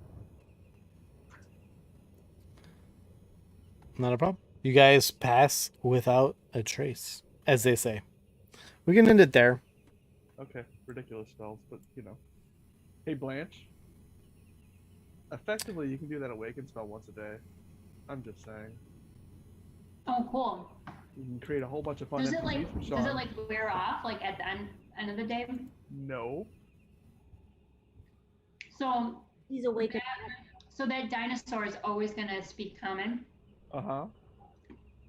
Not a problem. You guys pass without a trace, as they say. We can end it there. Okay. Ridiculous spells, but you know. Hey, Blanche. Effectively, you can do that awaken spell once a day. I'm just saying. Oh, cool. You can create a whole bunch of fun Does it NPCs from Sean. does it like wear off like at the end of the day? No. So He's awakened. so that dinosaur is always gonna speak common. Uh-huh.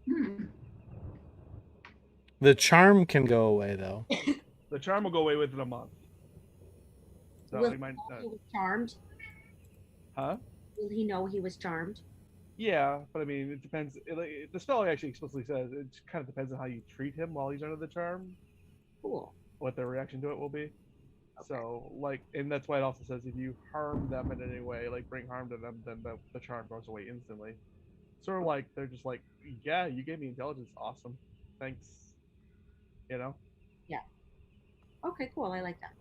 Hmm. The charm can go away, though. The charm will go away within a month. So Will he might he know he was charmed? Huh? Will he know he was charmed? Yeah, but I mean, it depends. The spell actually explicitly says it kind of depends on how you treat him while he's under the charm, Cool. what their reaction to it will be. So, like, and that's why it also says if you harm them in any way, like bring harm to them, then the charm goes away instantly. Sort of like they're just like, yeah, you gave me intelligence, awesome, thanks. You know? Okay, cool. I like that.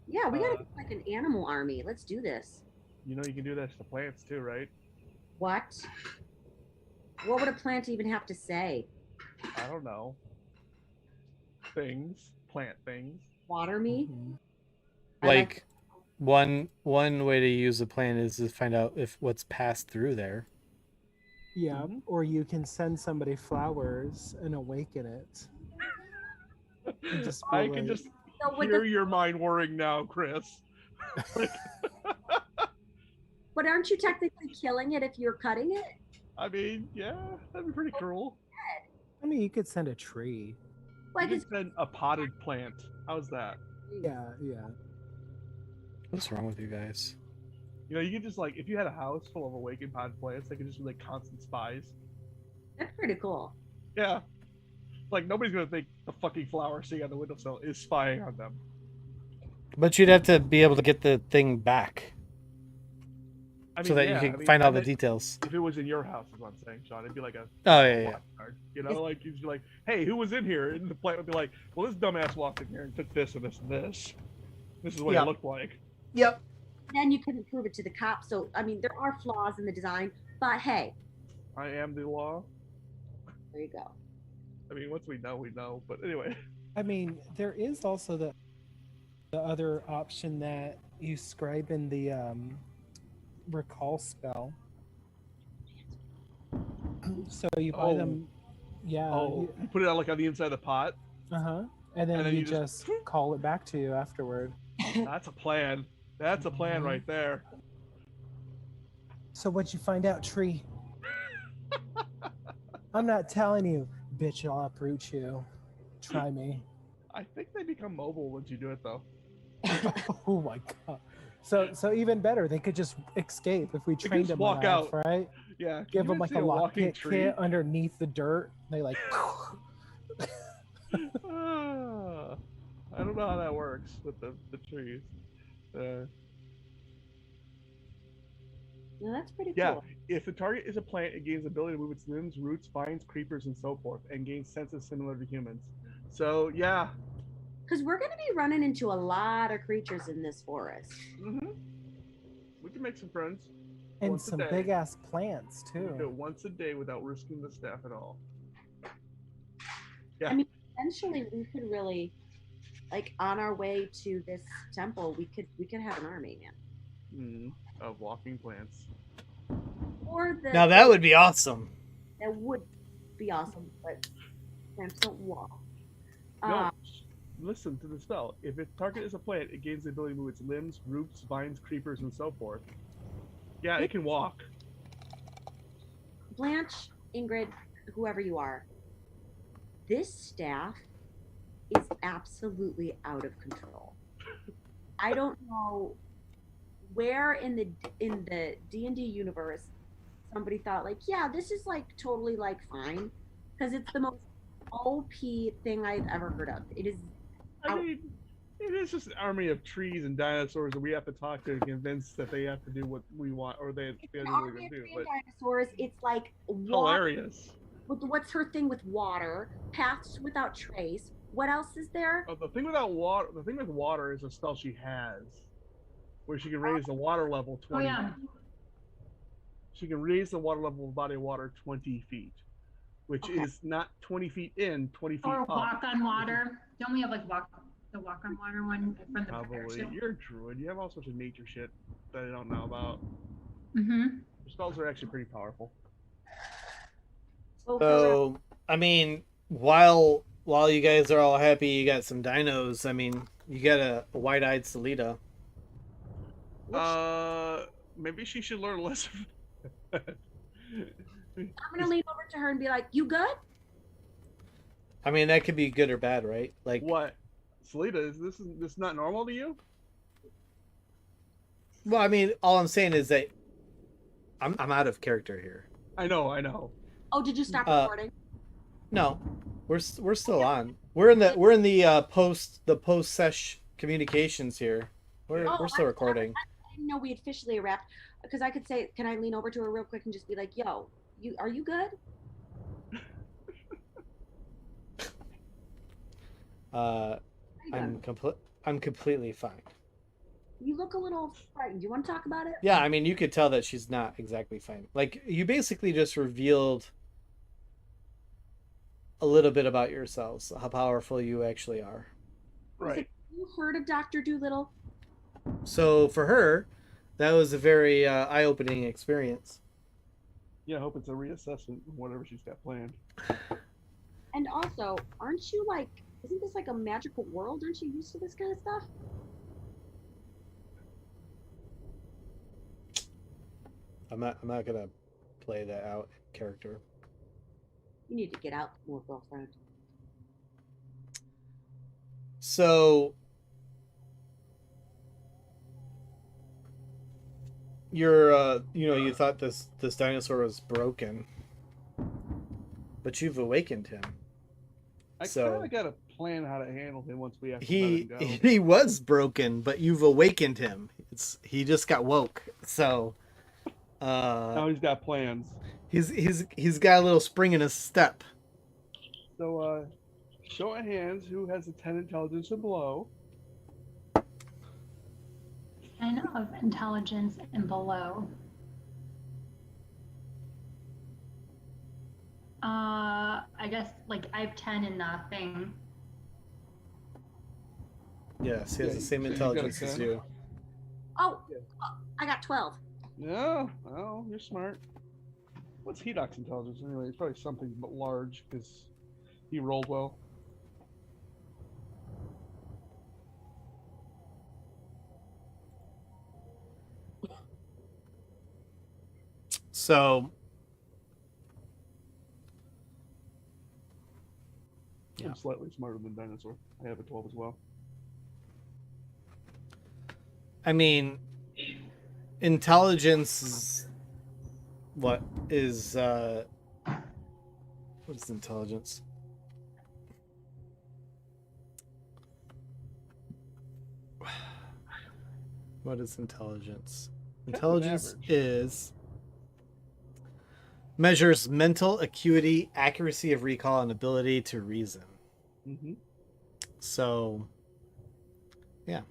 Yeah, we gotta do like an animal army. Let's do this. You know you can do that to plants too, right? What? What would a plant even have to say? I don't know. Plant things. Water me? Mhm. I Like, one way to use a plan is to find out if what's passed through there. Yeah, Mhm. or you can send somebody flowers and awaken it. And just be I can like- just So with hear the, your mind whirring now, Chris. but aren't you technically killing it if you're cutting it? I mean, yeah, that'd be pretty cruel. I mean, you could send a tree. Like You it's could send a potted plant. How's that? Yeah. What's wrong with you guys? You know, you could just like, if you had a house full of awakened potted plants, they could just be like constant spies. that's pretty cool. Yeah. Like, nobody's gonna think the fucking flower sitting on the windowsill is spying on them. But you'd have to be able to get the thing back I mean, so that yeah, you I can mean, find all and the then details. If it was in your house, is what I'm saying, Sean, it'd be like a Oh, yeah. watch card. You know, like you'd be like, hey, who was in here? And the plant would be like, well, this dumbass walked in here and took this and this and this. This is what Yeah. it looked like. Yep. Then you couldn't prove it to the cops. So I mean, there are flaws in the design, but hey, I am the law. there you go. I mean, once we know, we know. But anyway. I mean, there is also the other option that you scribe in the recall spell. So you buy Oh. them. Yeah. Oh, you put it out like on the inside of the pot. Uh huh. And then, And then you you just- just call it back to you afterward. That's a plan. That's a plan Mhm. right there. So what'd you find out, tree? I'm not telling you, bitch. I'll uproot you. Try me. I think they become mobile once you do it, though. Oh my god. So even better, they could just escape if we could trained just them walk enough, out. right? Yeah. can Give you them like see a walking lockpick tree? kit underneath the dirt. They like. Ah, I don't know how that works with the trees. No, that's pretty Yeah, cool. If the target is a plant, it gains the ability to move its limbs, roots, vines, creepers, and so forth, and gains senses similar to humans. So yeah. Because we're going to be running into a lot of creatures in this forest. Mm-hmm. We can make some friends. And once a some day. big ass plants We can do it too. once a day without risking the staff at all. Yeah. I mean, eventually we could really, like, on our way to this temple, we could have an army, man. Of walking plants. Or the Now that would be awesome. that would be awesome, but plants don't walk. No, listen to the spell. If its target is a plant, it gains the ability to move its limbs, roots, vines, creepers, and so forth. Yeah, it can walk. Blanche, Ingrid, whoever you are, this staff is absolutely out of control. I don't know where in the D&D universe somebody thought, like, yeah, this is like totally like fine, because it's the most OP thing I've ever heard of. It is. I mean, it is just an army of trees and dinosaurs that we have to talk to and convince that they have to do what we want, or they It's do an what we're army going of to do. tree But and dinosaurs. It's like water. hilarious. What's her thing with water? Paths without trace. What else is there? The thing without water, the thing with water is a spell she has, where she can raise the water level 20. Oh yeah. She can raise the water level of body of water 20 feet, which is not 20 feet in, 20 feet Or up. walk on water. Don't we have like the walk on water one from the Probably. parachute? You're a druid. You have all sorts of nature shit that I don't know about. Mm-hmm. Your spells are actually pretty powerful. So, I mean, while you guys are all happy, you got some dinos. I mean, you got a wide-eyed Salida. Maybe she should learn a lesson. I'm gonna lean over to her and be like, "You good?" I mean, that could be good or bad, right? Like, what? Salida, is this not normal to you? well, I mean, all I'm saying is that I'm out of character here. I know. Oh, did you stop recording? No, we're still on. We're in the post sesh communications here. We're still recording. I didn't know we had officially wrapped, because I could say, can I lean over to her real quick and just be like, "Yo, are you good?" I'm completely fine. You look a little frightened. Do you want to talk about it? Yeah, I mean, you could tell that she's not exactly fine. Like, you basically just revealed a little bit about yourselves, how powerful you actually are. Right. You heard of Dr. Doolittle? So for her, that was a very eye-opening experience. Yeah, I hope it's a reassessment of whatever she's got planned. And also, aren't you like, isn't this like a magical world? Aren't you used to this kind of stuff? I'm not gonna play that out character. You need to get out more, girlfriend. So you're you thought this dinosaur was broken, but you've awakened him. I kind of got a plan how to handle him once we have to let him go. He was broken, but you've awakened him. He just got woke. So now he's got plans. He's got a little spring in his step. So show of hands, who has a 10 intelligence and below? 10 of intelligence and below. I guess like I have 10 in the thing. Yes, he has the same intelligence as you. Oh, I got 12. Yeah, well, you're smart. What's Hedoc's intelligence anyway? It's probably something but large because he rolled well. So yeah. I'm slightly smarter than Dinosaur. I have a 12 as well. I mean, intelligence what is intelligence? What is intelligence? Intelligence is Measures mental acuity, accuracy of recall, and ability to reason. Mm-hmm. So, yeah.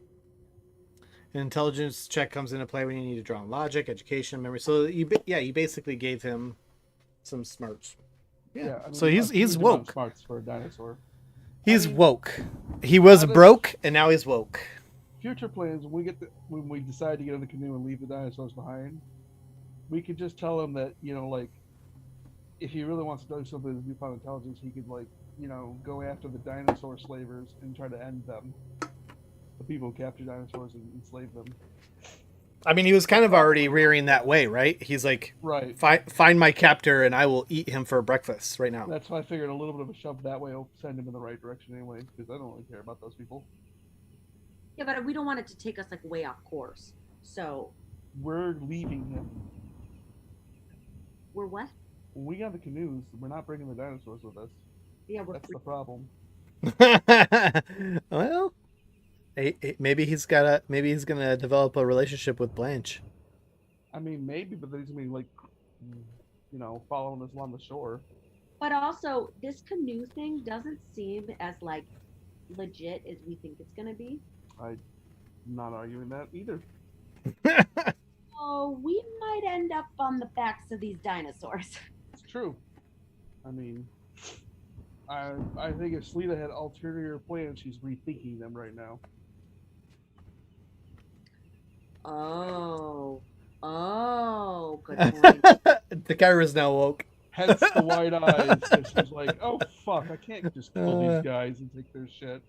An intelligence check comes into play when you need to draw on logic, education, memory. So you basically gave him some smarts. Yeah. I mean, So a he's huge amount of woke. Smarts for a dinosaur. He's I mean, woke. He was out of- broke and now he's woke. Future plans, when we decide to get in the canoe and leave the dinosaurs behind, we could just tell him that, you know, like, if he really wants to do something with newfound intelligence, he could, like, you know, go after the dinosaur slavers and try to end them. The people who capture dinosaurs and enslave them. I mean, he was kind of already rearing that way, right? He's like, Right. find my captor and I will eat him for breakfast right now. That's why I figured a little bit of a shove that way will send him in the right direction anyway, because I don't really care about those people. Yeah, but we don't want it to take us like way off course. So We're leaving him. we're what? When we got the canoes, we're not bringing the dinosaurs with us. Yeah, we're That's the problem. Well, maybe he's gonna develop a relationship with Blanche. I mean, maybe, but then he's gonna be like, you know, following us along the shore. But also, this canoe thing doesn't seem as like legit as we think it's gonna be. I'm not arguing that either. So we might end up on the backs of these dinosaurs. It's true. I mean, I think if Sleeta had ulterior plans, she's rethinking them right now. Oh, good point. The Kyra's now woke. Hence the wide eyes. And she's like, oh fuck, I can't just kill these guys and take their shit.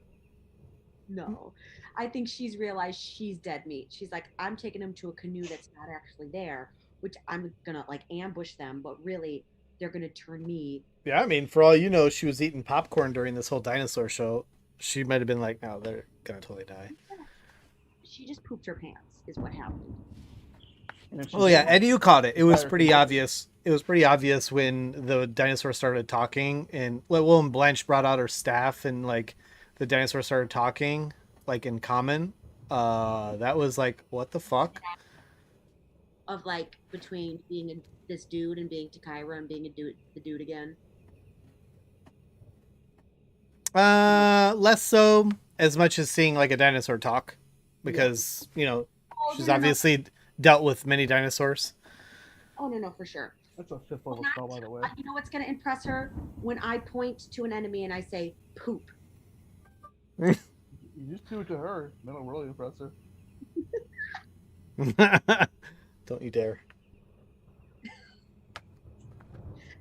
No, I think she's realized she's dead meat. She's like, I'm taking them to a canoe that's not actually there, which I'm gonna like ambush them, but really they're gonna turn me. Yeah, I mean, for all you know, she was eating popcorn during this whole dinosaur show. She might have been like, "Oh, they're gonna totally die." She just pooped her pants, is what happened. Oh yeah, and you caught it. It was pretty obvious. It was pretty obvious when the dinosaur started talking, and when Blanche brought out her staff, and like the dinosaur started talking, like in common. That was like, what the fuck? Of like between being this dude and being Takaira and being the dude again. Less so as much as seeing like a dinosaur talk, because you know she's obviously dealt with many dinosaurs. Oh no, for sure. That's a 5th level spell, by the way. You know what's gonna impress her? When I point to an enemy and I say poop. You just do it to her. That'll really impress her. Don't you dare.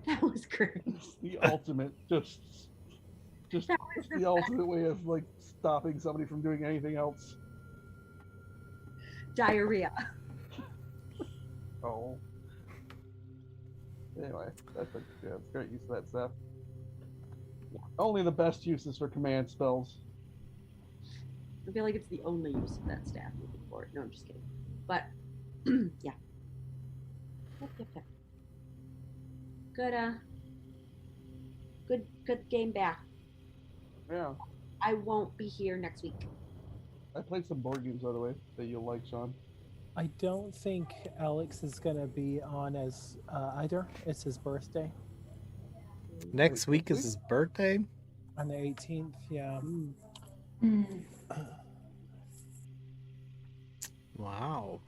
That was great. It's the ultimate, just the ultimate way of like stopping somebody from doing anything else. Diarrhea. Oh. Anyway, that's great use of that stuff. Only the best uses for command spells. I feel like it's the only use of that staff moving forward. No, I'm just kidding. But yeah. Yep. Good game back. Yeah. I won't be here next week. I played some board games, by the way, that you'll like, Sean. I don't think Alex is going to be on as either. It's his birthday Next week is his birthday. on the 18th. Yeah. Wow.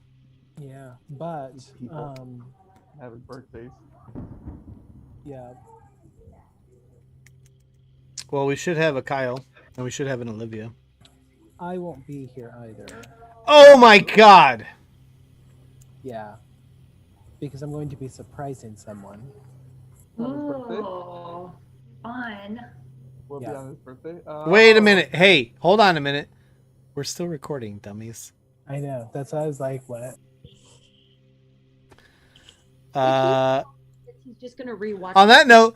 Yeah. But People. Having birthdays. yeah. Well, we should have a Kyle, and we should have an Olivia. I won't be here either. Oh my god! Yeah. Because I'm going to be surprising someone. On his birthday? Oh, fun. Will be Yeah. on his birthday. Wait a minute. Hey, hold on a minute. We're still recording, dummies. I know. That's why I was like, what? He's just gonna rewatch. On that note,